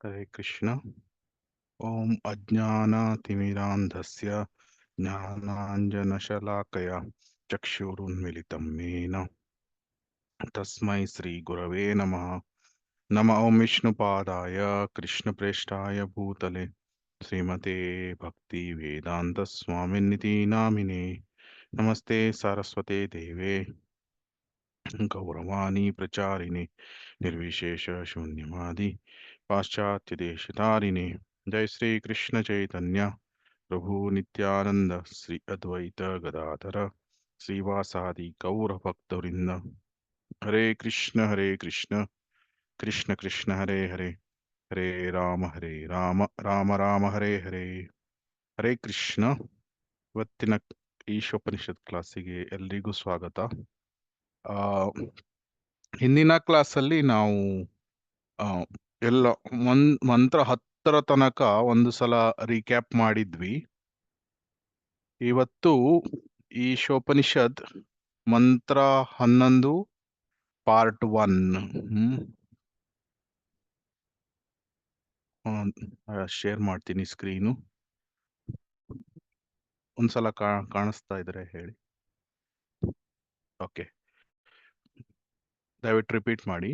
ಹರೇ ಕೃಷ್ಣ. ಓಂ ಅಜ್ಞಾನತಿಮಿರಾಂಧಸ್ಯ ಜ್ಞಾನಾಂಜನಶಲಾಕಯ ಚಕ್ಷುರುನ್ಮಿಲಿತಂ ಯೇನ ತಸ್ಮೈ ಶ್ರೀ ಗುರವೇ ನಮಃ. ನಮ ಓಂ ವಿಷ್ಣುಪಾದಾಯ ಕೃಷ್ಣಪ್ರೇಷ್ಠಾಯ ಭೂತಲೆ ಶ್ರೀಮತೆ ಭಕ್ತಿ ವೇದಾಂತ ಸ್ವಾಮಿನಿತಿ ನಾಮಿನೇ. ನಮಸ್ತೆ ಸಾರಸ್ವತೆ ದೇವೇ ಗೌರವಾಣಿ ಪ್ರಚಾರಿಣೆ ನಿರ್ವಿಶೇಷ ಶೂನ್ಯವಾದಿ ಪಾಶ್ಚಾತ್ಯ ದೇಶಧಾರಿಣೆ. ಜೈ ಶ್ರೀ ಕೃಷ್ಣ ಚೈತನ್ಯ ಪ್ರಭು ನಿತ್ಯಾನಂದ ಶ್ರೀ ಅದ್ವೈತ ಗದಾಧರ ಶ್ರೀವಾಸಾದಿ ಗೌರ ಭಕ್ತವೃಂದ. ಹರೇ ಕೃಷ್ಣ ಕೃಷ್ಣ ಕೃಷ್ಣ ಹರೇ ಹರೇ, ಹರೇ ರಾಮ ರಾಮ ರಾಮ ಹರೇ ಹರೇ. ಹರೇ ಕೃಷ್ಣ. ಇವತ್ತಿನ ಈಶೋಪನಿಷತ್ ಕ್ಲಾಸಿಗೆ ಎಲ್ರಿಗೂ ಸ್ವಾಗತ. ಹಿಂದಿನ ಕ್ಲಾಸಲ್ಲಿ ನಾವು ಎಲ್ಲ ಮಂತ್ರ 10 ತನಕ ಒಂದು ಸಲ ರೀಕ್ಯಾಪ್ ಮಾಡಿದ್ವಿ. ಇವತ್ತು ಈಶೋಪನಿಷತ್ ಮಂತ್ರ 11 ಪಾರ್ಟ್ 1 ಶೇರ್ ಮಾಡ್ತೀನಿ ಸ್ಕ್ರೀನು. ಒಂದ್ಸಲ ಕಾಣಿಸ್ತಾ ಇದ್ರೆ ಹೇಳಿ. ಓಕೆ, ದಯವಿಟ್ಟು ರಿಪೀಟ್ ಮಾಡಿ.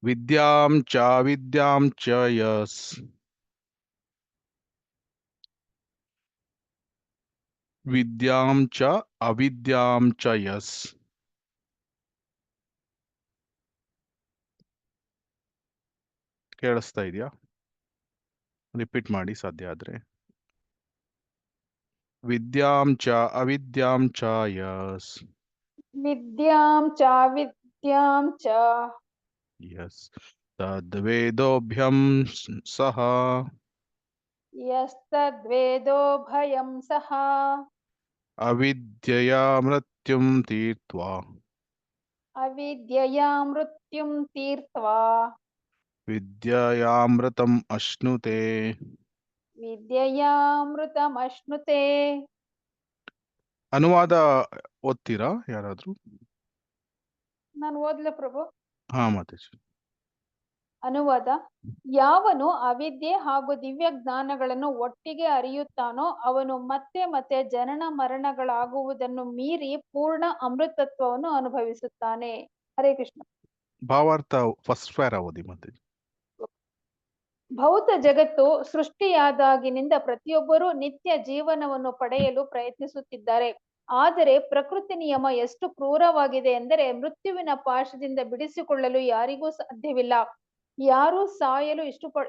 ವಿದ್ಯಾಂ ಚ ಯಸ್, ವಿದ್ಯಾಂ ಚ ಅವಿದ್ಯಾಂ ಚ ಯಸ್. ಕೇಳಿಸ್ತಾ ಇದೆಯಾ? ರಿಪೀಟ್ ಮಾಡಿ ಸಾಧ್ಯ ಆದ್ರೆ. ವಿದ್ಯಾಂ ಚ ಅವಿದ್ಯಾಂ ಚ ಯಸ್. ವಿದ್ಯಾಂ ಚ ವಿದ್ಯಾಂ ಚ ಯಸ್ ತದ್ವೇದೋಭ್ಯಂ ಸಹ. ಯಸ್ತದ್ವೇದೋಭಯಂ ಸಹ. ಅವಿದ್ಯಯಾ ಮೃತ್ಯುಂ ತೀರ್ತ್ವಾ. ಅವಿದ್ಯಯಾ ಮೃತ್ಯುಂ ತೀರ್ತ್ವಾ. ವಿದ್ಯಯಾಮೃತಂ ಅಶ್ನುತೆ. ವಿದ್ಯಯಾಮೃತಮಶ್ನುತೆ. ಅನುವಾದ ಓದ್ತೀರಾ ಯಾರಾದ್ರೂ? ನಾನು ಓದ್ಲ ಪ್ರಭು? ಹಾ ಮಾತಾಜಿ. ಅನುವಾದ. ಯಾವನು ಅವಿದ್ಯೆ ಹಾಗೂ ದಿವ್ಯ ಜ್ಞಾನಗಳನ್ನು ಒಟ್ಟಿಗೆ ಅರಿಯುತ್ತಾನೋ ಅವನು ಮತ್ತೆ ಮತ್ತೆ ಜನನ ಮರಣಗಳಾಗುವುದನ್ನು ಮೀರಿ ಪೂರ್ಣ ಅಮೃತತ್ವವನ್ನು ಅನುಭವಿಸುತ್ತಾನೆ. ಹರೇ ಕೃಷ್ಣ. ಭಾವಾರ್ಥ ಫಸ್ಟ್ ಫೇರ್ ಓದಿ ಮಾತಾಜಿ. ಭೌತ ಜಗತ್ತು ಸೃಷ್ಟಿಯಾದಾಗಿನಿಂದ ಪ್ರತಿಯೊಬ್ಬರೂ ನಿತ್ಯ ಜೀವನವನ್ನು ಪಡೆಯಲು ಪ್ರಯತ್ನಿಸುತ್ತಿದ್ದಾರೆ. ಆದರೆ ಪ್ರಕೃತಿ ನಿಯಮ ಎಷ್ಟು ಕ್ರೂರವಾಗಿದೆ ಎಂದರೆ ಮೃತ್ಯುವಿನ ಪಾಶದಿಂದ ಬಿಡಿಸಿಕೊಳ್ಳಲು ಯಾರಿಗೂ ಸಾಧ್ಯವಿಲ್ಲ. ಯಾರೂ ಸಾಯಲು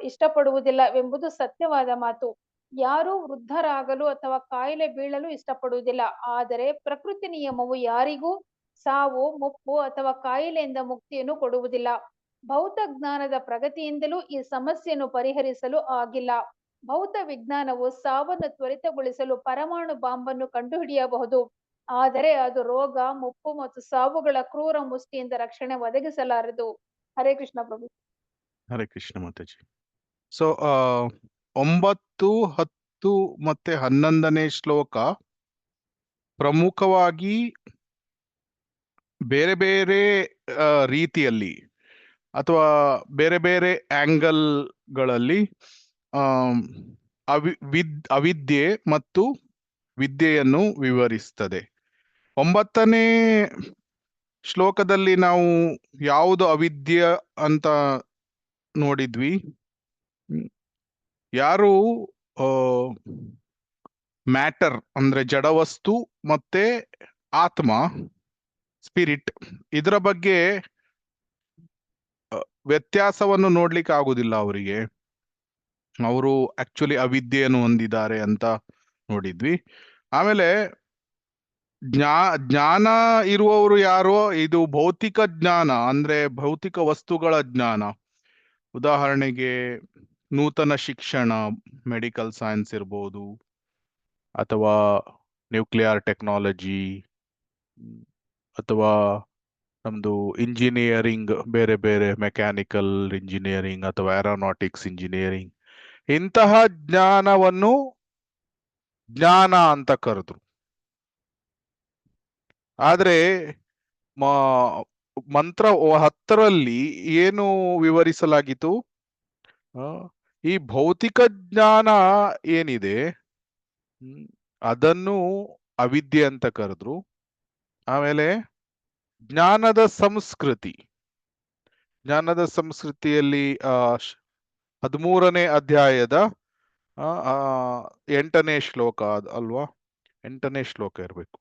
ಇಷ್ಟಪಡುವುದಿಲ್ಲವೆಂಬುದು ಸತ್ಯವಾದ ಮಾತು. ಯಾರೂ ವೃದ್ಧರಾಗಲು ಅಥವಾ ಕಾಯಿಲೆ ಬೀಳಲು ಇಷ್ಟಪಡುವುದಿಲ್ಲ. ಆದರೆ ಪ್ರಕೃತಿ ನಿಯಮವು ಯಾರಿಗೂ ಸಾವು, ಮುಪ್ಪು ಅಥವಾ ಕಾಯಿಲೆಯಿಂದ ಮುಕ್ತಿಯನ್ನು ಕೊಡುವುದಿಲ್ಲ. ಭೌತ ಜ್ಞಾನದ ಪ್ರಗತಿಯಿಂದಲೂ ಈ ಸಮಸ್ಯೆಯನ್ನು ಪರಿಹರಿಸಲು ಆಗಿಲ್ಲ. ಭೌತ ವಿಜ್ಞಾನವು ಸಾವನ್ನು ತ್ವರಿತಗೊಳಿಸಲು ಪರಮಾಣು ಬಾಂಬನ್ನು ಕಂಡುಹಿಡಿಯಬಹುದು. ಆದರೆ ಅದು ರೋಗ, ಮುಪ್ಪು ಮತ್ತು ಸಾವುಗಳ ಕ್ರೂರ ಮುಷ್ಟಿಯಿಂದ ರಕ್ಷಣೆ ಒದಗಿಸಲಾರದು. ಹರೇ ಕೃಷ್ಣ ಪ್ರಭು. ಹರೇ ಕೃಷ್ಣ ಮಾತಾಜಿ. ಸೊ 9, 10 ಮತ್ತೆ 11ನೇ ಶ್ಲೋಕ ಪ್ರಮುಖವಾಗಿ ಬೇರೆ ಬೇರೆ ರೀತಿಯಲ್ಲಿ ಅಥವಾ ಬೇರೆ ಬೇರೆ ಆಂಗಲ್ಗಳಲ್ಲಿ ಅವಿದ್ಯೆ ಮತ್ತು ವಿದ್ಯೆಯನ್ನು ವಿವರಿಸ್ತದೆ. 9ನೇ ಶ್ಲೋಕದಲ್ಲಿ ನಾವು ಯಾವುದು ಅವಿದ್ಯೆ ಅಂತ ನೋಡಿದ್ವಿ. ಯಾರು ಮ್ಯಾಟರ್ ಅಂದ್ರೆ ಜಡವಸ್ತು ಮತ್ತೆ ಆತ್ಮ, ಸ್ಪಿರಿಟ್, ಇದರ ಬಗ್ಗೆ ವ್ಯತ್ಯಾಸವನ್ನು ನೋಡ್ಲಿಕ್ಕೆ ಆಗುದಿಲ್ಲ ಅವರಿಗೆ. ಅವರು ಆಕ್ಚುಲಿ ಅವಿದ್ಯೆಯನ್ನು ಹೊಂದಿದ್ದಾರೆ ಅಂತ ನೋಡಿದ್ವಿ. ಆಮೇಲೆ ಜ್ಞಾನ ಇರುವವರು ಯಾರೋ, ಇದು ಭೌತಿಕ ಜ್ಞಾನ ಅಂದ್ರೆ ಭೌತಿಕ ವಸ್ತುಗಳ ಜ್ಞಾನ. ಉದಾಹರಣೆಗೆ ನೂತನ ಶಿಕ್ಷಣ, ಮೆಡಿಕಲ್ ಸೈನ್ಸ್ ಇರ್ಬೋದು, ಅಥವಾ ನ್ಯೂಕ್ಲಿಯರ್ ಟೆಕ್ನಾಲಜಿ, ಅಥವಾ ನಮ್ದು ಇಂಜಿನಿಯರಿಂಗ್, ಬೇರೆ ಬೇರೆ ಮೆಕ್ಯಾನಿಕಲ್ ಇಂಜಿನಿಯರಿಂಗ್ ಅಥವಾ ಏರೋನಾಟಿಕ್ಸ್ ಇಂಜಿನಿಯರಿಂಗ್, ಇಂತಹ ಜ್ಞಾನವನ್ನು ಜ್ಞಾನ ಅಂತ ಕರೆದ್ರು. ಆದ್ರೆ ಮಂತ್ರ 10ರಲ್ಲಿ ಏನು ವಿವರಿಸಲಾಗಿತ್ತು? ಆ, ಈ ಭೌತಿಕ ಜ್ಞಾನ ಏನಿದೆ, ಅದನ್ನು ಅವಿದ್ಯೆ ಅಂತ ಕರೆದ್ರು. ಆಮೇಲೆ ಜ್ಞಾನದ ಸಂಸ್ಕೃತಿ, ಜ್ಞಾನದ ಸಂಸ್ಕೃತಿಯಲ್ಲಿ 13ನೇ ಅಧ್ಯಾಯದ 8ನೇ ಶ್ಲೋಕ ಅಲ್ವಾ, 8ನೇ ಶ್ಲೋಕ ಇರಬೇಕು.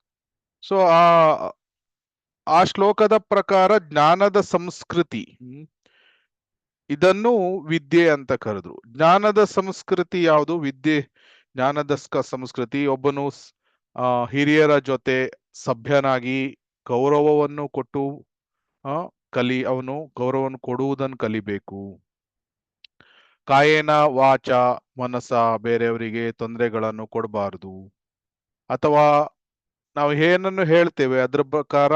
ಸೊ ಆ ಶ್ಲೋಕದ ಪ್ರಕಾರ ಜ್ಞಾನದ ಸಂಸ್ಕೃತಿ, ಇದನ್ನು ವಿದ್ಯೆ ಅಂತ ಕರೆದ್ರು. ಜ್ಞಾನದ ಸಂಸ್ಕೃತಿ ಯಾವುದು? ವಿದ್ಯೆ. ಜ್ಞಾನದ ಸಂಸ್ಕೃತಿ ಒಬ್ಬನು ಹಿರಿಯರ ಜೊತೆ ಸಭ್ಯನಾಗಿ ಗೌರವವನ್ನು ಕೊಟ್ಟು ಅವನು ಗೌರವವನ್ನು ಕೊಡುವುದನ್ನು ಕಲಿಬೇಕು. ಕಾಯೇನ ವಾಚ ಮನಸ ಬೇರೆಯವರಿಗೆ ತೊಂದರೆಗಳನ್ನು ಕೊಡಬಾರದು, ಅಥವಾ ನಾವು ಏನನ್ನು ಹೇಳ್ತೇವೆ ಅದ್ರ ಪ್ರಕಾರ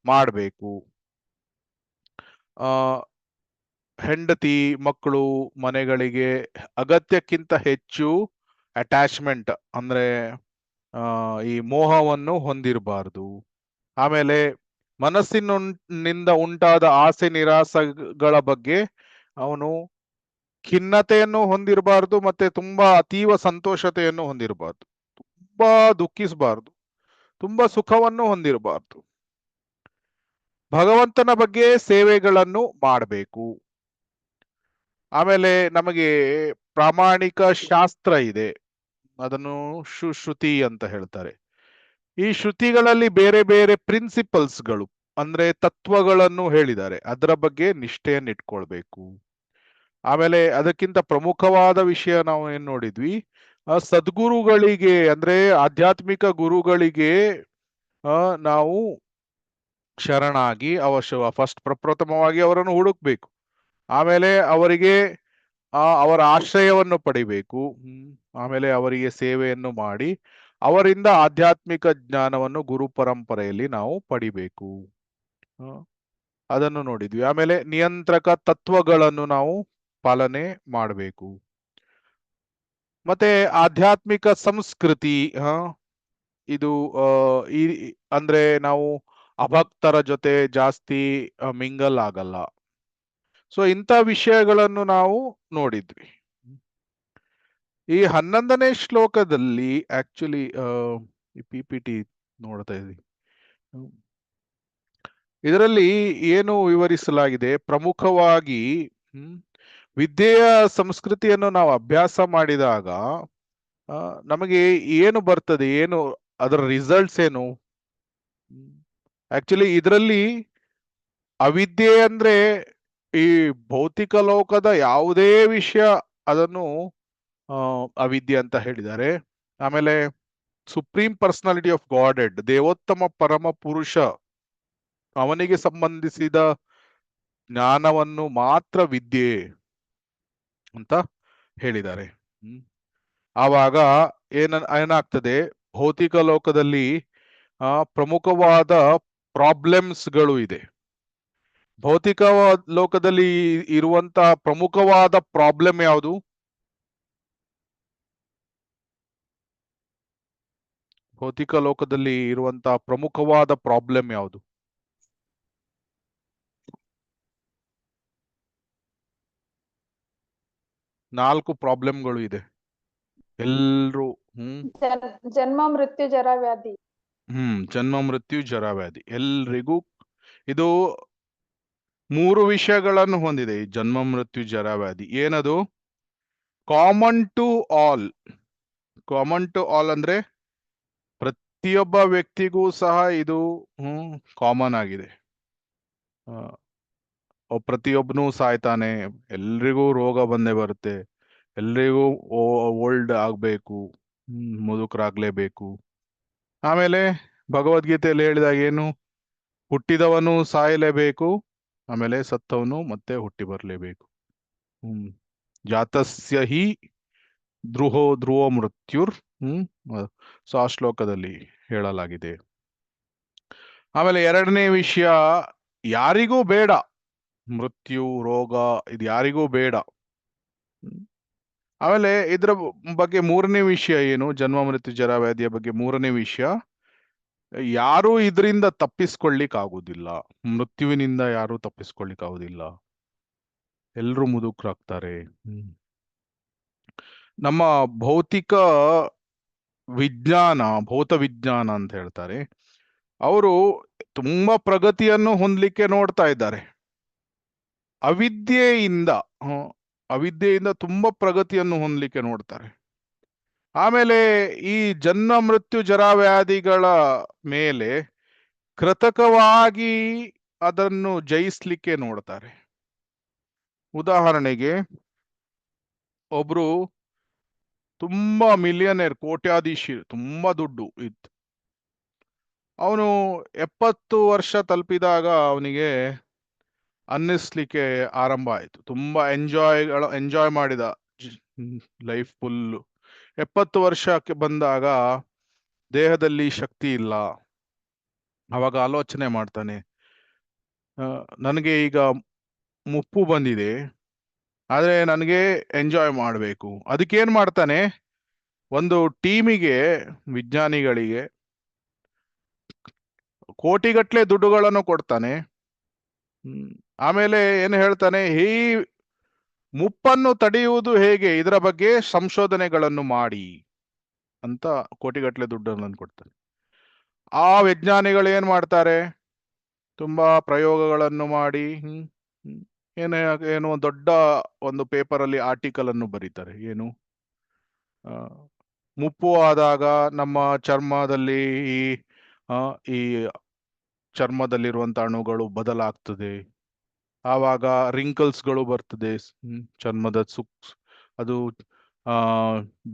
ಮಾಡಬೇಕು. ಹೆಂಡತಿ ಮಕ್ಕಳು ಮನೆಗಳಿಗೆ ಅಗತ್ಯಕ್ಕಿಂತ ಹೆಚ್ಚು ಅಟ್ಯಾಚ್ಮೆಂಟ್ ಅಂದ್ರೆ ಈ ಮೋಹವನ್ನು ಹೊಂದಿರಬಾರ್ದು. ಆಮೇಲೆ ಮನಸ್ಸಿನಿಂದ ಉಂಟಾದ ಆಸೆ ನಿರಾಸೆಗಳ ಬಗ್ಗೆ ಅವನು ಖಿನ್ನತೆಯನ್ನು ಹೊಂದಿರಬಾರ್ದು, ಮತ್ತೆ ತುಂಬಾ ಅತೀವ ಸಂತೋಷತೆಯನ್ನು ಹೊಂದಿರಬಾರ್ದು, ತುಂಬಾ ದುಃಖಿಸಬಾರ್ದು, ತುಂಬಾ ಸುಖವನ್ನು ಹೊಂದಿರಬಾರ್ದು. ಭಗವಂತನ ಬಗ್ಗೆ ಸೇವೆಗಳನ್ನು ಮಾಡಬೇಕು. ಆಮೇಲೆ ನಮಗೆ ಪ್ರಾಮಾಣಿಕ ಶಾಸ್ತ್ರ ಇದೆ, ಅದನ್ನು ಶ್ರುತಿ ಅಂತ ಹೇಳ್ತಾರೆ. ಈ ಶ್ರುತಿಗಳಲ್ಲಿ ಬೇರೆ ಬೇರೆ ಪ್ರಿನ್ಸಿಪಲ್ಸ್ಗಳು ಅಂದ್ರೆ ತತ್ವಗಳನ್ನು ಹೇಳಿದ್ದಾರೆ, ಅದರ ಬಗ್ಗೆ ನಿಷ್ಠೆಯನ್ನು ಇಟ್ಕೊಳ್ಬೇಕು. ಆಮೇಲೆ ಅದಕ್ಕಿಂತ ಪ್ರಮುಖವಾದ ವಿಷಯ ನಾವು ಏನ್ ನೋಡಿದ್ವಿ, ಸದ್ಗುರುಗಳಿಗೆ ಅಂದ್ರೆ ಆಧ್ಯಾತ್ಮಿಕ ಗುರುಗಳಿಗೆ ನಾವು ಶರಣಾಗಿ ಫಸ್ಟ್ ಪ್ರಪ್ರಥಮವಾಗಿ ಅವರನ್ನು ಹುಡುಕ್ಬೇಕು. ಆಮೇಲೆ ಅವರಿಗೆ ಅವರ ಆಶ್ರಯವನ್ನು ಪಡಿಬೇಕು. ಆಮೇಲೆ ಅವರಿಗೆ ಸೇವೆಯನ್ನು ಮಾಡಿ ಅವರಿಂದ ಆಧ್ಯಾತ್ಮಿಕ ಜ್ಞಾನವನ್ನು ಗುರು ಪರಂಪರೆಯಲ್ಲಿ ನಾವು ಪಡಿಬೇಕು. ಅದನ್ನು ನೋಡಿದ್ವಿ. ಆಮೇಲೆ ನಿಯಂತ್ರಕ ತತ್ವಗಳನ್ನು ನಾವು ಪಾಲನೆ ಮಾಡಬೇಕು. ಮತ್ತೆ ಆಧ್ಯಾತ್ಮಿಕ ಸಂಸ್ಕೃತಿ ಇದು ಈ ಅಂದ್ರೆ ನಾವು ಅಭಕ್ತರ ಜೊತೆ ಜಾಸ್ತಿ ಮಿಂಗಲ್ ಆಗಲ್ಲ. ಸೊ ಇಂಥ ವಿಷಯಗಳನ್ನು ನಾವು ನೋಡಿದ್ವಿ. ಈ 11ನೇ ಶ್ಲೋಕದಲ್ಲಿ ಆಕ್ಚುಲಿ ಈ PPT ನೋಡ್ತಾ ಇದ್ವಿ, ಇದರಲ್ಲಿ ಏನು ವಿವರಿಸಲಾಗಿದೆ, ಪ್ರಮುಖವಾಗಿ ವಿದ್ಯೆಯ ಸಂಸ್ಕೃತಿಯನ್ನು ನಾವು ಅಭ್ಯಾಸ ಮಾಡಿದಾಗ ನಮಗೆ ಏನು ಬರ್ತದೆ, ಏನು ಅದರ ರಿಸಲ್ಟ್ಸ್ ಏನು. ಆಕ್ಚುಲಿ ಇದರಲ್ಲಿ ಅವಿದ್ಯೆ ಅಂದ್ರೆ ಈ ಭೌತಿಕ ಲೋಕದ ಯಾವುದೇ ವಿಷಯ, ಅದನ್ನು ಅವಿದ್ಯೆ ಅಂತ ಹೇಳಿದ್ದಾರೆ. ಆಮೇಲೆ ಸುಪ್ರೀಂ ಪರ್ಸನಾಲಿಟಿ ಆಫ್ ಗಾಡೆಡ್, ದೇವೋತ್ತಮ ಪರಮ ಪುರುಷ, ಅವನಿಗೆ ಸಂಬಂಧಿಸಿದ ಜ್ಞಾನವನ್ನು ಮಾತ್ರ ವಿದ್ಯೆ ಅಂತ ಹೇಳಿದ್ದಾರೆ. ಆವಾಗ ಏನಾಗ್ತದೆ, ಭೌತಿಕ ಲೋಕದಲ್ಲಿ ಪ್ರಮುಖವಾದ ಪ್ರಾಬ್ಲಮ್ಸ್ಗಳು ಇದೆ. ಭೌತಿಕ ಲೋಕದಲ್ಲಿ ಇರುವಂತಹ ಪ್ರಮುಖವಾದ ಪ್ರಾಬ್ಲಮ್ ಯಾವುದು? ಭೌತಿಕ ಲೋಕದಲ್ಲಿ ಇರುವಂತಹ ಪ್ರಮುಖವಾದ ಪ್ರಾಬ್ಲಮ್ ಯಾವುದು? ನಾಲ್ಕು ಪ್ರಾಬ್ಲಮ್ಗಳು ಇದೆ. ಎಲ್ರು ಜನ್ಮ ಮೃತ್ಯು ಜರ ವ್ಯಾಧಿ. ಜನ್ಮ ಮೃತ್ಯು ಜರ ವ್ಯಾಧಿ ಎಲ್ರಿಗೂ ಇದು 3 ವಿಷಯಗಳನ್ನು ಹೊಂದಿದೆ. ಈ ಜನ್ಮ ಮೃತ್ಯು ಜರ ವ್ಯಾಧಿ ಏನದು? Common to all. Common to all ಅಂದ್ರೆ ಪ್ರತಿಯೊಬ್ಬ ವ್ಯಕ್ತಿಗೂ ಸಹ ಇದು ಕಾಮನ್ ಆಗಿದೆ. ಪ್ರತಿಯೊಬ್ಬನೂ ಸಾಯ್ತಾನೆ, ಎಲ್ರಿಗೂ ರೋಗ ಬಂದೇ ಬರುತ್ತೆ, ಎಲ್ರಿಗೂ ಓಲ್ಡ್ ಆಗ್ಬೇಕು, ಮುದುಕರಾಗ್ಲೇಬೇಕು. ಆಮೇಲೆ ಭಗವದ್ಗೀತೆಯಲ್ಲಿ ಹೇಳಿದಾಗ ಏನು, ಹುಟ್ಟಿದವನು ಸಾಯಲೇಬೇಕು, ಆಮೇಲೆ ಸತ್ತವನು ಮತ್ತೆ ಹುಟ್ಟಿ ಬರಲೇಬೇಕು. ಜಾತಸ್ಯ ಹಿ ಧ್ರುವೋ ಮೃತ್ಯುರ್. ಸೊ ಆ ಶ್ಲೋಕದಲ್ಲಿ ಹೇಳಲಾಗಿದೆ. ಆಮೇಲೆ ಎರಡನೇ ವಿಷಯ, ಯಾರಿಗೂ ಬೇಡ ಮೃತ್ಯು ರೋಗ, ಇದು ಯಾರಿಗೂ ಬೇಡ. ಆಮೇಲೆ ಇದರ ಬಗ್ಗೆ ಮೂರನೇ ವಿಷಯ ಏನು, ಜನ್ಮ ಮೃತ್ಯು ಜರ ವ್ಯಾಧಿಯ ಬಗ್ಗೆ ಮೂರನೇ ವಿಷಯ, ಯಾರು ಇದರಿಂದ ತಪ್ಪಿಸ್ಕೊಳ್ಳಿಕ್ ಆಗುದಿಲ್ಲ, ಮೃತ್ಯುವಿನಿಂದ ಯಾರು ತಪ್ಪಿಸ್ಕೊಳ್ಳಿಕ್ ಆಗುದಿಲ್ಲ. ಎಲ್ಲರೂ ಮುದುಕರಾಗ್ತಾರೆ. ನಮ್ಮ ಭೌತಿಕ ಭೌತ ವಿಜ್ಞಾನ ಅಂತ ಹೇಳ್ತಾರೆ, ಅವರು ತುಂಬಾ ಪ್ರಗತಿಯನ್ನು ಹೊಂದಲಿಕ್ಕೆ ನೋಡ್ತಾ ಇದ್ದಾರೆ. ಅವಿದ್ಯೆಯಿಂದ ಅವಿದ್ಯೆಯಿಂದ ತುಂಬಾ ಪ್ರಗತಿಯನ್ನು ಹೊಂದಲಿಕ್ಕೆ ನೋಡ್ತಾರೆ. ಆಮೇಲೆ ಈ ಜನ್ಮ ಮೃತ್ಯು ಜರಾವ್ಯಾಧಿಗಳ ಮೇಲೆ ಕೃತಕವಾಗಿ ಅದನ್ನು ಜಯಿಸ್ಲಿಕ್ಕೆ ನೋಡ್ತಾರೆ. ಉದಾಹರಣೆಗೆ, ಒಬ್ರು ತುಂಬಾ ಮಿಲಿಯನೇರ್, ಕೋಟ್ಯಾಧೀಶಿ, ತುಂಬಾ ದುಡ್ಡು ಇತ್ತು. ಅವನು 70 ವರ್ಷ ತಲುಪಿದಾಗ ಅವನಿಗೆ ಅನ್ನಿಸ್ಲಿಕ್ಕೆ ಆರಂಭ ಆಯಿತು. ತುಂಬಾ ಎಂಜಾಯ್ ಮಾಡಿದ ಲೈಫ್ ಫುಲ್ಲು. 70 ವರ್ಷಕ್ಕೆ ಬಂದಾಗ ದೇಹದಲ್ಲಿ ಶಕ್ತಿ ಇಲ್ಲ. ಅವಾಗ ಆಲೋಚನೆ ಮಾಡ್ತಾನೆ, ನನಗೆ ಈಗ ಮುಪ್ಪು ಬಂದಿದೆ, ಆದ್ರೆ ನನಗೆ ಎಂಜಾಯ್ ಮಾಡಬೇಕು. ಅದಕ್ಕೇನ್ ಮಾಡ್ತಾನೆ, ಒಂದು ಟೀಮಿಗೆ, ವಿಜ್ಞಾನಿಗಳಿಗೆ ಕೋಟಿಗಟ್ಲೆ ದುಡ್ಡುಗಳನ್ನು ಕೊಡ್ತಾನೆ. ಆಮೇಲೆ ಏನು ಹೇಳ್ತಾನೆ, ಈ ಮುಪ್ಪನ್ನು ತಡೆಯುವುದು ಹೇಗೆ, ಇದರ ಬಗ್ಗೆ ಸಂಶೋಧನೆಗಳನ್ನು ಮಾಡಿ ಅಂತ ಕೋಟಿಗಟ್ಲೆ ದುಡ್ಡನ್ನು ಕೊಡ್ತಾನೆ. ಆ ವಿಜ್ಞಾನಿಗಳು ಏನ್ ಮಾಡ್ತಾರೆ, ತುಂಬಾ ಪ್ರಯೋಗಗಳನ್ನು ಮಾಡಿ ಏನು ದೊಡ್ಡ ಒಂದು ಪೇಪರ್ ಅಲ್ಲಿ ಆರ್ಟಿಕಲ್ ಅನ್ನು ಬರೀತಾರೆ. ಏನು, ಮುಪ್ಪು ಆದಾಗ ನಮ್ಮ ಚರ್ಮದಲ್ಲಿ ಈ ಚರ್ಮದಲ್ಲಿರುವಂತ ಅಣುಗಳು ಬದಲಾಗ್ತದೆ, ಆವಾಗ ರಿಂಕಲ್ಸ್ಗಳು ಬರ್ತದೆ, ಚರ್ಮದ ಅದು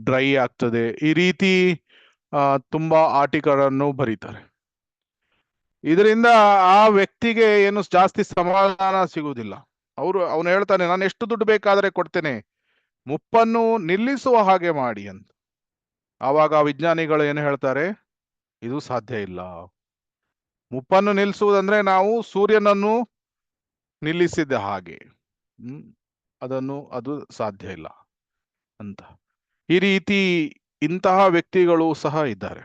ಡ್ರೈ ಆಗ್ತದೆ. ಈ ರೀತಿ ತುಂಬಾ ಆರ್ಟಿಕಲ್ ಅನ್ನು ಬರೀತಾರೆ. ಇದರಿಂದ ಆ ವ್ಯಕ್ತಿಗೆ ಏನು ಜಾಸ್ತಿ ಸಮಾಧಾನ ಸಿಗುವುದಿಲ್ಲ. ಅವನು ಹೇಳ್ತಾನೆ, ನಾನು ಎಷ್ಟು ದುಡ್ಡು ಬೇಕಾದ್ರೆ ಕೊಡ್ತೇನೆ, ಮುಪ್ಪನ್ನು ನಿಲ್ಲಿಸುವ ಹಾಗೆ ಮಾಡಿ ಅಂತ. ಆವಾಗ ವಿಜ್ಞಾನಿಗಳು ಏನು ಹೇಳ್ತಾರೆ, ಇದು ಸಾಧ್ಯ ಇಲ್ಲ. ಮುಪ್ಪನ್ನು ನಿಲ್ಲಿಸುವುದಂದ್ರೆ ನಾವು ಸೂರ್ಯನನ್ನು ನಿಲ್ಲಿಸಿದ ಹಾಗೆ, ಅದು ಸಾಧ್ಯ ಇಲ್ಲ ಅಂತ. ಈ ರೀತಿ ಇಂತಹ ವ್ಯಕ್ತಿಗಳು ಸಹ ಇದ್ದಾರೆ.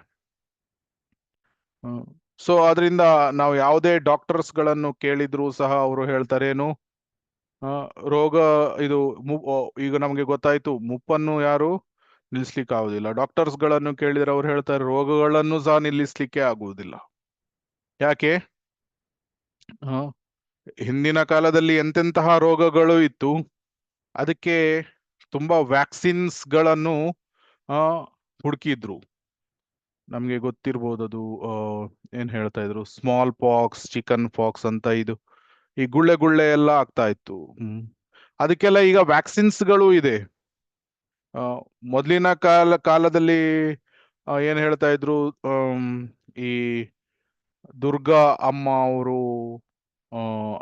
ಸೊ ಅದರಿಂದ ನಾವು ಯಾವುದೇ ಡಾಕ್ಟರ್ಸ್ ಗಳನ್ನು ಕೇಳಿದ್ರು ಸಹ ಅವರು ಹೇಳ್ತಾರೆ, ಏನು, ರೋಗ ಇದು ಈಗ ನಮಗೆ ಗೊತ್ತಾಯ್ತು, ಮುಪ್ಪನ್ನು ಯಾರು ನಿಲ್ಲಿಸ್ಲಿಕ್ಕೆ ಆಗುದಿಲ್ಲ. ಡಾಕ್ಟರ್ಸ್ ಗಳನ್ನು ಕೇಳಿದ್ರೆ ಅವ್ರು ಹೇಳ್ತಾರೆ, ರೋಗಗಳನ್ನು ಸಹ ನಿಲ್ಲಿಸ್ಲಿಕ್ಕೆ ಆಗುವುದಿಲ್ಲ. ಯಾಕೆ? ಹಿಂದಿನ ಕಾಲದಲ್ಲಿ ಎಂತೆಂತಹ ರೋಗಗಳು ಇತ್ತು, ಅದಕ್ಕೆ ತುಂಬಾ ವ್ಯಾಕ್ಸಿನ್ಸ್ ಗಳನ್ನು ಹುಡುಕಿದ್ರು. ನಮ್ಗೆ ಗೊತ್ತಿರ್ಬೋದು, ಅದು ಏನ್ ಹೇಳ್ತಾ ಇದ್ರು, ಸ್ಮಾಲ್ ಪಾಕ್ಸ್, ಚಿಕನ್ ಪಾಕ್ಸ್ ಅಂತ. ಇದು ಈ ಗುಳ್ಳೆ ಎಲ್ಲ ಆಗ್ತಾ ಇತ್ತು. ಅದಕ್ಕೆಲ್ಲ ಈಗ ವ್ಯಾಕ್ಸಿನ್ಸ್ ಗಳು ಇದೆ. ಮೊದಲಿನ ಕಾಲದಲ್ಲಿ ಏನ್ ಹೇಳ್ತಾ ಇದ್ರು, ಈ ದುರ್ಗಾ ಅಮ್ಮ ಅವರು,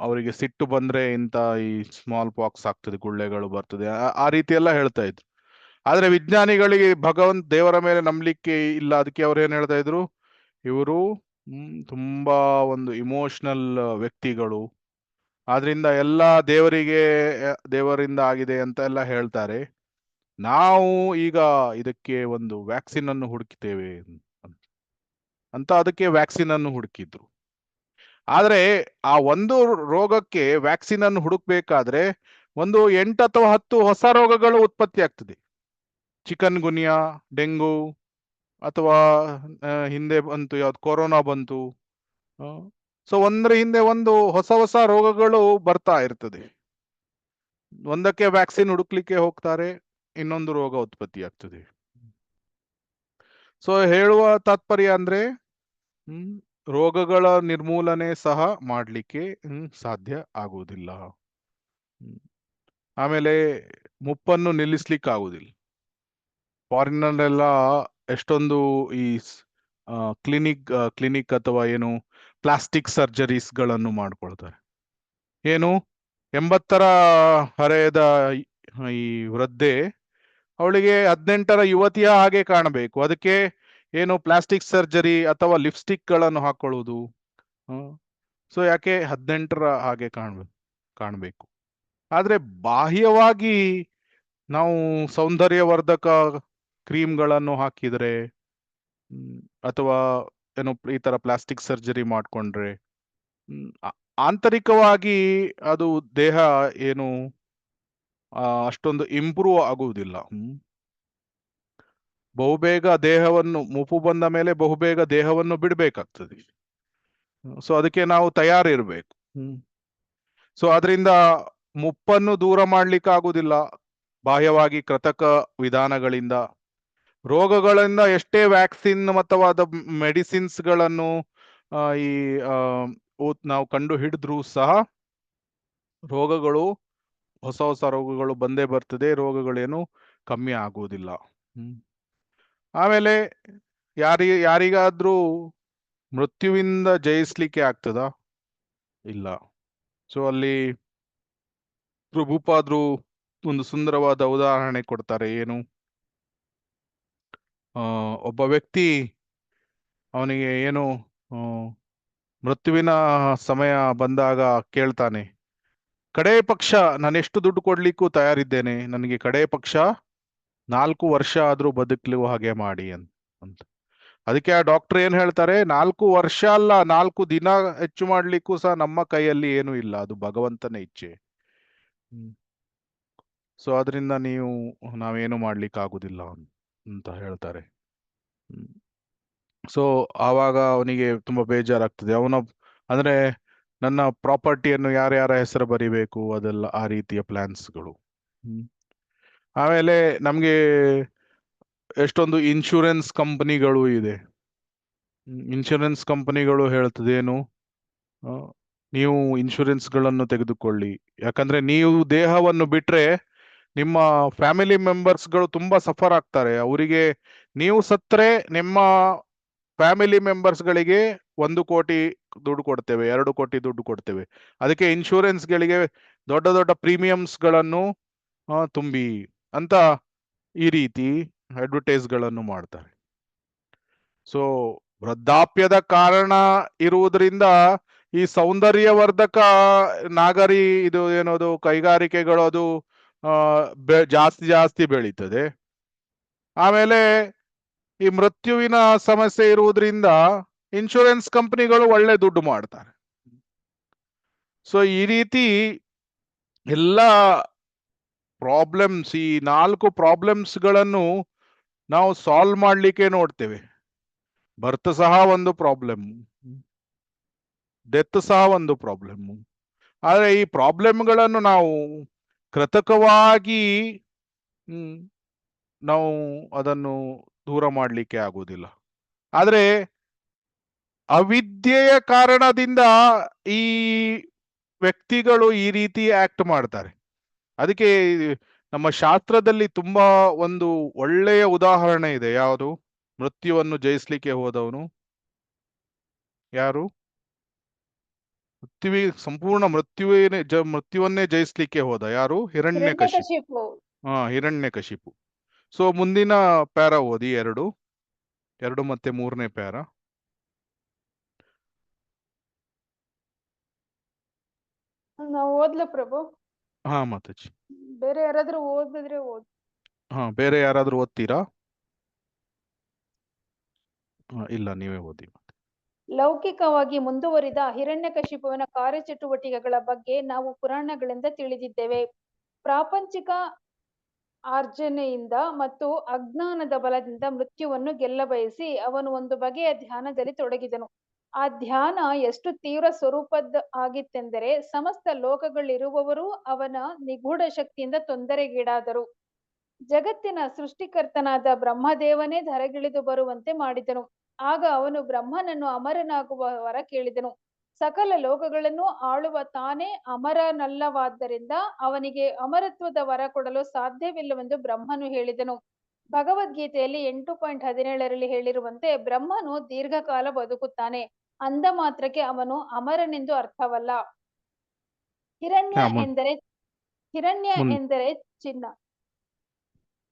ಅವರಿಗೆ ಸಿಟ್ಟು ಬಂದ್ರೆ ಇಂತ ಈ ಸ್ಮಾಲ್ ಪಾಕ್ಸ್ ಆಗ್ತದೆ, ಗುಳ್ಳೆಗಳು ಬರ್ತದೆ, ಆ ರೀತಿ ಎಲ್ಲ ಹೇಳ್ತಾ ಇದ್ರು. ಆದ್ರೆ ವಿಜ್ಞಾನಿಗಳಿಗೆ ದೇವರ ಮೇಲೆ ನಂಬಲಿಕ್ಕೆ ಇಲ್ಲ. ಅದಕ್ಕೆ ಅವ್ರು ಏನ್ ಹೇಳ್ತಾ ಇದ್ರು, ಇವರು ತುಂಬಾ ಒಂದು ಇಮೋಷನಲ್ ವ್ಯಕ್ತಿಗಳು, ಆದ್ರಿಂದ ಎಲ್ಲ ದೇವರಿಂದ ಆಗಿದೆ ಅಂತ ಎಲ್ಲ ಹೇಳ್ತಾರೆ. ನಾವು ಈಗ ಇದಕ್ಕೆ ಒಂದು ವ್ಯಾಕ್ಸಿನ್ ಅನ್ನು ಹುಡುಕ್ತೇವೆ ಅಂತ ಅದಕ್ಕೆ ವ್ಯಾಕ್ಸಿನ್ ಅನ್ನು ಹುಡುಕಿದ್ರು. ಆದ್ರೆ ಆ ಒಂದು ರೋಗಕ್ಕೆ ವ್ಯಾಕ್ಸಿನ್ ಅನ್ನು ಹುಡುಕ್ಬೇಕಾದ್ರೆ ಒಂದು 8 ಅಥವಾ 10 ಹೊಸ ರೋಗಗಳು ಉತ್ಪತ್ತಿ ಆಗ್ತದೆ. ಚಿಕನ್ ಗುನ್ಯಾ, ಡೆಂಗು, ಅಥವಾ ಹಿಂದೆ ಬಂತು ಯಾವ್ದು, ಕೊರೋನಾ ಬಂತು. ಸೊ ಒಂದ್ರ ಹಿಂದೆ ಒಂದು ಹೊಸ ರೋಗಗಳು ಬರ್ತಾ ಇರ್ತದೆ. ಒಂದಕ್ಕೆ ವ್ಯಾಕ್ಸಿನ್ ಹುಡುಕ್ಲಿಕ್ಕೆ ಹೋಗ್ತಾರೆ, ಇನ್ನೊಂದು ರೋಗ ಉತ್ಪತ್ತಿ ಆಗ್ತದೆ. ಸೊ ಹೇಳುವ ತಾತ್ಪರ್ಯ ಅಂದ್ರೆ, ರೋಗಗಳ ನಿರ್ಮೂಲನೆ ಸಹ ಮಾಡ್ಲಿಕ್ಕೆ ಸಾಧ್ಯ ಆಗುವುದಿಲ್ಲ. ಆಮೇಲೆ ಮುಪ್ಪನ್ನು ನಿಲ್ಲಿಸ್ಲಿಕ್ಕೆ ಆಗುದಿಲ್ಲ. ಫಾರಿನಲ್ಲೆಲ್ಲ ಎಷ್ಟೊಂದು ಈ ಕ್ಲಿನಿಕ್ ಅಥವಾ ಏನು ಪ್ಲಾಸ್ಟಿಕ್ ಸರ್ಜರೀಸ್ ಗಳನ್ನು ಮಾಡ್ಕೊಳ್ತಾರೆ. ಏನು, 80ರ ಹರೆಯದ ಈ ವೃದ್ಧೆ, ಅವಳಿಗೆ 18ರ ಯುವತಿಯ ಹಾಗೆ ಕಾಣಬೇಕು. ಅದಕ್ಕೆ ಏನು ಪ್ಲಾಸ್ಟಿಕ್ ಸರ್ಜರಿ ಅಥವಾ ಲಿಪ್ಸ್ಟಿಕ್ ಗಳನ್ನು ಹಾಕೊಳ್ಳುವುದು. ಸೊ ಯಾಕೆ 18ರ ಹಾಗೆ ಕಾಣಬೇಕು. ಆದ್ರೆ ಬಾಹ್ಯವಾಗಿ ನಾವು ಸೌಂದರ್ಯವರ್ಧಕ ಕ್ರೀಮ್ಗಳನ್ನು ಹಾಕಿದ್ರೆ, ಅಥವಾ ಏನೋ ಈ ತರ ಪ್ಲಾಸ್ಟಿಕ್ ಸರ್ಜರಿ ಮಾಡ್ಕೊಂಡ್ರೆ, ಆಂತರಿಕವಾಗಿ ಅದು ದೇಹ ಏನು ಅಷ್ಟೊಂದು ಇಂಪ್ರೂವ್ ಆಗುವುದಿಲ್ಲ. ಬಹುಬೇಗ ದೇಹವನ್ನು ಮುಪ್ಪು ಬಂದ ಮೇಲೆ ಬಹುಬೇಗ ದೇಹವನ್ನು ಬಿಡಬೇಕಾಗ್ತದೆ. ಸೊ ಅದಕ್ಕೆ ನಾವು ತಯಾರಿರ್ಬೇಕು. ಸೊ ಅದರಿಂದ ಮುಪ್ಪನ್ನು ದೂರ ಮಾಡ್ಲಿಕ್ಕೆ ಆಗುದಿಲ್ಲ ಬಾಹ್ಯವಾಗಿ ಕೃತಕ ವಿಧಾನಗಳಿಂದ. ರೋಗಗಳಿಂದ ಎಷ್ಟೇ ವ್ಯಾಕ್ಸಿನ್ ಅಥವಾ ಮೆಡಿಸಿನ್ಸ್ ಗಳನ್ನು ಈ ನಾವು ಕಂಡು ಹಿಡಿದ್ರು ಸಹ ರೋಗಗಳು ಹೊಸ ಹೊಸ ರೋಗಗಳು ಬಂದೇ ಬರ್ತದೆ, ರೋಗಗಳೇನು ಕಮ್ಮಿ ಆಗುವುದಿಲ್ಲ. ಆಮೇಲೆ ಯಾರಿಗಾದ್ರೂ ಮೃತ್ಯುವಿಂದ ಜಯಿಸ್ಲಿಕ್ಕೆ ಆಗ್ತದಾ? ಇಲ್ಲ. ಸೊ ಅಲ್ಲಿ ಪ್ರಭುಪಾದ್ರು ಒಂದು ಸುಂದರವಾದ ಉದಾಹರಣೆ ಕೊಡ್ತಾರೆ. ಏನು, ಒಬ್ಬ ವ್ಯಕ್ತಿ ಅವನಿಗೆ ಏನು ಮೃತ್ಯುವಿನ ಸಮಯ ಬಂದಾಗ ಕೇಳ್ತಾನೆ, ಕಡೇ ಪಕ್ಷ ನಾನೆಷ್ಟು ದುಡ್ಡು ಕೊಡ್ಲಿಕ್ಕೂ ತಯಾರಿದ್ದೇನೆ, ನನಗೆ ಕಡೇ ಪಕ್ಷ 4 ವರ್ಷ ಆದ್ರೂ ಬದುಕಲು ಹಾಗೆ ಮಾಡಿ ಅಂತ. ಅದಕ್ಕೆ ಆ ಡಾಕ್ಟರ್ ಏನ್ ಹೇಳ್ತಾರೆ, 4 ವರ್ಷ ಅಲ್ಲ, 4 ದಿನ ಹೆಚ್ಚು ಮಾಡ್ಲಿಕ್ಕೂ ಸಹ ನಮ್ಮ ಕೈಯಲ್ಲಿ ಏನು ಇಲ್ಲ, ಅದು ಭಗವಂತನ ಇಚ್ಛೆ. ಸೊ ಅದರಿಂದ ನಾವೇನು ಮಾಡ್ಲಿಕ್ಕೆ ಆಗುದಿಲ್ಲ ಅಂತ ಹೇಳ್ತಾರೆ. ಸೊ ಆವಾಗ ಅವನಿಗೆ ತುಂಬಾ ಬೇಜಾರಾಗ್ತದೆ. ಅಂದ್ರೆ ನನ್ನ ಪ್ರಾಪರ್ಟಿಯನ್ನು ಯಾರ್ಯಾರ ಹೆಸರು ಬರಿಬೇಕು, ಅದೆಲ್ಲ ಆ ರೀತಿಯ ಪ್ಲಾನ್ಸ್ಗಳು. ಆಮೇಲೆ ನಮ್ಗೆ ಎಷ್ಟೊಂದು ಇನ್ಶೂರೆನ್ಸ್ ಕಂಪನಿಗಳು ಇದೆ. ಇನ್ಶೂರೆನ್ಸ್ ಕಂಪನಿಗಳು ಹೇಳ್ತದೇನು, ನೀವು ಇನ್ಶೂರೆನ್ಸ್ಗಳನ್ನು ತೆಗೆದುಕೊಳ್ಳಿ, ಯಾಕಂದ್ರೆ ನೀವು ದೇಹವನ್ನು ಬಿಟ್ರೆ ನಿಮ್ಮ ಫ್ಯಾಮಿಲಿ ಮೆಂಬರ್ಸ್ಗಳು ತುಂಬಾ ಸಫರ್ ಆಗ್ತಾರೆ. ಅವರಿಗೆ ನೀವು ಸತ್ರೆ ನಿಮ್ಮ ಫ್ಯಾಮಿಲಿ ಮೆಂಬರ್ಸ್ಗಳಿಗೆ 1 ಕೋಟಿ ದುಡ್ಡು ಕೊಡ್ತೇವೆ, 2 ಕೋಟಿ ದುಡ್ಡು ಕೊಡ್ತೇವೆ, ಅದಕ್ಕೆ ಇನ್ಶೂರೆನ್ಸ್ಗಳಿಗೆ ದೊಡ್ಡ ದೊಡ್ಡ ಪ್ರೀಮಿಯಮ್ಸ್ಗಳನ್ನು ತುಂಬಿ ಅಂತ ಈ ರೀತಿ ಅಡ್ವರ್ಟೈಸ್ಗಳನ್ನು ಮಾಡ್ತಾರೆ. ಸೊ ವೃದ್ಧಾಪ್ಯದ ಕಾರಣ ಇರುವುದರಿಂದ ಈ ಸೌಂದರ್ಯವರ್ಧಕ ಇದು ಏನದು ಕೈಗಾರಿಕೆಗಳು ಅದು ಜಾಸ್ತಿ ಬೆಳೀತದೆ. ಆಮೇಲೆ ಈ ಮೃತ್ಯುವಿನ ಸಮಸ್ಯೆ ಇರುವುದರಿಂದ ಇನ್ಶೂರೆನ್ಸ್ ಕಂಪನಿಗಳು ಒಳ್ಳೆ ದುಡ್ಡು ಮಾಡ್ತಾರೆ. ಸೊ ಈ ರೀತಿ ಎಲ್ಲ ಪ್ರಾಬ್ಲಮ್ಸ್, ಈ 4 ಪ್ರಾಬ್ಲಮ್ಸ್ಗಳನ್ನು ನಾವು ಸಾಲ್ವ್ ಮಾಡ್ಲಿಕ್ಕೆ ನೋಡ್ತೇವೆ. ಬರ್ತ್ ಸಹ ಒಂದು ಪ್ರಾಬ್ಲಮ್, ಡೆತ್ ಸಹ ಒಂದು ಪ್ರಾಬ್ಲಮ್. ಆದ್ರೆ ಈ ಪ್ರಾಬ್ಲಮ್ಗಳನ್ನು ನಾವು ಕೃತಕವಾಗಿ ನಾವು ಅದನ್ನು ದೂರ ಮಾಡಲಿಕ್ಕೆ ಆಗುವುದಿಲ್ಲ. ಆದ್ರೆ ಅವಿದ್ಯೆಯ ಕಾರಣದಿಂದ ಈ ವ್ಯಕ್ತಿಗಳು ಈ ರೀತಿ ಆಕ್ಟ್ ಮಾಡ್ತಾರೆ. ಅದಕ್ಕೆ ನಮ್ಮ ಶಾಸ್ತ್ರದಲ್ಲಿ ತುಂಬಾ ಒಂದು ಒಳ್ಳೆಯ ಉದಾಹರಣೆ ಇದೆ. ಯಾವುದು? ಮೃತ್ಯುವನ್ನು ಜಯಿಸ್ಲಿಕ್ಕೆ ಹೋದವನು ಯಾರು? ಸಂಪೂರ್ಣ ಮೃತ್ಯುವನ್ನೇ ಜಯಿಸ್ಲಿಕ್ಕೆ ಹೋದ ಯಾರು? ಹಿರಣ್ಯಕಶಿಪು. ಹಿರಣ್ಯಕಶಿಪು. ಸೊ ಮುಂದಿನ ಪ್ಯಾರ ಓದಿ, 2 ಮತ್ತೆ 3ನೇ ಪ್ಯಾರ. ನಾವು ಓದ್ಲ ಪ್ರಭು? ಹಾ ಮಾತಾಜಿ. ಬೇರೆ ಯಾರಾದ್ರೂ ಓದಿದ್ರೆ ಬೇರೆ ಯಾರಾದ್ರೂ ಓದ್ತೀರಾ? ಇಲ್ಲ, ನೀವೇ ಓದಿ. ಲೌಕಿಕವಾಗಿ ಮುಂದುವರಿದ ಹಿರಣ್ಯಕಶಿಪುವಿನ ಕಾರ್ಯಚಟುವಟಿಕೆಗಳ ಬಗ್ಗೆ ನಾವು ಪುರಾಣಗಳಿಂದ ತಿಳಿದಿದ್ದೇವೆ. ಪ್ರಾಪಂಚಿಕ ಆರ್ಜನೆಯಿಂದ ಮತ್ತು ಅಜ್ಞಾನದ ಬಲದಿಂದ ಮೃತ್ಯುವನ್ನು ಗೆಲ್ಲಬಯಸಿ ಅವನು ಒಂದು ಬಗೆಯ ಧ್ಯಾನದಲ್ಲಿ ತೊಡಗಿದನು. ಆ ಧ್ಯಾನ ಎಷ್ಟು ತೀವ್ರ ಸ್ವರೂಪದ ಆಗಿತ್ತೆಂದರೆ ಸಮಸ್ತ ಲೋಕಗಳಿರುವವರು ಅವನ ನಿಗೂಢ ಶಕ್ತಿಯಿಂದ ತೊಂದರೆಗೀಡಾದರು. ಜಗತ್ತಿನ ಸೃಷ್ಟಿಕರ್ತನಾದ ಬ್ರಹ್ಮದೇವನೇ ಧರೆಗಿಳಿದು ಬರುವಂತೆ ಮಾಡಿದನು. ಆಗ ಅವನು ಬ್ರಹ್ಮನನ್ನು ಅಮರನಾಗುವ ವರ ಕೇಳಿದನು. ಸಕಲ ಲೋಕಗಳನ್ನು ಆಳುವ ತಾನೇ ಅಮರನಲ್ಲವಾದ್ದರಿಂದ ಅವನಿಗೆ ಅಮರತ್ವದ ವರ ಕೊಡಲು ಸಾಧ್ಯವಿಲ್ಲವೆಂದು ಬ್ರಹ್ಮನು ಹೇಳಿದನು. ಭಗವದ್ಗೀತೆಯಲ್ಲಿ 8.17ರಲ್ಲಿ ಹೇಳಿರುವಂತೆ ಬ್ರಹ್ಮನು ದೀರ್ಘಕಾಲ ಬದುಕುತ್ತಾನೆ ಅಂದ ಮಾತ್ರಕ್ಕೆ ಅವನು ಅಮರನೆಂದು ಅರ್ಥವಲ್ಲ. ಹಿರಣ್ಯ ಎಂದರೆ ಚಿನ್ನ,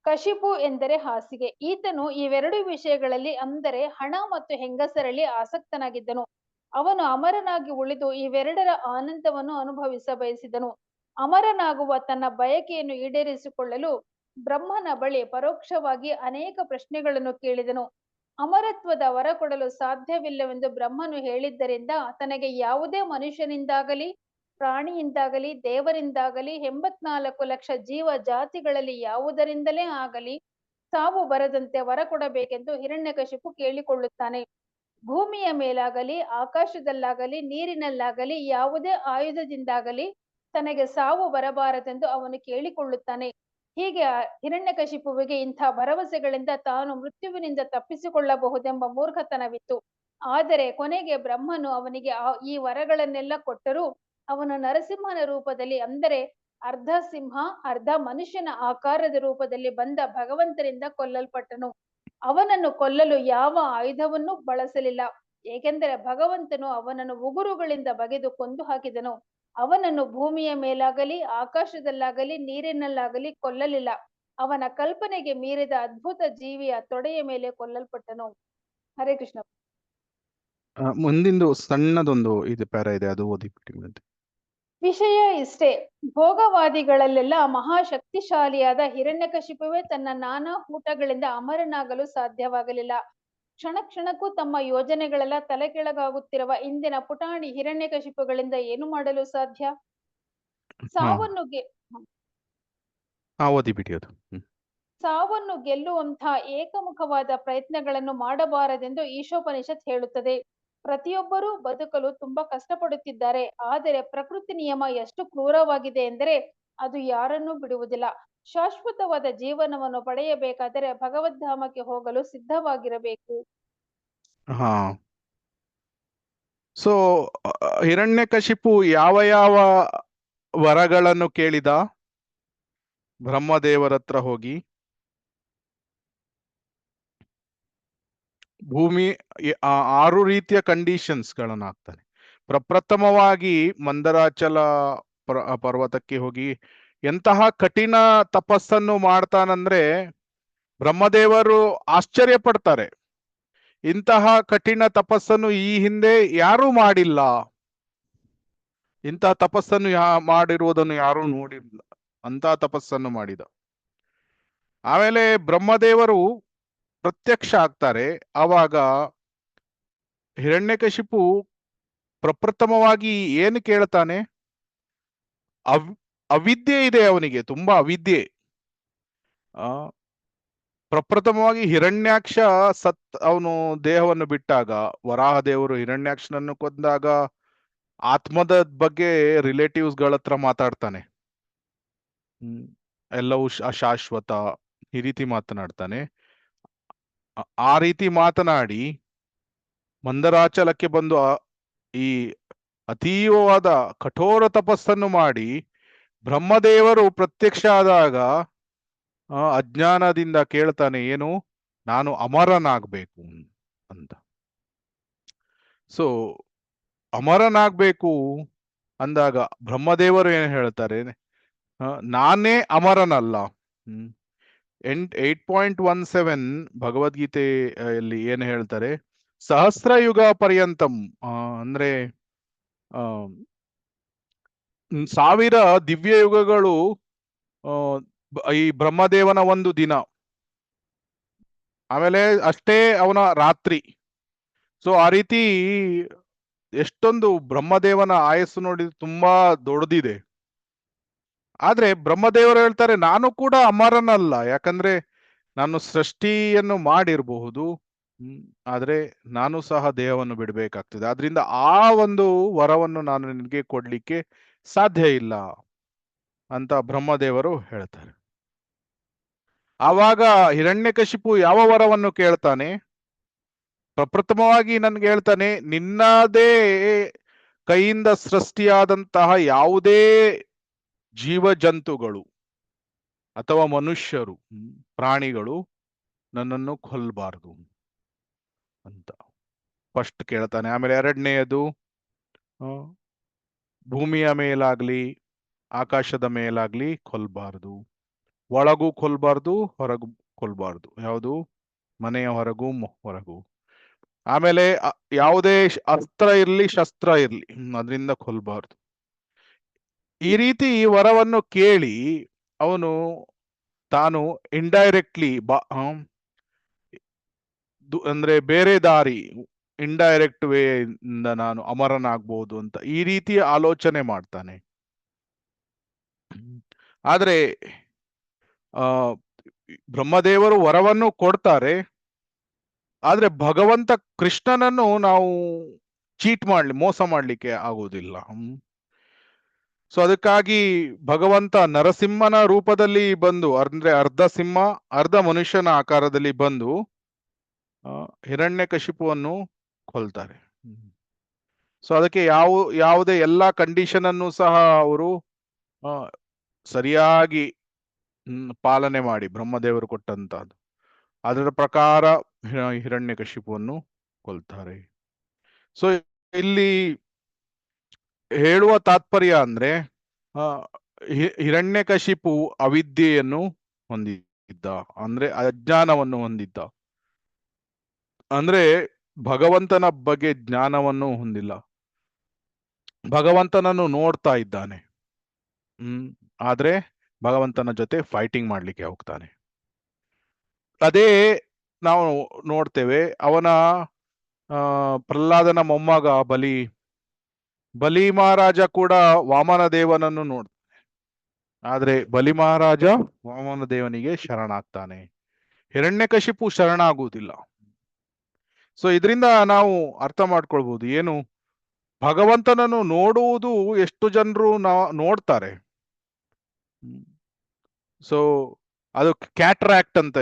ಕಶಿಪು ಎಂದರೆ ಹಾಸಿಗೆ. ಈತನು ಇವೆರಡು ವಿಷಯಗಳಲ್ಲಿ, ಅಂದರೆ ಹಣ ಮತ್ತು ಹೆಂಗಸರಲ್ಲಿ ಆಸಕ್ತನಾಗಿದ್ದನು. ಅವನು ಅಮರನಾಗಿ ಉಳಿದು ಇವೆರಡರ ಆನಂದವನ್ನು ಅನುಭವಿಸ ಬಯಸಿದನು. ಅಮರನಾಗುವ ತನ್ನ ಬಯಕೆಯನ್ನು ಈಡೇರಿಸಿಕೊಳ್ಳಲು ಬ್ರಹ್ಮನ ಬಳಿ ಪರೋಕ್ಷವಾಗಿ ಅನೇಕ ಪ್ರಶ್ನೆಗಳನ್ನು ಕೇಳಿದನು. ಅಮರತ್ವದ ವರ ಕೊಡಲು ಸಾಧ್ಯವಿಲ್ಲವೆಂದು ಬ್ರಹ್ಮನು ಹೇಳಿದ್ದರಿಂದ ತನಗೆ ಯಾವುದೇ ಮನುಷ್ಯನಿಂದಾಗಲಿ ಪ್ರಾಣಿಯಿಂದಾಗಲಿ ದೇವರಿಂದಾಗಲಿ 84 ಲಕ್ಷ ಜೀವ ಜಾತಿಗಳಲ್ಲಿ ಯಾವುದರಿಂದಲೇ ಆಗಲಿ ಸಾವು ಬರದಂತೆ ವರ ಕೊಡಬೇಕೆಂದು ಹಿರಣ್ಯಕಶಿಪು ಕೇಳಿಕೊಳ್ಳುತ್ತಾನೆ. ಭೂಮಿಯ ಮೇಲಾಗಲಿ ಆಕಾಶದಲ್ಲಾಗಲಿ ನೀರಿನಲ್ಲಾಗಲಿ ಯಾವುದೇ ಆಯುಧದಿಂದಾಗಲಿ ತನಗೆ ಸಾವು ಬರಬಾರದೆಂದು ಅವನು ಕೇಳಿಕೊಳ್ಳುತ್ತಾನೆ. ಹೀಗೆ ಹಿರಣ್ಯಕಶಿಪುವಿಗೆ ಇಂಥ ಭರವಸೆಗಳಿಂದ ತಾನು ಮೃತ್ಯುವಿನಿಂದ ತಪ್ಪಿಸಿಕೊಳ್ಳಬಹುದೆಂಬ ಮೂರ್ಖತನವಿತ್ತು. ಆದರೆ ಕೊನೆಗೆ ಬ್ರಹ್ಮನು ಅವನಿಗೆ ಈ ವರಗಳನ್ನೆಲ್ಲ ಕೊಟ್ಟರೂ ಅವನು ನರಸಿಂಹನ ರೂಪದಲ್ಲಿ, ಅಂದರೆ ಅರ್ಧ ಸಿಂಹ ಅರ್ಧ ಮನುಷ್ಯನ ಆಕಾರದ ರೂಪದಲ್ಲಿ ಬಂದ ಭಗವಂತನಿಂದ ಕೊಲ್ಲಲ್ಪಟ್ಟನು. ಅವನನ್ನು ಕೊಲ್ಲಲು ಯಾವ ಆಯುಧವನ್ನೂ ಬಳಸಲಿಲ್ಲ, ಏಕೆಂದರೆ ಭಗವಂತನು ಅವನನ್ನು ಉಗುರುಗಳಿಂದ ಬಗೆದು ಕೊಂದು ಹಾಕಿದನು. ಅವನನ್ನು ಭೂಮಿಯ ಮೇಲಾಗಲಿ ಆಕಾಶದಲ್ಲಾಗಲಿ ನೀರಿನಲ್ಲಾಗಲಿ ಕೊಲ್ಲಲಿಲ್ಲ. ಅವನ ಕಲ್ಪನೆಗೆ ಮೀರಿದ ಅದ್ಭುತ ಜೀವಿಯ ತೊಡೆಯ ಮೇಲೆ ಕೊಲ್ಲಲ್ಪಟ್ಟನು. ಹರೇ ಕೃಷ್ಣ. ಮುಂದಿಂದು ಸಣ್ಣದೊಂದು ಇದು ಪ್ಯಾರ ಇದೆ, ಅದು ಓದಿಬಿಟ್ಟು. ವಿಷಯ ಇಷ್ಟೇ, ಭೋಗವಾದಿಗಳಲ್ಲೆಲ್ಲ ಮಹಾಶಕ್ತಿಶಾಲಿಯಾದ ಹಿರಣ್ಯಕಶಿಪುವೇ ತನ್ನ ನಾನಾ ಊಟಗಳಿಂದ ಅಮರನಾಗಲು ಸಾಧ್ಯವಾಗಲಿಲ್ಲ. ಕ್ಷಣ ಕ್ಷಣಕ್ಕೂ ತಮ್ಮ ಯೋಜನೆಗಳೆಲ್ಲ ತಲೆಕೆಳಗಾಗುತ್ತಿರುವ ಇಂದಿನ ಪುಟಾಣಿ ಹಿರಣ್ಯಕಶಿಪುಗಳಿಂದ ಏನು ಮಾಡಲು ಸಾಧ್ಯ? ಸಾವನ್ನು ಓದಿಬಿಡಿ ಅದು. ಸಾವನ್ನು ಗೆಲ್ಲುವಂತಹ ಏಕಮುಖವಾದ ಪ್ರಯತ್ನಗಳನ್ನು ಮಾಡಬಾರದೆಂದು ಈಶೋಪನಿಷತ್ ಹೇಳುತ್ತದೆ. ಪ್ರತಿಯೊಬ್ಬರೂ ಬದುಕಲು ತುಂಬಾ ಕಷ್ಟಪಡುತ್ತಿದ್ದಾರೆ. ಆದರೆ ಪ್ರಕೃತಿ ನಿಯಮ ಎಷ್ಟು ಕ್ರೂರವಾಗಿದೆ ಎಂದರೆ ಅದು ಯಾರನ್ನೂ ಬಿಡುವುದಿಲ್ಲ. ಶಾಶ್ವತವಾದ ಜೀವನವನ್ನು ಪಡೆಯಬೇಕಾದರೆ ಭಗವದ್ಧಾಮಕ್ಕೆ ಹೋಗಲು ಸಿದ್ಧವಾಗಿರಬೇಕು. ಹಾ. ಸೊ ಹಿರಣ್ಯಕಶಿಪು ಯಾವ ಯಾವ ವರಗಳನ್ನು ಕೇಳಿದ ಬ್ರಹ್ಮದೇವರ ಹತ್ರ ಹೋಗಿ? ಭೂಮಿ 6 ರೀತಿಯ ಕಂಡೀಷನ್ಸ್ ಗಳನ್ನು ಹಾಕ್ತಾನೆ. ಪ್ರಪ್ರಥಮವಾಗಿ ಮಂದರಾಚಲ ಪರ್ವತಕ್ಕೆ ಹೋಗಿ ಎಂತಹ ಕಠಿಣ ತಪಸ್ಸನ್ನು ಮಾಡ್ತಾನಂದ್ರೆ ಬ್ರಹ್ಮದೇವರು ಆಶ್ಚರ್ಯ ಪಡ್ತಾರೆ. ಇಂತಹ ಕಠಿಣ ತಪಸ್ಸನ್ನು ಈ ಹಿಂದೆ ಯಾರೂ ಮಾಡಿಲ್ಲ, ಇಂತಹ ತಪಸ್ಸನ್ನು ಮಾಡಿರುವುದನ್ನು ಯಾರೂ ನೋಡಿಲ್ಲ, ಅಂತ ತಪಸ್ಸನ್ನು ಮಾಡಿದ. ಆಮೇಲೆ ಬ್ರಹ್ಮದೇವರು ಪ್ರತ್ಯಕ್ಷ ಆಗ್ತಾರೆ. ಆವಾಗ ಹಿರಣ್ಯಕಶಿಪು ಪ್ರಪ್ರಥಮವಾಗಿ ಏನು ಕೇಳ್ತಾನೆ? ಅವಿದ್ಯೆ ಇದೆ ಅವನಿಗೆ, ತುಂಬಾ ಅವಿದ್ಯೆ. ಪ್ರಪ್ರಥಮವಾಗಿ ಹಿರಣ್ಯಾಕ್ಷ ಅವನು ದೇಹವನ್ನು ಬಿಟ್ಟಾಗ, ವರಾಹದೇವರು ಹಿರಣ್ಯಾಕ್ಷನನ್ನು ಕೊಂದಾಗ ಆತ್ಮದ ಬಗ್ಗೆ ರಿಲೇಟಿವ್ಸ್ ಗಳ ಹತ್ರ ಮಾತಾಡ್ತಾನೆ. ಎಲ್ಲವೂ ಅಶಾಶ್ವತ, ಈ ರೀತಿ ಮಾತನಾಡ್ತಾನೆ. ಆ ರೀತಿ ಮಾತನಾಡಿ ಮಂದರಾಚಲಕ್ಕೆ ಬಂದು ಈ ಅತೀವವಾದ ಕಠೋರ ತಪಸ್ಸನ್ನು ಮಾಡಿ ಬ್ರಹ್ಮದೇವರು ಪ್ರತ್ಯಕ್ಷ ಆದಾಗ ಅಜ್ಞಾನದಿಂದ ಕೇಳ್ತಾನೆ, ಏನು? ನಾನು ಅಮರನಾಗ್ಬೇಕು ಅಂತ. ಸೊ ಅಮರನಾಗ್ಬೇಕು ಅಂದಾಗ ಬ್ರಹ್ಮದೇವರು ಏನು ಹೇಳ್ತಾರೆ? ನಾನೇ ಅಮರನಲ್ಲ. 8.17 ಭಗವದ್ಗೀತೆಯಲ್ಲಿ ಏನು ಹೇಳ್ತಾರೆ? ಸಹಸ್ರಯುಗ ಪರ್ಯಂತಂ, ಅಂದ್ರೆ 1000 ದಿವ್ಯ ಯುಗಗಳು ಈ ಬ್ರಹ್ಮದೇವನ ಒಂದು ದಿನ, ಆಮೇಲೆ ಅಷ್ಟೇ ಅವನ ರಾತ್ರಿ. ಸೊ ಆ ರೀತಿ ಎಷ್ಟೊಂದು ಬ್ರಹ್ಮದೇವನ ಆಯಸ್ಸು ನೋಡಿ ತುಂಬಾ ದೊಡ್ಡದಿದೆ. ಆದ್ರೆ ಬ್ರಹ್ಮದೇವರು ಹೇಳ್ತಾರೆ, ನಾನು ಕೂಡ ಅಮರನಲ್ಲ, ಯಾಕಂದ್ರೆ ನಾನು ಸೃಷ್ಟಿಯನ್ನು ಮಾಡಿರಬಹುದು, ಆದ್ರೆ ನಾನು ಸಹ ದೇಹವನ್ನು ಬಿಡಬೇಕಾಗ್ತದೆ. ಆದ್ರಿಂದ ಆ ಒಂದು ವರವನ್ನು ನಾನು ನಿನಗೆ ಕೊಡ್ಲಿಕ್ಕೆ ಸಾಧ್ಯ ಇಲ್ಲ ಅಂತ ಬ್ರಹ್ಮದೇವರು ಹೇಳ್ತಾರೆ. ಆವಾಗ ಹಿರಣ್ಯಕಶಿಪು ಯಾವ ವರವನ್ನು ಕೇಳ್ತಾನೆ? ಪ್ರಪ್ರಥಮವಾಗಿ ನನ್ಗೆ ಹೇಳ್ತಾನೆ, ನಿನ್ನದೇ ಕೈಯಿಂದ ಸೃಷ್ಟಿಯಾದಂತಹ ಯಾವುದೇ ಜೀವ ಜಂತುಗಳು ಅಥವಾ ಮನುಷ್ಯರು, ಪ್ರಾಣಿಗಳು ನನ್ನನ್ನು ಕೊಲ್ಲಬಾರದು ಅಂತ ಫಸ್ಟ್ ಕೇಳ್ತಾನೆ. ಆಮೇಲೆ ಎರಡನೆಯದು, ಭೂಮಿಯ ಮೇಲಾಗ್ಲಿ ಆಕಾಶದ ಮೇಲಾಗ್ಲಿ ಕೊಲ್ಲಬಾರದು, ಒಳಗೂ ಕೊಲ್ಲಬಾರ್ದು ಹೊರಗೂ ಕೊಲ್ಲಬಾರ್ದು. ಯಾವುದು? ಮನೆಯ ಹೊರಗೂ ಹೊರಗೂ. ಆಮೇಲೆ ಯಾವುದೇ ಅಸ್ತ್ರ ಇರ್ಲಿ ಶಸ್ತ್ರ ಇರ್ಲಿ ಅದರಿಂದ ಕೊಲ್ಲಬಾರ್ದು. ಈ ರೀತಿ ವರವನ್ನು ಕೇಳಿ ಅವನು ತಾನು ಇಂಡೈರೆಕ್ಟ್ಲಿ ಅಂದ್ರೆ ಬೇರೆ ದಾರಿ, ಇಂಡೈರೆಕ್ಟ್ ವೇ ಇಂದ ನಾನು ಅಮರನಾಗ್ಬೋದು ಅಂತ ಈ ರೀತಿ ಆಲೋಚನೆ ಮಾಡ್ತಾನೆ. ಆದ್ರೆ ಆ ಬ್ರಹ್ಮದೇವರು ವರವನ್ನು ಕೊಡ್ತಾರೆ, ಆದ್ರೆ ಭಗವಂತ ಕೃಷ್ಣನನ್ನು ನಾವು ಮೋಸ ಮಾಡ್ಲಿಕ್ಕೆ ಆಗುವುದಿಲ್ಲ. ಸೊ ಅದಕ್ಕಾಗಿ ಭಗವಂತ ನರಸಿಂಹನ ರೂಪದಲ್ಲಿ ಬಂದು, ಅಂದ್ರೆ ಅರ್ಧ ಸಿಂಹ ಅರ್ಧ ಮನುಷ್ಯನ ಆಕಾರದಲ್ಲಿ ಬಂದು ಹಿರಣ್ಯಕಶಿಪುವನ್ನು ಕೊಲ್ತಾರೆ. ಸೊ ಅದಕ್ಕೆ ಯಾವುದೇ ಎಲ್ಲಾ ಕಂಡೀಷನ್ ಅನ್ನು ಸಹ ಅವರು ಸರಿಯಾಗಿ ಪಾಲನೆ ಮಾಡಿ, ಬ್ರಹ್ಮದೇವರು ಕೊಟ್ಟಂತಹದ್ದು ಅದರ ಪ್ರಕಾರ ಹಿರಣ್ಯಕಶಿಪುವನ್ನು ಕೊಲ್ತಾರೆ. ಸೊ ಇಲ್ಲಿ ಹೇಳುವ ತಾತ್ಪರ್ಯ ಅಂದ್ರೆ ಹಿರಣ್ಯಕಶಿಪು ಅವಿದ್ಯೆಯನ್ನು ಹೊಂದಿದ್ದ, ಅಂದ್ರೆ ಅಜ್ಞಾನವನ್ನು ಹೊಂದಿದ್ದ, ಅಂದ್ರೆ ಭಗವಂತನ ಬಗ್ಗೆ ಜ್ಞಾನವನ್ನು ಹೊಂದಿಲ್ಲ. ಭಗವಂತನನ್ನು ನೋಡ್ತಾ ಇದ್ದಾನೆ, ಆದ್ರೆ ಭಗವಂತನ ಜೊತೆ ಫೈಟಿಂಗ್ ಮಾಡ್ಲಿಕ್ಕೆ ಹೋಗ್ತಾನೆ. ಅದೇ ನಾವು ನೋಡ್ತೇವೆ, ಅವನ ಪ್ರಹ್ಲಾದನ ಮೊಮ್ಮಗ ಬಲಿ ಮಹಾರಾಜ ಕೂಡ ವಾಮನ ದೇವನನ್ನು ನೋಡ್ತಾನೆ, ಆದ್ರೆ ಬಲಿ ಮಹಾರಾಜ ವಾಮನ ದೇವನಿಗೆ ಶರಣಾಗ್ತಾನೆ, ಹಿರಣ್ಯಕಶಿಪು ಶರಣಾಗುವುದಿಲ್ಲ. ಸೊ ಇದರಿಂದ ನಾವು ಅರ್ಥ ಮಾಡ್ಕೊಳ್ಬಹುದು, ಏನು ಭಗವಂತನನ್ನು ನೋಡುವುದು ಎಷ್ಟು ಜನರು ನೋಡ್ತಾರೆ. ಸೊ ಅದು ಕ್ಯಾಟ್ರಾಕ್ಟ್ ಅಂತ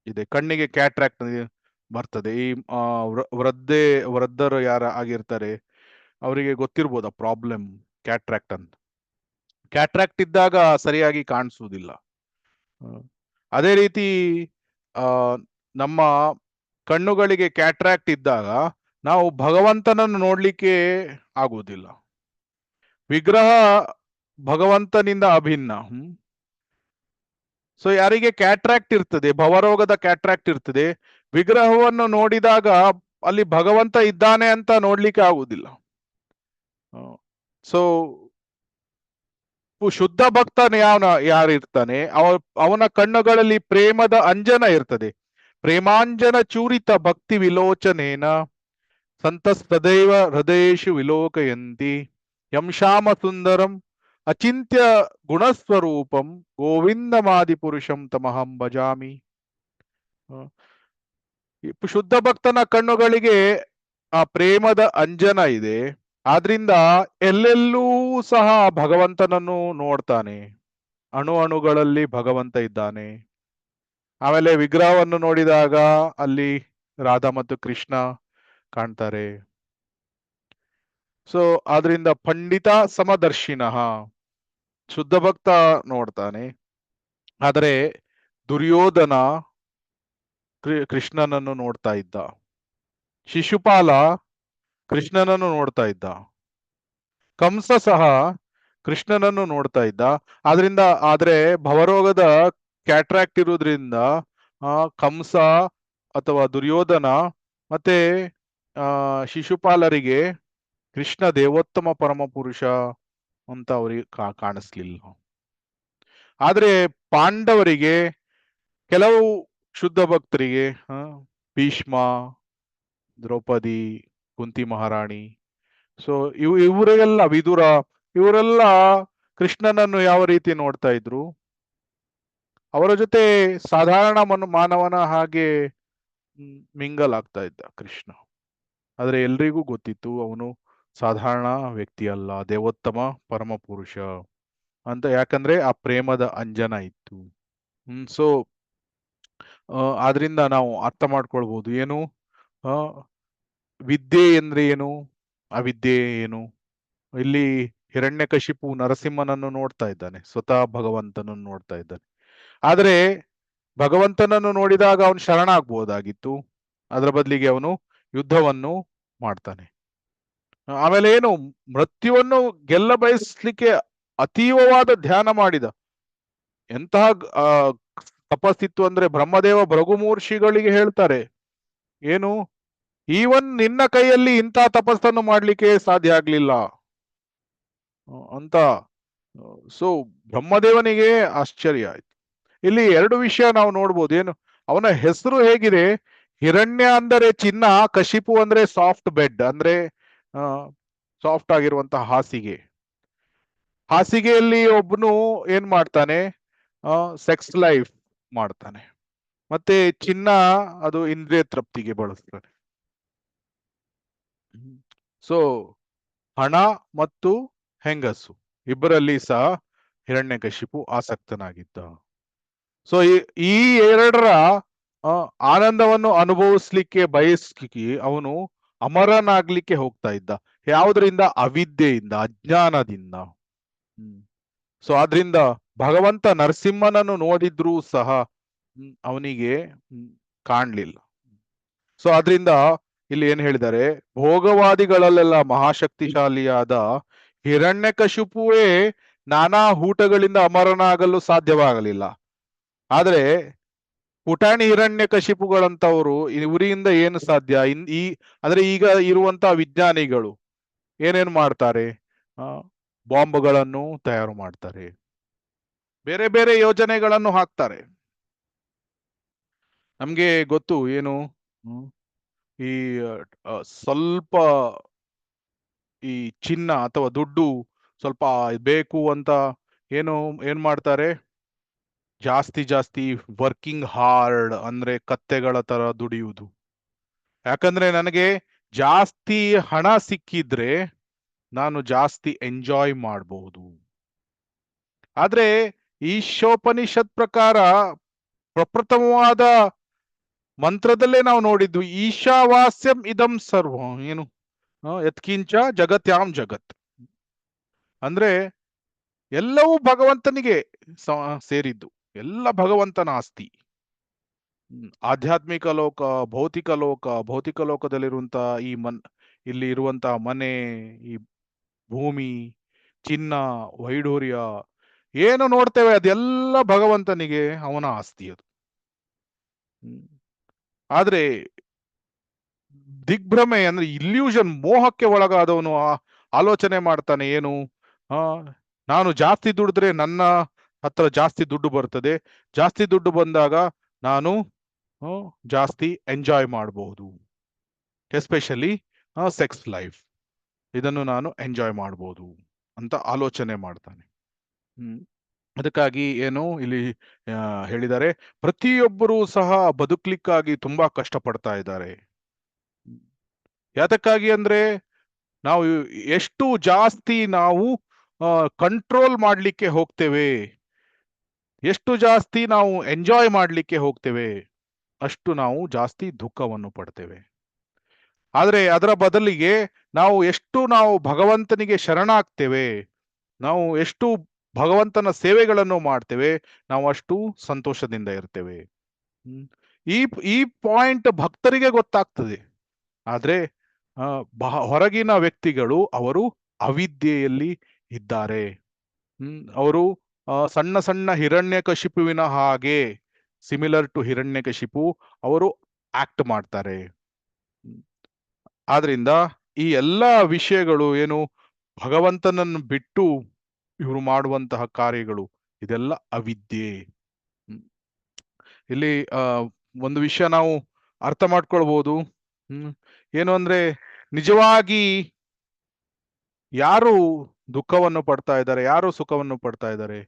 ಇದೆ, ಕಣ್ಣಿಗೆ ಕ್ಯಾಟ್ರಾಕ್ಟ್ ಬರ್ತದೆ. ಈ ವೃದ್ಧರು ಯಾರ ಆಗಿರ್ತಾರೆ ಅವರಿಗೆ ಗೊತ್ತಿರ್ಬೋದ ಪ್ರಾಬ್ಲಮ್ ಕ್ಯಾಟ್ರಾಕ್ಟ್ ಅಂತ. ಕ್ಯಾಟ್ರಾಕ್ಟ್ ಇದ್ದಾಗ ಸರಿಯಾಗಿ ಕಾಣಿಸುವುದಿಲ್ಲ. ಅದೇ ರೀತಿ ನಮ್ಮ ಕಣ್ಣುಗಳಿಗೆ ಕ್ಯಾಟ್ರಾಕ್ಟ್ ಇದ್ದಾಗ ನಾವು ಭಗವಂತನನ್ನು ನೋಡ್ಲಿಕ್ಕೆ ಆಗುವುದಿಲ್ಲ. ವಿಗ್ರಹ ಭಗವಂತನಿಂದ ಅಭಿನ್ನ. ಸೊ ಯಾರಿಗೆ ಕ್ಯಾಟ್ರಾಕ್ಟ್ ಇರ್ತದೆ, ಭವರೋಗದ ಕ್ಯಾಟ್ರಾಕ್ಟ್ ಇರ್ತದೆ, ವಿಗ್ರಹವನ್ನು ನೋಡಿದಾಗ ಅಲ್ಲಿ ಭಗವಂತ ಇದ್ದಾನೆ ಅಂತ ನೋಡ್ಲಿಕ್ಕೆ ಆಗುವುದಿಲ್ಲ. ಸೊ ಶುದ್ಧ ಭಕ್ತನ ಯಾರಿರ್ತಾನೆ ಅವನ ಕಣ್ಣುಗಳಲ್ಲಿ ಪ್ರೇಮದ ಅಂಜನ ಇರ್ತದೆ. ಪ್ರೇಮಾಂಜನ ಚೂರಿತ ಭಕ್ತಿ ವಿಲೋಚನೇನ ಸಂತಸ್ತದೈವ ಹೃದಯೇಶು ವಿಲೋಕಯಂತಿ ಯಂ ಶ್ಯಾಮ ಸುಂದರಂ ಅಚಿಂತ್ಯ ಗುಣಸ್ವರೂಪಂ ಗೋವಿಂದಮಾದಿ ಪುರುಷಂ ತಮಹಂ ಭಜಾಮಿ. ಶುದ್ಧ ಭಕ್ತನ ಕಣ್ಣುಗಳಿಗೆ ಆ ಪ್ರೇಮದ ಅಂಜನ ಇದೆ, ಆದ್ರಿಂದ ಎಲ್ಲೆಲ್ಲೂ ಸಹ ಭಗವಂತನನ್ನು ನೋಡ್ತಾನೆ, ಅಣುಗಳಲ್ಲಿ ಭಗವಂತ ಇದ್ದಾನೆ. ಆಮೇಲೆ ವಿಗ್ರಹವನ್ನು ನೋಡಿದಾಗ ಅಲ್ಲಿ ರಾಧಾ ಮತ್ತು ಕೃಷ್ಣ ಕಾಣ್ತಾರೆ. ಸೊ ಆದ್ರಿಂದ ಪಂಡಿತ ಸಮದರ್ಶಿನಃ, ಶುದ್ಧ ಭಕ್ತ ನೋಡ್ತಾನೆ. ಆದರೆ ದುರ್ಯೋಧನ ಕೃಷ್ಣನನ್ನು ನೋಡ್ತಾ ಇದ್ದ, ಶಿಶುಪಾಲ ಕೃಷ್ಣನನ್ನು ನೋಡ್ತಾ ಇದ್ದ, ಕಂಸ ಸಹ ಕೃಷ್ಣನನ್ನು ನೋಡ್ತಾ ಇದ್ದ. ಆದ್ರೆ ಭವರೋಗದ ಕ್ಯಾಟ್ರಾಕ್ಟ್ ಇರುವುದರಿಂದ ಕಂಸ ಅಥವಾ ದುರ್ಯೋಧನ ಮತ್ತೆ ಶಿಶುಪಾಲರಿಗೆ ಕೃಷ್ಣ ದೇವೋತ್ತಮ ಪರಮ ಪುರುಷ ಅಂತ ಅವರಿಗೆ ಕಾಣಿಸ್ಲಿಲ್ಲ. ಆದ್ರೆ ಪಾಂಡವರಿಗೆ, ಕೆಲವು ಶುದ್ಧ ಭಕ್ತರಿಗೆ ಭೀಷ್ಮ, ದ್ರೌಪದಿ, ಕುಂತಿ ಮಹಾರಾಣಿ, ಸೊ ಇವರೆಲ್ಲ ವಿದುರ, ಇವರೆಲ್ಲ ಕೃಷ್ಣನನ್ನು ಯಾವ ರೀತಿ ನೋಡ್ತಾ ಇದ್ರು, ಅವರ ಜೊತೆ ಸಾಧಾರಣ ಮಾನವನ ಹಾಗೆ ಮಿಂಗಲ್ ಆಗ್ತಾ ಇದ್ದ ಕೃಷ್ಣ. ಆದ್ರೆ ಎಲ್ರಿಗೂ ಗೊತ್ತಿತ್ತು ಅವನು ಸಾಧಾರಣ ವ್ಯಕ್ತಿ ಅಲ್ಲ, ದೇವೋತ್ತಮ ಪರಮ ಪುರುಷ ಅಂತ, ಯಾಕಂದ್ರೆ ಆ ಪ್ರೇಮದ ಅಂಜನ ಇತ್ತು. ಸೊ ಆದ್ರಿಂದ ನಾವು ಅರ್ಥ ಮಾಡ್ಕೊಳ್ಬಹುದು, ಏನು ವಿದ್ಯೆ ಅಂದ್ರೆ ಏನು, ಅವಿದ್ಯೆ ಏನು. ಇಲ್ಲಿ ಹಿರಣ್ಯಕಶಿಪು ನರಸಿಂಹನನ್ನು ನೋಡ್ತಾ ಇದ್ದಾನೆ, ಸ್ವತಃ ಭಗವಂತನನ್ನು ನೋಡ್ತಾ ಇದ್ದಾನೆ. ಆದ್ರೆ ಭಗವಂತನನ್ನು ನೋಡಿದಾಗ ಅವನು ಶರಣಾಗ್ಬೋದಾಗಿತ್ತು, ಅದರ ಬದಲಿಗೆ ಅವನು ಯುದ್ಧವನ್ನು ಮಾಡ್ತಾನೆ. ಆಮೇಲೆ ಏನು, ಮೃತ್ಯುವನ್ನು ಗೆಲ್ಲ ಬಯಸ್ಲಿಕ್ಕೆ ಅತೀವವಾದ ಧ್ಯಾನ ಮಾಡಿದ. ಎಂತಹ ತಪಸ್ಸಿತ್ತು ಅಂದ್ರೆ ಬ್ರಹ್ಮದೇವ ಭೃಗುಮೂರ್ಷಿಗಳಿಗೆ ಹೇಳ್ತಾರೆ, ಏನು ಈವನ್ ನಿನ್ನ ಕೈಯಲ್ಲಿ ಇಂಥ ತಪಸ್ಸನ್ನು ಮಾಡ್ಲಿಕ್ಕೆ ಸಾಧ್ಯ ಆಗ್ಲಿಲ್ಲ ಅಂತ. ಸೊ ಬ್ರಹ್ಮದೇವನಿಗೆ ಆಶ್ಚರ್ಯ ಆಯ್ತು. ಇಲ್ಲಿ ಎರಡು ವಿಷಯ ನಾವು ನೋಡ್ಬೋದು, ಏನು ಅವನ ಹೆಸರು ಹೇಗಿದೆ, ಹಿರಣ್ಯ ಅಂದರೆ ಚಿನ್ನ, ಕಶಿಪು ಅಂದ್ರೆ ಸಾಫ್ಟ್ ಬೆಡ್, ಅಂದ್ರೆ ಸಾಫ್ಟ್ ಆಗಿರುವಂತಹ ಹಾಸಿಗೆ. ಹಾಸಿಗೆಯಲ್ಲಿ ಒಬ್ಬನು ಏನ್ ಮಾಡ್ತಾನೆ, ಸೆಕ್ಸ್ ಲೈಫ್ ಮಾಡ್ತಾನೆ. ಮತ್ತೆ ಚಿನ್ನ ಅದು ಇಂದ್ರಿಯ ತೃಪ್ತಿಗೆ ಬಳಸ್ತಾನೆ. ಸೊ ಹಣ ಮತ್ತು ಹೆಂಗಸು ಇಬ್ಬರಲ್ಲಿ ಸಹ ಹಿರಣ್ಯಕಶಿಪು ಆಸಕ್ತನಾಗಿದ್ದ. ಸೊ ಈ ಎರಡರ ಆನಂದವನ್ನು ಅನುಭವಿಸ್ಲಿಕ್ಕೆ ಬಯಸ್ಲಿಕ್ಕೆ ಅವನು ಅಮರನಾಗ್ಲಿಕ್ಕೆ ಹೋಗ್ತಾ ಇದ್ದ. ಯಾವುದರಿಂದ? ಅವಿದ್ಯೆಯಿಂದ, ಅಜ್ಞಾನದಿಂದ. ಸೊ ಆದ್ರಿಂದ ಭಗವಂತ ನರಸಿಂಹನನ್ನು ನೋಡಿದ್ರೂ ಸಹ ಅವನಿಗೆ ಕಾಣ್ಲಿಲ್ಲ. ಸೊ ಆದ್ರಿಂದ ಇಲ್ಲಿ ಏನ್ ಹೇಳಿದ್ದಾರೆ, ಭೋಗವಾದಿಗಳಲ್ಲೆಲ್ಲ ಮಹಾಶಕ್ತಿಶಾಲಿಯಾದ ಹಿರಣ್ಯಕಶಿಪುವೇ ನಾನಾ ಊಟಗಳಿಂದ ಅಮರನಾಗಲು ಸಾಧ್ಯವಾಗಲಿಲ್ಲ. ಆದ್ರೆ ಪುಟಾಣಿ ಹಿರಣ್ಯಕಶಿಪುಗಳಂತವರು ಇವರಿಂದ ಏನು ಸಾಧ್ಯ? ಅಂದ್ರೆ ಈಗ ಇರುವಂತಹ ವಿಜ್ಞಾನಿಗಳು ಏನೇನ್ ಮಾಡ್ತಾರೆ? ಬಾಂಬ್ಗಳನ್ನು ತಯಾರು ಮಾಡ್ತಾರೆ, ಬೇರೆ ಬೇರೆ ಯೋಜನೆಗಳನ್ನು ಹಾಕ್ತಾರೆ. ನಮ್ಗೆ ಗೊತ್ತು ಏನು, ಈ ಸ್ವಲ್ಪ ಈ ಚಿನ್ನ ಅಥವಾ ದುಡ್ಡು ಸ್ವಲ್ಪ ಬೇಕು ಅಂತ ಏನ್ ಮಾಡ್ತಾರೆ, ಜಾಸ್ತಿ ವರ್ಕಿಂಗ್ ಹಾರ್ಡ್, ಅಂದ್ರೆ ಕತ್ತೆಗಳ ತರ ದುಡಿಯುವುದು. ಯಾಕಂದ್ರೆ ನನಗೆ ಜಾಸ್ತಿ ಹಣ ಸಿಕ್ಕಿದ್ರೆ ನಾನು ಜಾಸ್ತಿ ಎಂಜಾಯ್ ಮಾಡಬಹುದು. ಆದ್ರೆ ಈಶೋಪನಿಷತ್ ಪ್ರಕಾರ ಪ್ರಪ್ರಥಮವಾದ ಮಂತ್ರದಲ್ಲೇ ನಾವು ನೋಡಿದ್ವಿ, ಈಶಾವಾಸ್ಯಂ ಇದಂ ಸರ್ವಂ, ಏನು ಯತ್ಕಿಂಚ ಜಗತ್ಯಾಂ ಜಗತ್, ಅಂದ್ರೆ ಎಲ್ಲವೂ ಭಗವಂತನಿಗೆ ಸೇರಿದ್ದು, ಎಲ್ಲ ಭಗವಂತನ ಆಸ್ತಿ. ಆಧ್ಯಾತ್ಮಿಕ ಲೋಕ, ಭೌತಿಕ ಲೋಕದಲ್ಲಿರುವಂತ ಇಲ್ಲಿ ಇರುವಂತಹ ಮನೆ, ಈ ಭೂಮಿ, ಚಿನ್ನ, ವೈಡೂರ್ಯ ಏನು ನೋಡ್ತೇವೆ ಅದೆಲ್ಲ ಭಗವಂತನಿಗೆ ಅವನ ಆಸ್ತಿ ಅದು. ಆದ್ರೆ ದಿಗ್ಭ್ರಮೆ ಅಂದ್ರೆ ಇಲ್ಯೂಷನ್, ಮೋಹಕ್ಕೆ ಒಳಗಾದವನು ಆಲೋಚನೆ ಮಾಡ್ತಾನೆ ಏನು, ನಾನು ಜಾಸ್ತಿ ದುಡಿದ್ರೆ ನನ್ನ ಹತ್ರ ಜಾಸ್ತಿ ದುಡ್ಡು ಬರ್ತದೆ, ಜಾಸ್ತಿ ದುಡ್ಡು ಬಂದಾಗ ನಾನು ಜಾಸ್ತಿ ಎಂಜಾಯ್ ಮಾಡಬಹುದು, ಎಸ್ಪೆಷಲಿ ಸೆಕ್ಸ್ ಲೈಫ್, ಇದನ್ನು ನಾನು ಎಂಜಾಯ್ ಮಾಡಬಹುದು ಅಂತ ಆಲೋಚನೆ ಮಾಡ್ತಾನೆ. ಅದಕ್ಕಾಗಿ ಏನು ಇಲ್ಲಿ ಹೇಳಿದ್ದಾರೆ, ಪ್ರತಿಯೊಬ್ಬರೂ ಸಹ ಬದುಕಲಿಕ್ಕಾಗಿ ತುಂಬಾ ಕಷ್ಟಪಡ್ತಾ ಇದ್ದಾರೆ. ಯಾತಕ್ಕಾಗಿ ಅಂದ್ರೆ ನಾವು ಎಷ್ಟು ಜಾಸ್ತಿ ನಾವು ಕಂಟ್ರೋಲ್ ಮಾಡ್ಲಿಕ್ಕೆ ಹೋಗ್ತೇವೆ, ಎಷ್ಟು ಜಾಸ್ತಿ ನಾವು ಎಂಜಾಯ್ ಮಾಡ್ಲಿಕ್ಕೆ ಹೋಗ್ತೇವೆ, ಅಷ್ಟು ನಾವು ಜಾಸ್ತಿ ದುಃಖವನ್ನು ಪಡ್ತೇವೆ. ಆದ್ರೆ ಅದರ ಬದಲಿಗೆ ನಾವು ಭಗವಂತನಿಗೆ ಶರಣಾಗ್ತೇವೆ, ನಾವು ಎಷ್ಟು ಭಗವಂತನ ಸೇವೆಗಳನ್ನು ಮಾಡ್ತೇವೆ, ನಾವು ಅಷ್ಟು ಸಂತೋಷದಿಂದ ಇರ್ತೇವೆ. ಈ ಪಾಯಿಂಟ್ ಭಕ್ತರಿಗೆ ಗೊತ್ತಾಗ್ತದೆ. ಆದ್ರೆ ಹೊರಗಿನ ವ್ಯಕ್ತಿಗಳು ಅವರು ಅವಿದ್ಯೆಯಲ್ಲಿ ಇದ್ದಾರೆ. ಅವರು ಸಣ್ಣ ಸಣ್ಣ ಹಿರಣ್ಯಕಶಿಪುವಿನ ಹಾಗೆ, ಸಿಮಿಲರ್ ಟು ಹಿರಣ್ಯಕಶಿಪು ಅವರು ಆಕ್ಟ್ ಮಾಡ್ತಾರೆ. ಆದ್ರಿಂದ ಈ ಎಲ್ಲಾ ವಿಷಯಗಳು ಏನು, ಭಗವಂತನನ್ನು ಬಿಟ್ಟು ಇವರು ಮಾಡುವಂತಹ ಕಾರ್ಯಗಳು, ಇದೆಲ್ಲ ಅವಿದ್ಯೆ. ಇಲ್ಲಿ ಒಂದು ವಿಷಯ ನಾವು ಅರ್ಥ ಮಾಡ್ಕೊಳ್ಬಹುದು, ಏನು ಅಂದ್ರೆ ನಿಜವಾಗಿ ಯಾರು ದುಃಖವನ್ನು ಪಡ್ತಾ ಇದ್ದಾರೆ, ಯಾರು ಸುಖವನ್ನು ಪಡ್ತಾ ಇದ್ದಾರೆ?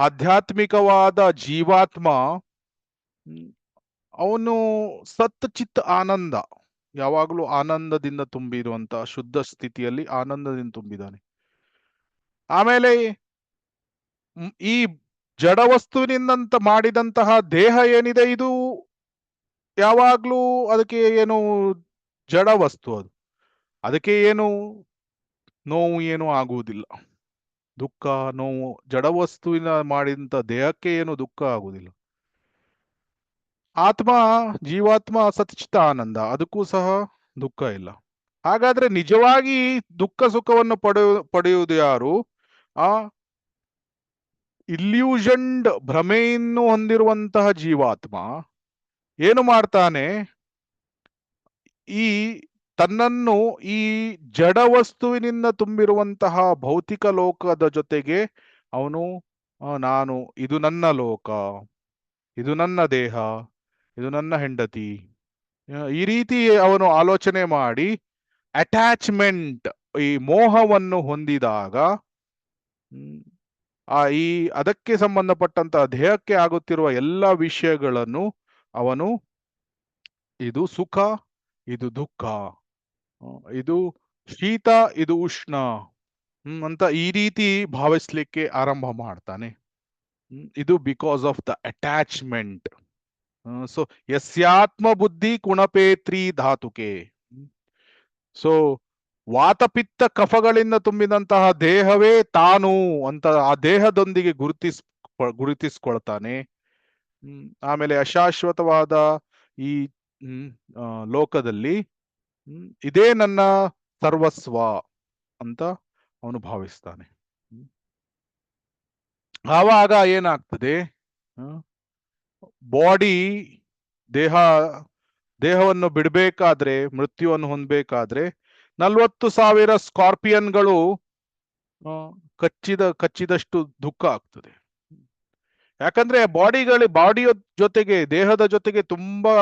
ಆಧ್ಯಾತ್ಮಿಕವಾದ ಜೀವಾತ್ಮ ಅವನು ಸತ್ ಚಿತ್ ಆನಂದ, ಯಾವಾಗಲೂ ಆನಂದದಿಂದ ತುಂಬಿರುವಂತ ಶುದ್ಧ ಸ್ಥಿತಿಯಲ್ಲಿ ಆನಂದದಿಂದ ತುಂಬಿದ್ದಾನೆ. ಆಮೇಲೆ ಈ ಜಡ ವಸ್ತುವಿನಿಂದ ಮಾಡಿದಂತಹ ದೇಹ ಏನಿದೆ, ಇದು ಯಾವಾಗ್ಲೂ ಅದಕ್ಕೆ ಏನು ಜಡ ವಸ್ತು, ಅದಕ್ಕೆ ಏನು ನೋವು ಏನು ಆಗುವುದಿಲ್ಲ, ದುಃಖ ನೋವು ಜಡ ವಸ್ತುವಿನ ಮಾಡಿದಂತ ದೇಹಕ್ಕೆ ಏನು ದುಃಖ ಆಗುವುದಿಲ್ಲ. ಜೀವಾತ್ಮ ಸತ್ಚಿತ್ತ ಆನಂದ, ಅದಕ್ಕೂ ಸಹ ದುಃಖ ಇಲ್ಲ. ಹಾಗಾದ್ರೆ ನಿಜವಾಗಿ ದುಃಖ ಸುಖವನ್ನು ಪಡೆಯುವುದು ಯಾರು? ಆ ಇಲ್ಯೂಷನ್ಡ್, ಭ್ರಮೆಯನ್ನು ಹೊಂದಿರುವಂತಹ ಜೀವಾತ್ಮ ಏನು ಮಾಡ್ತಾನೆ, ತನ್ನನ್ನು ಈ ಜಡ ವಸ್ತುವಿನಿಂದ ತುಂಬಿರುವಂತಹ ಭೌತಿಕ ಲೋಕದ ಜೊತೆಗೆ ಅವನು ಇದು ನನ್ನ ಲೋಕ, ಇದು ನನ್ನ ದೇಹ, ಇದು ನನ್ನ ಹೆಂಡತಿ. ಈ ರೀತಿ ಅವನು ಆಲೋಚನೆ ಮಾಡಿ ಅಟ್ಯಾಚ್ಮೆಂಟ್, ಈ ಮೋಹವನ್ನು ಹೊಂದಿದಾಗ ಈ ಅದಕ್ಕೆ ಸಂಬಂಧಪಟ್ಟಂತಹ ದೇಹಕ್ಕೆ ಆಗುತ್ತಿರುವ ಎಲ್ಲ ವಿಷಯಗಳನ್ನು ಅವನು ಇದು ಸುಖ, ಇದು ದುಃಖ, ಇದು ಶೀತ, ಇದು ಉಷ್ಣ ಅಂತ ಈ ರೀತಿ ಭಾವಿಸ್ಲಿಕ್ಕೆ ಆರಂಭ ಮಾಡ್ತಾನೆ. ಇದು because of the attachment. So ಯಸ್ಯಾತ್ಮ ಬುದ್ಧಿ ಕುಣಪೇತ್ರಿ ಧಾತುಕೆ. ಸೊ ವಾತಪಿತ್ತ ಕಫಗಳಿಂದ ತುಂಬಿದಂತಹ ದೇಹವೇ ತಾನು ಅಂತ ಆ ದೇಹದೊಂದಿಗೆ ಗುರುತಿಸ್ಕೊಳ್ತಾನೆ. ಆಮೇಲೆ ಅಶಾಶ್ವತವಾದ ಈ ಲೋಕದಲ್ಲಿ ಇದೇ ನನ್ನ ಸರ್ವಸ್ವ ಅಂತ ಅವನು ಭಾವಿಸ್ತಾನೆ. ಆವಾಗ ಏನಾಗ್ತದೆ, ಬಾಡಿ ದೇಹವನ್ನು ಬಿಡಬೇಕಾದ್ರೆ, ಮೃತ್ಯುವನ್ನು ಹೊಂದಬೇಕಾದ್ರೆ 40,000 ಸ್ಕಾರ್ಪಿಯನ್ಗಳು ಕಚ್ಚಿದಷ್ಟು ದುಃಖ ಆಗ್ತದೆ. ಯಾಕಂದ್ರೆ ಬಾಡಿಯ ಜೊತೆಗೆ, ದೇಹದ ಜೊತೆಗೆ ತುಂಬಾ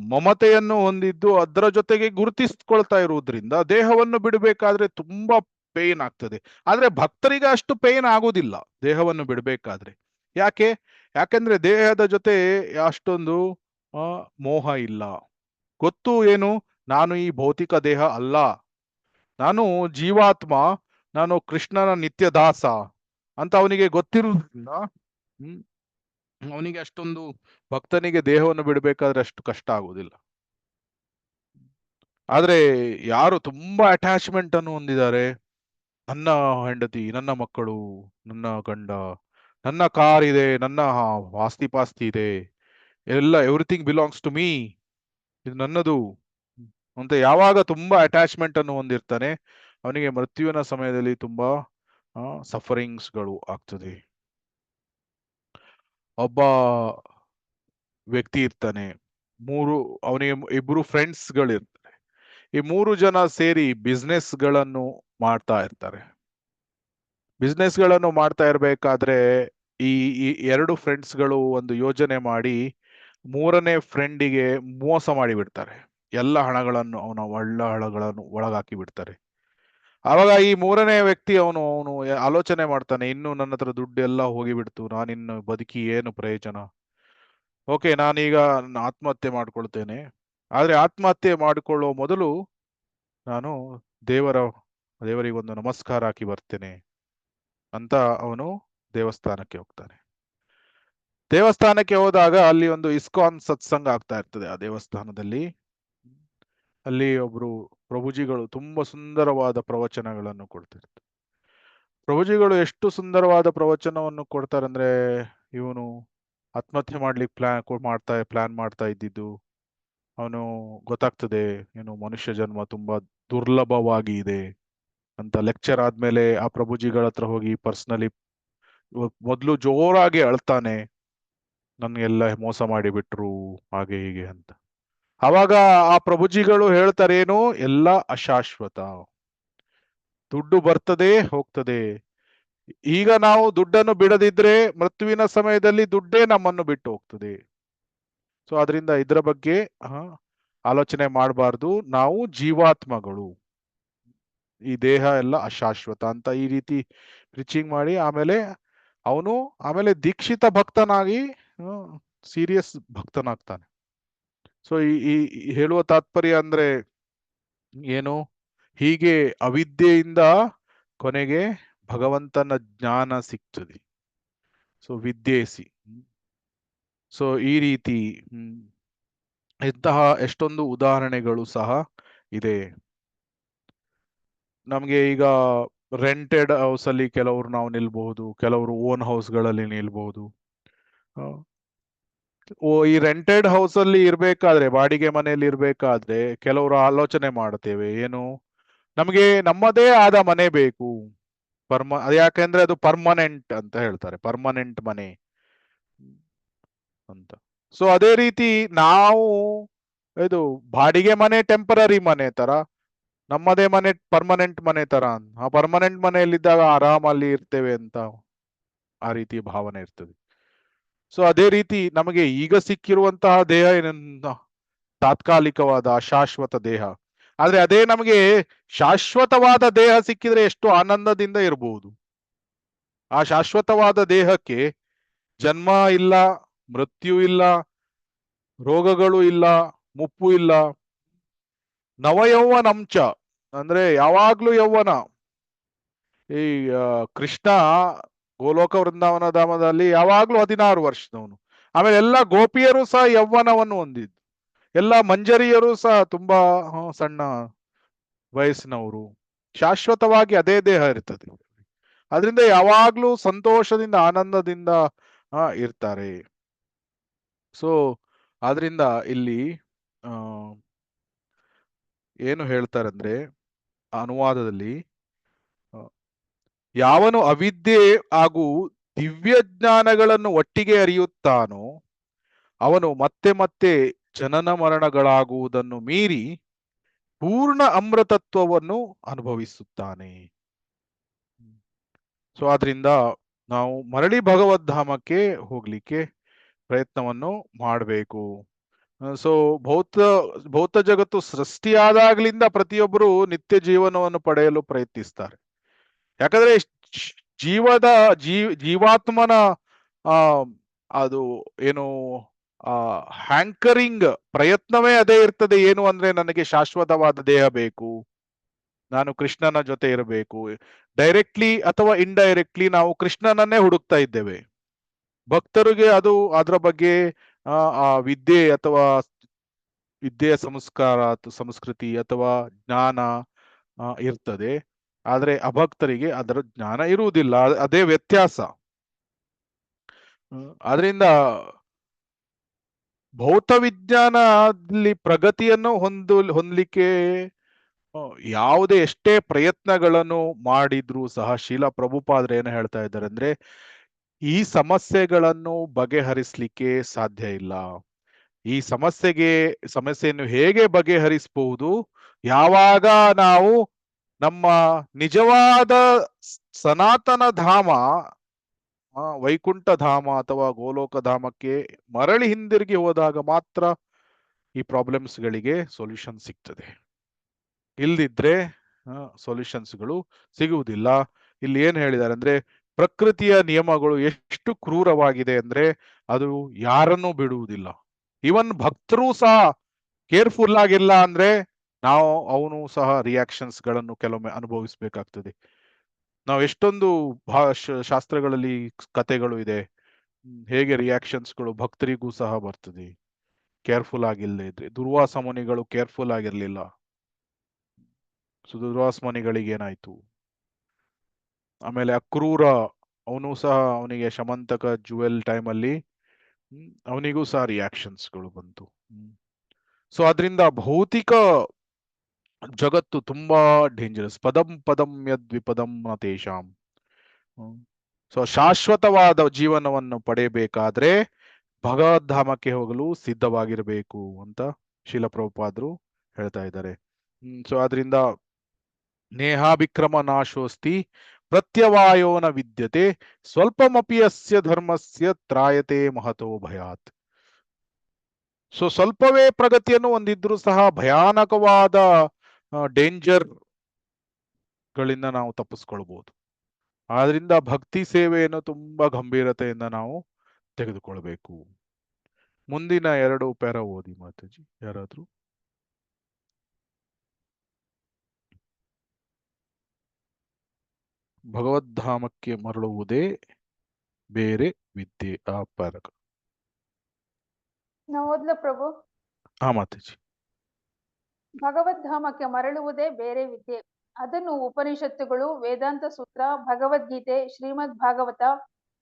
ಮಮತೆಯನ್ನು ಹೊಂದಿದ್ದು ಅದರ ಜೊತೆಗೆ ಗುರುತಿಸ್ಕೊಳ್ತಾ ಇರುವುದರಿಂದ ದೇಹವನ್ನು ಬಿಡಬೇಕಾದ್ರೆ ತುಂಬಾ ಪೇನ್ ಆಗ್ತದೆ. ಆದ್ರೆ ಭಕ್ತರಿಗೆ ಅಷ್ಟು ಪೇನ್ ಆಗುದಿಲ್ಲ ದೇಹವನ್ನು ಬಿಡಬೇಕಾದ್ರೆ. ಯಾಕೆಂದ್ರೆ ದೇಹದ ಜೊತೆ ಅಷ್ಟೊಂದು ಮೋಹ ಇಲ್ಲ. ಗೊತ್ತು ಏನು, ನಾನು ಈ ಭೌತಿಕ ದೇಹ ಅಲ್ಲ, ನಾನು ಜೀವಾತ್ಮ, ನಾನು ಕೃಷ್ಣನ ನಿತ್ಯ ದಾಸ ಅಂತ ಅವನಿಗೆ ಗೊತ್ತಿರುವುದರಿಂದ ಅವನಿಗೆ ಅಷ್ಟೊಂದು, ಭಕ್ತನಿಗೆ ದೇಹವನ್ನು ಬಿಡಬೇಕಾದ್ರೆ ಅಷ್ಟು ಕಷ್ಟ ಆಗುವುದಿಲ್ಲ. ಆದ್ರೆ ಯಾರು ತುಂಬಾ ಅಟ್ಯಾಚ್ಮೆಂಟ್ ಅನ್ನು ಹೊಂದಿದ್ದಾರೆ, ನನ್ನ ಹೆಂಡತಿ, ನನ್ನ ಮಕ್ಕಳು, ನನ್ನ ಗಂಡ, ನನ್ನ ಕಾರ್ ಇದೆ, ನನ್ನ ಆಸ್ತಿ ಪಾಸ್ತಿ ಇದೆ, ಎವ್ರಿಥಿಂಗ್ ಬಿಲಾಂಗ್ಸ್ ಟು ಮೀ, ಇದು ನನ್ನದು ಅಂತ ಯಾವಾಗ ತುಂಬಾ ಅಟ್ಯಾಚ್ಮೆಂಟ್ ಅನ್ನು ಹೊಂದಿರ್ತಾನೆ, ಅವನಿಗೆ ಮೃತ್ಯುವಿನ ಸಮಯದಲ್ಲಿ ತುಂಬಾ ಸಫರಿಂಗ್ಸ್ಗಳು ಆಗ್ತದೆ. ಒಬ್ಬ ವ್ಯಕ್ತಿ ಇರ್ತಾನೆ, ಅವನಿಗೆ ಇಬ್ರು ಫ್ರೆಂಡ್ಸ್ಗಳಿರ್ತಾರೆ. ಈ 3 ಜನ ಸೇರಿ ಬಿಸ್ನೆಸ್ಗಳನ್ನು ಮಾಡ್ತಾ ಇರ್ತಾರೆ. ಬಿಸ್ನೆಸ್ಗಳನ್ನು ಮಾಡ್ತಾ ಇರ್ಬೇಕಾದ್ರೆ ಈ 2 ಫ್ರೆಂಡ್ಸ್ಗಳು ಒಂದು ಯೋಜನೆ ಮಾಡಿ 3ನೇ ಫ್ರೆಂಡಿಗೆ ಮೋಸ ಮಾಡಿ ಬಿಡ್ತಾರೆ. ಎಲ್ಲ ಹಣಗಳನ್ನು, ಅವನ ಹಣಗಳನ್ನು ಒಳಗಾಕಿ ಬಿಡ್ತಾರೆ. ಆವಾಗ ಈ 3ನೇ ವ್ಯಕ್ತಿ ಅವನು ಆಲೋಚನೆ ಮಾಡ್ತಾನೆ, ಇನ್ನು ನನ್ನ ಹತ್ರ ದುಡ್ಡು ಎಲ್ಲ ಹೋಗಿಬಿಡ್ತು, ನಾನಿನ್ನು ಬದುಕಿ ಏನು ಪ್ರಯೋಜನ, ಓಕೆ ನಾನೀಗ ಆತ್ಮಹತ್ಯೆ ಮಾಡ್ಕೊಳ್ತೇನೆ. ಆದ್ರೆ ಆತ್ಮಹತ್ಯೆ ಮಾಡಿಕೊಳ್ಳುವ ಮೊದಲು ನಾನು ದೇವರಿಗೊಂದು ನಮಸ್ಕಾರ ಹಾಕಿ ಬರ್ತೇನೆ ಅಂತ ಅವನು ದೇವಸ್ಥಾನಕ್ಕೆ ಹೋಗ್ತಾನೆ. ದೇವಸ್ಥಾನಕ್ಕೆ ಹೋದಾಗ ಅಲ್ಲಿ ಒಂದು ಇಸ್ಕಾನ್ ಸತ್ಸಂಗ ಆಗ್ತಾ ಇರ್ತದೆ ಆ ದೇವಸ್ಥಾನದಲ್ಲಿ. ಅಲ್ಲಿ ಒಬ್ರು ಪ್ರಭುಜಿಗಳು ತುಂಬಾ ಸುಂದರವಾದ ಪ್ರವಚನಗಳನ್ನು ಕೊಡ್ತಿರ್ತಾರೆ. ಪ್ರಭುಜಿಗಳು ಎಷ್ಟು ಸುಂದರವಾದ ಪ್ರವಚನವನ್ನು ಕೊಡ್ತಾರೆ ಅಂದ್ರೆ, ಇವನು ಆತ್ಮಹತ್ಯೆ ಮಾಡ್ಲಿಕ್ಕೆ ಪ್ಲಾನ್ ಮಾಡ್ತಾ ಇದ್ದಿದ್ದು ಅವನು ಗೊತ್ತಾಗ್ತದೆ, ಏನು ಮನುಷ್ಯ ಜನ್ಮ ತುಂಬಾ ದುರ್ಲಭವಾಗಿ ಇದೆ ಅಂತ. ಲೆಕ್ಚರ್ ಆದ್ಮೇಲೆ ಆ ಪ್ರಭುಜಿಗಳ ಹತ್ರ ಹೋಗಿ ಪರ್ಸನಲಿ ಮೊದ್ಲು ಜೋರಾಗಿ ಅಳ್ತಾನೆ, ನನ್ಗೆಲ್ಲ ಮೋಸ ಮಾಡಿಬಿಟ್ರು ಹಾಗೆ ಹೀಗೆ ಅಂತ. ಅವಾಗ ಆ ಪ್ರಭುಜಿಗಳು ಹೇಳ್ತಾರೇನು, ಎಲ್ಲ ಅಶಾಶ್ವತ, ದುಡ್ಡು ಬರ್ತದೆ ಹೋಗ್ತದೆ. ಈಗ ನಾವು ದುಡ್ಡನ್ನು ಬಿಡದಿದ್ರೆ ಮೃತ್ಯುವಿನ ಸಮಯದಲ್ಲಿ ದುಡ್ಡೇ ನಮ್ಮನ್ನು ಬಿಟ್ಟು ಹೋಗ್ತದೆ. ಸೊ ಅದರಿಂದ ಇದರ ಬಗ್ಗೆ ಆಲೋಚನೆ ಮಾಡಬಾರ್ದು, ನಾವು ಜೀವಾತ್ಮಗಳು, ಈ ದೇಹ ಎಲ್ಲ ಅಶಾಶ್ವತ ಅಂತ ಈ ರೀತಿ ಪ್ರೀಚಿಂಗ್ ಮಾಡಿ ಆಮೇಲೆ ದೀಕ್ಷಿತ ಭಕ್ತನಾಗಿ ಸೀರಿಯಸ್ ಭಕ್ತನಾಗ್ತಾನೆ. ಸೊ ಈ ಹೇಳುವ ತಾತ್ಪರ್ಯ ಅಂದ್ರೆ ಏನು, ಹೀಗೆ ಅವಿದ್ಯೆಯಿಂದ ಕೊನೆಗೆ ಭಗವಂತನ ಜ್ಞಾನ ಸಿಗ್ತದೆ. ಸೊ ವಿದ್ಯೇಸಿ. ಸೊ ಈ ರೀತಿ ಇಂತಹ ಎಷ್ಟೊಂದು ಉದಾಹರಣೆಗಳು ಸಹ ಇದೆ. ನಮ್ಗೆ ಈಗ ರೆಂಟೆಡ್ ಹೌಸ್ ಅಲ್ಲಿ ಕೆಲವರು ನಾವು ನಿಲ್ಬಹುದು, ಕೆಲವರು ಓನ್ ಹೌಸ್ಗಳಲ್ಲಿ ನಿಲ್ಬಹುದು. ಈ ರೆಂಟೆಡ್ ಹೌಸ್ ಅಲ್ಲಿ ಇರ್ಬೇಕಾದ್ರೆ, ಬಾಡಿಗೆ ಮನೆಯಲ್ಲಿ ಇರ್ಬೇಕಾದ್ರೆ ಕೆಲವರು ಆಲೋಚನೆ ಮಾಡ್ತೇವೆ, ಏನು, ನಮಗೆ ನಮ್ಮದೇ ಆದ ಮನೆ ಬೇಕು, ಯಾಕೆಂದ್ರೆ ಅದು ಪರ್ಮನೆಂಟ್ ಅಂತ ಹೇಳ್ತಾರೆ, ಪರ್ಮನೆಂಟ್ ಮನೆ ಅಂತ. ಸೊ ಅದೇ ರೀತಿ ನಾವು ಇದು ಬಾಡಿಗೆ ಮನೆ ಟೆಂಪರರಿ ಮನೆ ತರ, ನಮ್ಮದೇ ಮನೆ ಪರ್ಮನೆಂಟ್ ಮನೆ ತರ. ಆ ಪರ್ಮನೆಂಟ್ ಮನೆಯಲ್ಲಿದ್ದಾಗ ಆರಾಮಲ್ಲಿ ಇರ್ತೇವೆ ಅಂತ ಆ ರೀತಿ ಭಾವನೆ ಇರ್ತದೆ. ಸೊ ಅದೇ ರೀತಿ ನಮಗೆ ಈಗ ಸಿಕ್ಕಿರುವಂತಹ ದೇಹ ಏನ ತಾತ್ಕಾಲಿಕವಾದ ಅಶಾಶ್ವತ ದೇಹ. ಆದ್ರೆ ಅದೇ ನಮಗೆ ಶಾಶ್ವತವಾದ ದೇಹ ಸಿಕ್ಕಿದ್ರೆ ಎಷ್ಟು ಆನಂದದಿಂದ ಇರಬಹುದು. ಆ ಶಾಶ್ವತವಾದ ದೇಹಕ್ಕೆ ಜನ್ಮ ಇಲ್ಲ, ಮೃತ್ಯು ಇಲ್ಲ, ರೋಗಗಳು ಇಲ್ಲ, ಮುಪ್ಪು ಇಲ್ಲ. ನವಯೌವನಂಚ ಅಂದ್ರೆ ಯಾವಾಗ್ಲೂ ಯೌವನ. ಈ ಕೃಷ್ಣ ಗೋಲೋಕ ವೃಂದಾವನ ಧಾಮದಲ್ಲಿ ಯಾವಾಗ್ಲೂ 16 ವರ್ಷದವನು. ಆಮೇಲೆ ಎಲ್ಲ ಗೋಪಿಯರು ಸಹ ಯೌವನವನ್ನು ಹೊಂದಿದ್ದು, ಎಲ್ಲ ಮಂಜರಿಯರು ಸಹ ತುಂಬಾ ಸಣ್ಣ ವಯಸ್ಸಿನವರು. ಶಾಶ್ವತವಾಗಿ ಅದೇ ದೇಹ ಇರ್ತದೆ. ಅದರಿಂದ ಯಾವಾಗ್ಲೂ ಸಂತೋಷದಿಂದ ಆನಂದದಿಂದ ಇರ್ತಾರೆ. ಸೊ ಆದ್ರಿಂದ ಇಲ್ಲಿ ಆ ಏನು ಹೇಳ್ತಾರಂದ್ರೆ ಅನುವಾದದಲ್ಲಿ, ಯಾವನು ಅವಿದ್ಯೆ ಹಾಗೂ ದಿವ್ಯ ಜ್ಞಾನಗಳನ್ನು ಒಟ್ಟಿಗೆ ಅರಿಯುತ್ತಾನೋ ಅವನು ಮತ್ತೆ ಮತ್ತೆ ಜನನ ಮರಣಗಳಾಗುವುದನ್ನು ಮೀರಿ ಪೂರ್ಣ ಅಮೃತತ್ವವನ್ನು ಅನುಭವಿಸುತ್ತಾನೆ. ಸೊ ಆದ್ರಿಂದ ನಾವು ಮರಳಿ ಭಗವದ್ಧಾಮಕ್ಕೆ ಹೋಗ್ಲಿಕ್ಕೆ ಪ್ರಯತ್ನವನ್ನು ಮಾಡಬೇಕು. ಸೊ ಭೌತ ಜಗತ್ತು ಸೃಷ್ಟಿಯಾದಾಗ್ಲಿಂದ ಪ್ರತಿಯೊಬ್ಬರು ನಿತ್ಯ ಜೀವನವನ್ನು ಪಡೆಯಲು ಪ್ರಯತ್ನಿಸ್ತಾರೆ. ಯಾಕಂದ್ರೆ ಜೀವದ ಜೀವಾತ್ಮನ ಆ ಅದು ಏನು ಹ್ಯಾಂಕರಿಂಗ್ ಪ್ರಯತ್ನವೇ ಅದೇ ಇರ್ತದೆ. ಏನು ಅಂದ್ರೆ ನನಗೆ ಶಾಶ್ವತವಾದ ದೇಹ ಬೇಕು, ನಾನು ಕೃಷ್ಣನ ಜೊತೆ ಇರಬೇಕು. ಡೈರೆಕ್ಟ್ಲಿ ಅಥವಾ ಇಂಡೈರೆಕ್ಟ್ಲಿ ನಾವು ಕೃಷ್ಣನನ್ನೇ ಹುಡುಕ್ತಾ ಇದ್ದೇವೆ. ಭಕ್ತರಿಗೆ ಅದು ಅದರ ಬಗ್ಗೆ ಆ ವಿದ್ಯೆ ಅಥವಾ ವಿದ್ಯೆಯ ಸಂಸ್ಕೃತಿ ಅಥವಾ ಜ್ಞಾನ ಇರ್ತದೆ. ಆದ್ರೆ ಅಭಕ್ತರಿಗೆ ಅದರ ಜ್ಞಾನ ಇರುವುದಿಲ್ಲ. ಅದೇ ವ್ಯತ್ಯಾಸ. ಆದ್ರಿಂದ ಭೌತ ವಿಜ್ಞಾನದಲ್ಲಿ ಪ್ರಗತಿಯನ್ನು ಹೊಂದಲಿಕ್ಕೆ ಯಾವುದೇ ಎಷ್ಟೇ ಪ್ರಯತ್ನಗಳನ್ನು ಮಾಡಿದ್ರೂ ಸಹ ಶೀಲ ಪ್ರಭುಪಾದರು ಏನು ಹೇಳ್ತಾ ಇದ್ದಾರೆ ಅಂದ್ರೆ, ಈ ಸಮಸ್ಯೆಗಳನ್ನು ಬಗೆಹರಿಸಲಿಕ್ಕೆ ಸಾಧ್ಯ ಇಲ್ಲ. ಈ ಸಮಸ್ಯೆಯನ್ನು ಹೇಗೆ ಬಗೆಹರಿಸಬಹುದು? ಯಾವಾಗ ನಾವು ನಮ್ಮ ನಿಜವಾದ ಸನಾತನ ಧಾಮ ವೈಕುಂಠ ಧಾಮ ಅಥವಾ ಗೋಲೋಕ ಧಾಮಕ್ಕೆ ಮರಳಿ ಹಿಂದಿರುಗಿ ಹೋದಾಗ ಮಾತ್ರ ಈ ಪ್ರಾಬ್ಲಮ್ಸ್ ಗಳಿಗೆ ಸೊಲ್ಯೂಷನ್ ಸಿಗ್ತದೆ. ಇಲ್ದಿದ್ರೆ ಸೊಲ್ಯೂಷನ್ಸ್ಗಳು ಸಿಗುವುದಿಲ್ಲ. ಇಲ್ಲಿ ಏನ್ ಹೇಳಿದ್ದಾರೆ ಅಂದ್ರೆ, ಪ್ರಕೃತಿಯ ನಿಯಮಗಳು ಎಷ್ಟು ಕ್ರೂರವಾಗಿದೆ ಅಂದ್ರೆ ಅದು ಯಾರನ್ನೂ ಬಿಡುವುದಿಲ್ಲ. ಇವನ್ ಭಕ್ತರು ಸಹ ಕೇರ್ಫುಲ್ ಆಗಿಲ್ಲ ಅಂದ್ರೆ ನಾವು ಅವನು ಸಹ ರಿಯಾಕ್ಷನ್ಸ್ ಗಳನ್ನು ಕೆಲವೊಮ್ಮೆ ಅನುಭವಿಸ್ಬೇಕಾಗ್ತದೆ. ನಾವು ಎಷ್ಟೊಂದು ಶಾಸ್ತ್ರಗಳಲ್ಲಿ ಕಥೆಗಳು ಇದೆ, ಹೇಗೆ ರಿಯಾಕ್ಷನ್ಸ್ಗಳು ಭಕ್ತರಿಗೂ ಸಹ ಬರ್ತದೆ ಕೇರ್ಫುಲ್ ಆಗಿಲ್ಲದೆ ಇದ್ರೆ. ದುರ್ವಾಸ ಮುನಿಗಳು ಕೇರ್ಫುಲ್ ಆಗಿರ್ಲಿಲ್ಲ. ಸೊ ದುರ್ವಾಸ ಮುನಿಗಳಿಗೆ ಏನಾಯ್ತು? ಆಮೇಲೆ ಅಕ್ರೂರ ಅವನು ಸಹ, ಅವನಿಗೆ ಶಮಂತಕ ಜುವೆಲ್ ಟೈಮಲ್ಲಿ ಅವನಿಗೂ ಸಹ ರಿಯಾಕ್ಷನ್ಸ್ಗಳು ಬಂತು. ಸೊ ಅದರಿಂದ ಭೌತಿಕ ಜಗತ್ತು ತುಂಬಾ ಡೇಂಜರಸ್. ಪದಂ ಪದಂ ಯದ್ವಿಪದಂ ನ ತೇಷಾಂ. ಸೊ ಶಾಶ್ವತವಾದ ಜೀವನವನ್ನು ಪಡೆಯಬೇಕಾದ್ರೆ ಭಗವದ್ಧಾಮಕ್ಕೆ ಹೋಗಲು ಸಿದ್ಧವಾಗಿರಬೇಕು ಅಂತ ಶೀಲ ಪ್ರಭುಪಾದರು ಹೇಳ್ತಾ ಇದ್ದಾರೆ. ಸೊ ಆದ್ರಿಂದ ನೇಹಾಭಿಕ್ರಮ ನಾಶೋಸ್ತಿ ಪ್ರತ್ಯವಾಯೋನ ವಿದ್ಯತೆ ಸ್ವಲ್ಪಮಪಿ ಅಸ್ಯ ಧರ್ಮಸ್ಯ ತ್ರಾಯತೆ ಮಹತೋ ಭಯಾತ್. ಸೊ ಸ್ವಲ್ಪವೇ ಪ್ರಗತಿಯನ್ನು ಹೊಂದಿದ್ರು ಸಹ ಭಯಾನಕವಾದ ಡೇಂಜರ್ ಗಳಿಂದ ನಾವು ತಪ್ಪಿಸ್ಕೊಳ್ಬಹುದು. ಆದ್ರಿಂದ ಭಕ್ತಿ ಸೇವೆಯನ್ನು ತುಂಬಾ ಗಂಭೀರತೆಯಿಂದ ನಾವು ತೆಗೆದುಕೊಳ್ಬೇಕು. ಮುಂದಿನ 2 ಪ್ಯಾರಾ ಓದಿ ಮಾತಾಜಿ ಯಾರಾದ್ರೂ. ಭಗವದ್ಧಾಮಕ್ಕೆ ಮರಳುವುದೇ ಬೇರೆ ವಿದ್ಯೆ. ಆ ಪ್ಯಾರಾ ನಾವು ಓದ್ಲ ಪ್ರಭು. ಮಾತಾಜಿ. ಭಗವದ್ಧಾಮಕ್ಕೆ ಮರಳುವುದೇ ಬೇರೆ ವಿದ್ಯೆ. ಅದನ್ನು ಉಪನಿಷತ್ತುಗಳು, ವೇದಾಂತ ಸೂತ್ರ, ಭಗವದ್ಗೀತೆ, ಶ್ರೀಮದ್ ಭಾಗವತ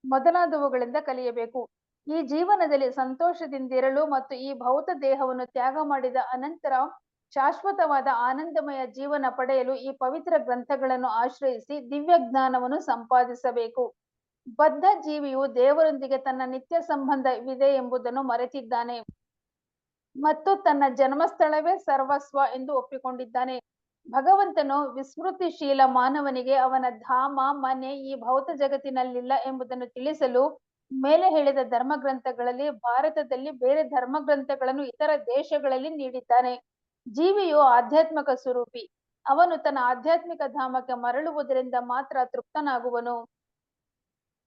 ಮೊದಲಾದವುಗಳಿಂದ ಕಲಿಯಬೇಕು. ಈ ಜೀವನದಲ್ಲಿ ಸಂತೋಷದಿಂದಿರಲು ಮತ್ತು ಈ ಭೌತ ದೇಹವನ್ನು ತ್ಯಾಗ ಮಾಡಿದ ಅನಂತರ ಶಾಶ್ವತವಾದ ಆನಂದಮಯ ಜೀವನ ಪಡೆಯಲು ಈ ಪವಿತ್ರ ಗ್ರಂಥಗಳನ್ನು ಆಶ್ರಯಿಸಿ ದಿವ್ಯ ಜ್ಞಾನವನ್ನು ಸಂಪಾದಿಸಬೇಕು. ಬದ್ಧ ಜೀವಿಯು ದೇವರೊಂದಿಗೆ ತನ್ನ ನಿತ್ಯ ಸಂಬಂಧವಿದೆ ಎಂಬುದನ್ನು ಮರೆತಿದ್ದಾನೆ ಮತ್ತು ತನ್ನ ಜನ್ಮಸ್ಥಳವೇ ಸರ್ವಸ್ವ ಎಂದು ಒಪ್ಪಿಕೊಂಡಿದ್ದಾನೆ. ಭಗವಂತನು ವಿಸ್ಮೃತಿಶೀಲ ಮಾನವನಿಗೆ ಅವನ ಧಾಮ, ಮನೆ ಈ ಭೌತ ಜಗತ್ತಿನಲ್ಲಿಲ್ಲ ಎಂಬುದನ್ನು ತಿಳಿಸಲು ಮೇಲೆ ಹೇಳಿದ ಧರ್ಮ ಗ್ರಂಥಗಳಲ್ಲಿ ಭಾರತದಲ್ಲಿ ಬೇರೆ ಧರ್ಮ ಗ್ರಂಥಗಳನ್ನು ಇತರ ದೇಶಗಳಲ್ಲಿ ನೀಡಿದ್ದಾನೆ. ಜೀವಿಯು ಆಧ್ಯಾತ್ಮಿಕ ಸ್ವರೂಪಿ. ಅವನು ತನ್ನ ಆಧ್ಯಾತ್ಮಿಕ ಧಾಮಕ್ಕೆ ಮರಳುವುದರಿಂದ ಮಾತ್ರ ತೃಪ್ತನಾಗುವನು.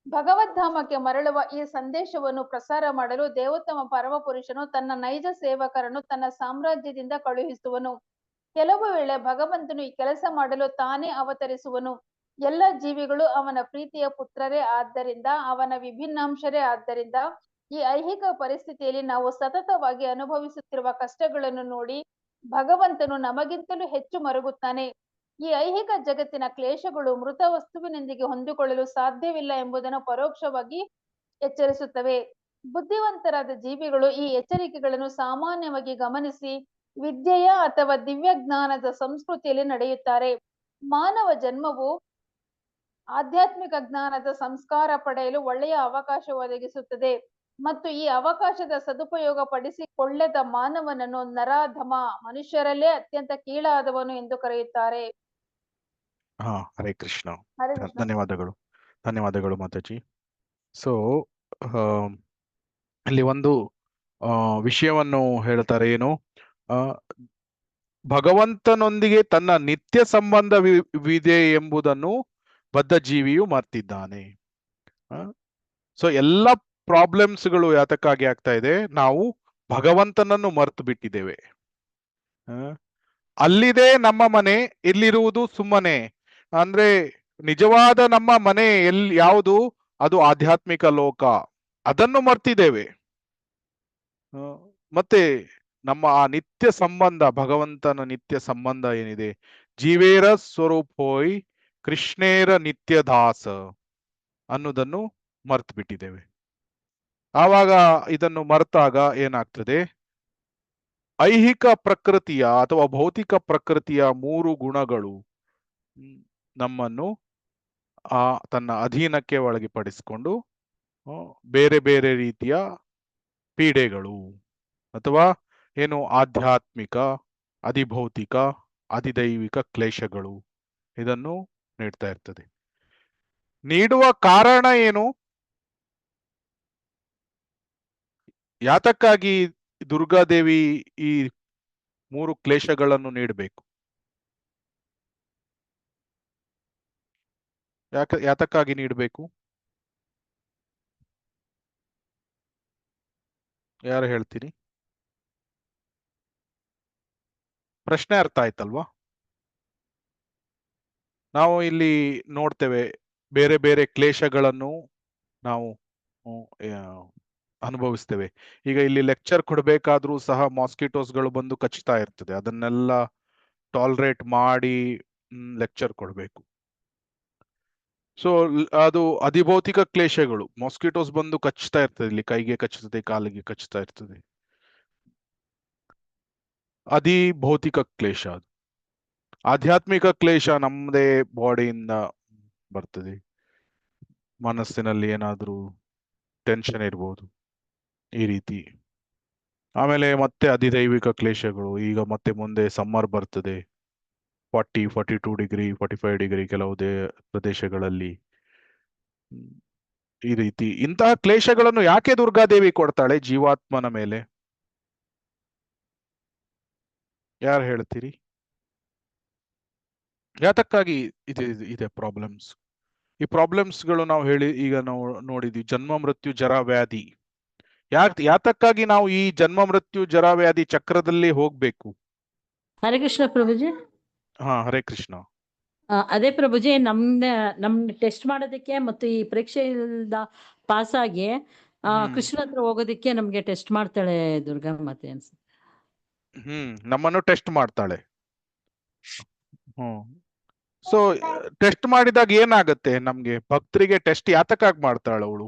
ಭಗವದ್ಧಾಮಕ್ಕೆ ಮರಳುವ ಈ ಸಂದೇಶವನ್ನು ಪ್ರಸಾರ ಮಾಡಲು ದೇವೋತ್ತಮ ಪರಮ ಪುರುಷನು ತನ್ನ ನೈಜ ಸೇವಕರನ್ನು ತನ್ನ ಸಾಮ್ರಾಜ್ಯದಿಂದ ಕಳುಹಿಸುವನು. ಕೆಲವು ವೇಳೆ ಭಗವಂತನು ಈ ಕೆಲಸ ಮಾಡಲು ತಾನೇ ಅವತರಿಸುವನು. ಎಲ್ಲ ಜೀವಿಗಳು ಅವನ ಪ್ರೀತಿಯ ಪುತ್ರರೇ ಆದ್ದರಿಂದ, ಅವನ ವಿಭಿನ್ನಾಂಶರೇ ಆದ್ದರಿಂದ, ಈ ಐಹಿಕ ಪರಿಸ್ಥಿತಿಯಲ್ಲಿ ನಾವು ಸತತವಾಗಿ ಅನುಭವಿಸುತ್ತಿರುವ ಕಷ್ಟಗಳನ್ನು ನೋಡಿ ಭಗವಂತನು ನಮಗಿಂತಲೂ ಹೆಚ್ಚು ಮರುಗುತ್ತಾನೆ. ಈ ಐಹಿಕ ಜಗತ್ತಿನ ಕ್ಲೇಶಗಳು ಮೃತ ವಸ್ತುವಿನೊಂದಿಗೆ ಹೊಂದಿಕೊಳ್ಳಲು ಸಾಧ್ಯವಿಲ್ಲ ಎಂಬುದನ್ನು ಪರೋಕ್ಷವಾಗಿ ಎಚ್ಚರಿಸುತ್ತವೆ. ಬುದ್ಧಿವಂತರಾದ ಜೀವಿಗಳು ಈ ಎಚ್ಚರಿಕೆಗಳನ್ನು ಸಾಮಾನ್ಯವಾಗಿ ಗಮನಿಸಿ ವಿದ್ಯೆಯ ಅಥವಾ ದಿವ್ಯ ಜ್ಞಾನದ ಸಂಸ್ಕೃತಿಯಲ್ಲಿ ನಡೆಯುತ್ತಾರೆ. ಮಾನವ ಜನ್ಮವು ಆಧ್ಯಾತ್ಮಿಕ ಜ್ಞಾನದ ಸಂಸ್ಕಾರ ಪಡೆಯಲು ಒಳ್ಳೆಯ ಅವಕಾಶ ಒದಗಿಸುತ್ತದೆ ಮತ್ತು ಈ ಅವಕಾಶದ ಸದುಪಯೋಗ ಪಡಿಸಿಕೊಳ್ಳದ ಮಾನವನನ್ನು ನರಾಧಮ, ಮನುಷ್ಯರಲ್ಲೇ ಅತ್ಯಂತ ಕೀಳಾದವನು ಎಂದು ಕರೆಯುತ್ತಾರೆ. ಹರೇ ಕೃಷ್ಣ. ಹರೇ ಕೃಷ್ಣ. ಧನ್ಯವಾದಗಳು ಮಾತಾಜಿ. ಸೊ ಇಲ್ಲಿ ಒಂದು ವಿಷಯವನ್ನು ಹೇಳ್ತಾರೆ, ಏನು, ಭಗವಂತನೊಂದಿಗೆ ತನ್ನ ನಿತ್ಯ ಸಂಬಂಧವಿದೆ ಎಂಬುದನ್ನು ಬದ್ಧ ಜೀವಿಯು ಮರ್ತಿದ್ದಾನೆ. ಸೊ ಎಲ್ಲ ಪ್ರಾಬ್ಲಮ್ಸ್ಗಳು ಯಾತಕ್ಕಾಗಿ ಆಗ್ತಾ ಇದೆ? ನಾವು ಭಗವಂತನನ್ನು ಮರ್ತು ಬಿಟ್ಟಿದ್ದೇವೆ. ಅಲ್ಲಿದೆ ನಮ್ಮ ಮನೆ, ಇಲ್ಲಿರುವುದು ಸುಮ್ಮನೆ. ಅಂದ್ರೆ ನಿಜವಾದ ನಮ್ಮ ಮನೆ ಯಾವುದು? ಅದು ಆಧ್ಯಾತ್ಮಿಕ ಲೋಕ. ಅದನ್ನು ಮರ್ತಿದ್ದೇವೆ. ಮತ್ತೆ ನಮ್ಮ ಆ ನಿತ್ಯ ಸಂಬಂಧ, ಭಗವಂತನ ನಿತ್ಯ ಸಂಬಂಧ ಏನಿದೆ, ಜೀವೇರ ಸ್ವರೂಪೋಯ್ ಕೃಷ್ಣೇರ ನಿತ್ಯ ದಾಸ ಅನ್ನೋದನ್ನು ಮರ್ತು ಬಿಟ್ಟಿದ್ದೇವೆ. ಆವಾಗ ಇದನ್ನು ಮರೆತಾಗ ಏನಾಗ್ತದೆ? ಐಹಿಕ ಪ್ರಕೃತಿಯ ಅಥವಾ ಭೌತಿಕ ಪ್ರಕೃತಿಯ 3 ಗುಣಗಳು ನಮ್ಮನ್ನು ತನ್ನ ಅಧೀನಕ್ಕೆ ಒಳಪಡಿಸಿಕೊಂಡು ಬೇರೆ ಬೇರೆ ರೀತಿಯ ಪೀಡೆಗಳು ಅಥವಾ ಏನು ಆಧ್ಯಾತ್ಮಿಕ, ಅಧಿಭೌತಿಕ, ಅಧಿದೈವಿಕ ಕ್ಲೇಶಗಳು ಇದನ್ನು ನೀಡ್ತಾ ಇರ್ತದೆ. ನೀಡುವ ಕಾರಣ ಏನು? ಯಾತಕ್ಕಾಗಿ ದುರ್ಗಾದೇವಿ ಈ 3 ಕ್ಲೇಶಗಳನ್ನು ನೀಡಬೇಕು? ಯಾತಕ್ಕಾಗಿ ನೀಡಬೇಕು? ಯಾರು ಹೇಳ್ತೀರಿ? ಪ್ರಶ್ನೆ ಅರ್ಥ ಆಯ್ತಲ್ವಾ? ನಾವು ಇಲ್ಲಿ ನೋಡ್ತೇವೆ ಬೇರೆ ಬೇರೆ ಕ್ಲೇಶಗಳನ್ನು ನಾವು ಅನುಭವಿಸ್ತೇವೆ. ಈಗ ಇಲ್ಲಿ ಲೆಕ್ಚರ್ ಕೊಡ್ಬೇಕಾದ್ರೂ ಸಹ ಮಾಸ್ಕಿಟೋಸ್ಗಳು ಬಂದು ಕಚ್ಚುತ್ತಾ ಇರ್ತದೆ. ಅದನ್ನೆಲ್ಲ ಟಾಲರೇಟ್ ಮಾಡಿ ಲೆಕ್ಚರ್ ಕೊಡ್ಬೇಕು. ಸೊ ಅದು ಅಧಿಭೌತಿಕ ಕ್ಲೇಶಗಳು. ಮಾಸ್ಕಿಟೋಸ್ ಬಂದು ಕಚ್ಚುತ್ತಾ ಇರ್ತದೆ, ಇಲ್ಲಿ ಕೈಗೆ ಕಚ್ಚುತ್ತದೆ, ಕಾಲಿಗೆ ಕಚ್ಚುತ್ತಾ ಇರ್ತದೆ. ಅಧಿಭೌತಿಕ ಕ್ಲೇಶ. ಅದು ಆಧ್ಯಾತ್ಮಿಕ ಕ್ಲೇಶ ನಮ್ಮದೇ ಬಾಡಿಯಿಂದ ಬರ್ತದೆ. ಮನಸ್ಸಿನಲ್ಲಿ ಏನಾದ್ರೂ ಟೆನ್ಷನ್ ಇರ್ಬೋದು, ಈ ರೀತಿ. ಆಮೇಲೆ ಮತ್ತೆ ಅಧಿದೈವಿಕ ಕ್ಲೇಶಗಳು. ಈಗ ಮತ್ತೆ ಮುಂದೆ ಸಮ್ಮರ್ ಬರ್ತದೆ, 42 ಡಿಗ್ರಿ 45 ಡಿಗ್ರಿ ಕೆಲವು ಪ್ರದೇಶಗಳಲ್ಲಿ. ಈ ರೀತಿ ಇಂತಹ ಕ್ಲೇಶಗಳನ್ನು ಯಾಕೆ ದುರ್ಗಾದೇವಿ ಕೊಡ್ತಾಳೆ ಜೀವಾತ್ಮನ ಮೇಲೆ? ಯಾರು ಹೇಳ್ತೀರಿ? ಯಾತಕ್ಕಾಗಿ ಇದೆ ಪ್ರಾಬ್ಲಮ್ಸ್? ಈ ಪ್ರಾಬ್ಲಮ್ಸ್ಗಳು ನಾವು ಈಗ ನಾವು ನೋಡಿದ್ವಿ. ಜನ್ಮ ಮೃತ್ಯು ಜರ ವ್ಯಾಧಿ. ಯಾತಕ್ಕಾಗಿ ನಾವು ಈ ಜನ್ಮ ಮೃತ್ಯು ಜರ ವ್ಯಾಧಿ ಚಕ್ರದಲ್ಲಿ ಹೋಗ್ಬೇಕು? ಹರೇ ಕೃಷ್ಣ ಪ್ರಭುಜಿ. ಹರೇ ಕೃಷ್ಣ. ಅದೇ ಪ್ರಭುಜಿ, ನಮ್ ಟೆಸ್ಟ್ ಮಾಡೋದಕ್ಕೆ ಮತ್ತು ಈ ಪರೀಕ್ಷೆಯಿಂದ ಪಾಸ್ ಆಗಿ ಕೃಷ್ಣ ಹತ್ರ ಹೋಗೋದಿಕ್ಕೆ ನಮ್ಗೆ ಟೆಸ್ಟ್ ಮಾಡ್ತಾಳೆ ದುರ್ಗಾ ಮಾತೆ ಅನ್ಸುತ್ತೆ. ನಮ್ಮನ್ನು ಟೆಸ್ಟ್ ಮಾಡ್ತಾಳೆ. ಸೊ ಟೆಸ್ಟ್ ಮಾಡಿದಾಗ ಏನಾಗುತ್ತೆ ನಮ್ಗೆ? ಭಕ್ತರಿಗೆ ಟೆಸ್ಟ್ ಯಾತಕ್ಕಾಗಿ ಮಾಡ್ತಾಳೆ ಅವಳು?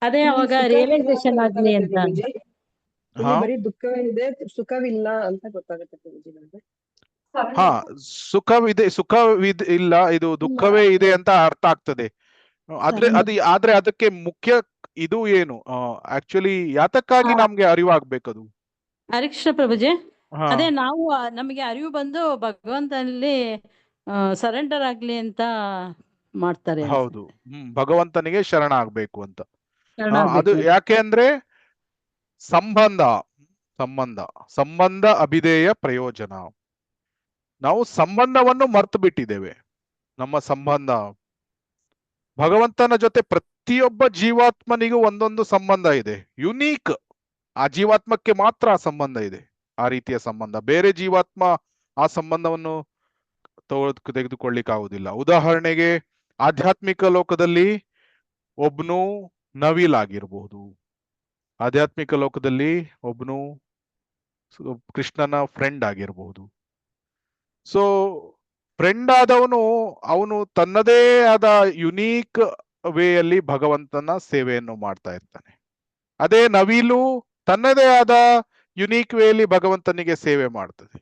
ಅದೇ ಅವಾಗ ರಿಯಲೈಸೇಷನ್ ಆಗ್ಲಿ ಅಂತ. ಬರೀ ದುಃಖವಿದೆ, ಸುಖವಿಲ್ಲ ಅಂತ ಗೊತ್ತಾಗುತ್ತೆ ಪ್ರಭುಜಿ ನಮ್ಗೆ. ಸುಖವಿದೆ ಇಲ್ಲ, ಇದು ದುಃಖವೇ ಇದೆ ಅಂತ ಅರ್ಥ ಆಗ್ತದೆ. ಆದ್ರೆ ಅದಕ್ಕೆ ಮುಖ್ಯ ಇದು ಏನು ಆಕ್ಚುಲಿ ಯಾತಕ್ಕಾಗಿ ನಮ್ಗೆ ಅರಿವಾಗ್ಬೇಕದು? ಹರೇ ಕೃಷ್ಣ ಪ್ರಭುಜಿ, ಅದೇ ನಾವು ನಮಗೆ ಅರಿವು ಬಂದು ಭಗವಂತನಲ್ಲಿ ಸರೆಂಡರ್ ಆಗ್ಲಿ ಅಂತ ಮಾಡ್ತಾರೆ ಹೌದು. ಭಗವಂತನಿಗೆ ಶರಣ ಆಗ್ಬೇಕು ಅಂತ. ಅದು ಶರಣಾಗ್ಬೇಕು. ಯಾಕೆ ಅಂದ್ರೆ ಸಂಬಂಧ ಸಂಬಂಧ ಸಂಬಂಧ ಅಭಿಧೇಯ ಪ್ರಯೋಜನ. ನಾವು ಸಂಬಂಧವನ್ನು ಮರ್ತು ಬಿಟ್ಟಿದ್ದೇವೆ. ನಮ್ಮ ಸಂಬಂಧ ಭಗವಂತನ ಜೊತೆ ಪ್ರತಿಯೊಬ್ಬ ಜೀವಾತ್ಮನಿಗೂ ಒಂದೊಂದು ಸಂಬಂಧ ಇದೆ, ಯುನೀಕ್. ಆ ಜೀವಾತ್ಮಕ್ಕೆ ಮಾತ್ರ ಆ ಸಂಬಂಧ ಇದೆ, ಆ ರೀತಿಯ ಸಂಬಂಧ. ಬೇರೆ ಜೀವಾತ್ಮ ಆ ಸಂಬಂಧವನ್ನು ತೆಗೆದುಕೊಳ್ಳಿಕ್ಕಾಗುವುದಿಲ್ಲ. ಉದಾಹರಣೆಗೆ ಆಧ್ಯಾತ್ಮಿಕ ಲೋಕದಲ್ಲಿ ಒಬ್ನು ನವಿಲಾಗಿರ್ಬಹುದು, ಆಧ್ಯಾತ್ಮಿಕ ಲೋಕದಲ್ಲಿ ಒಬ್ನು ಕೃಷ್ಣನ ಫ್ರೆಂಡ್ ಆಗಿರಬಹುದು. ಸೊ ಫ್ರೆಂಡ್ ಆದವನು ಅವನು ತನ್ನದೇ ಆದ ಯುನೀಕ್ ವೇಯಲ್ಲಿ ಭಗವಂತನ ಸೇವೆಯನ್ನು ಮಾಡ್ತಾ ಇರ್ತಾನೆ. ಅದೇ ನವಿಲು ತನ್ನದೇ ಆದ ಯುನೀಕ್ ವೇಯಲ್ಲಿ ಭಗವಂತನಿಗೆ ಸೇವೆ ಮಾಡ್ತದೆ.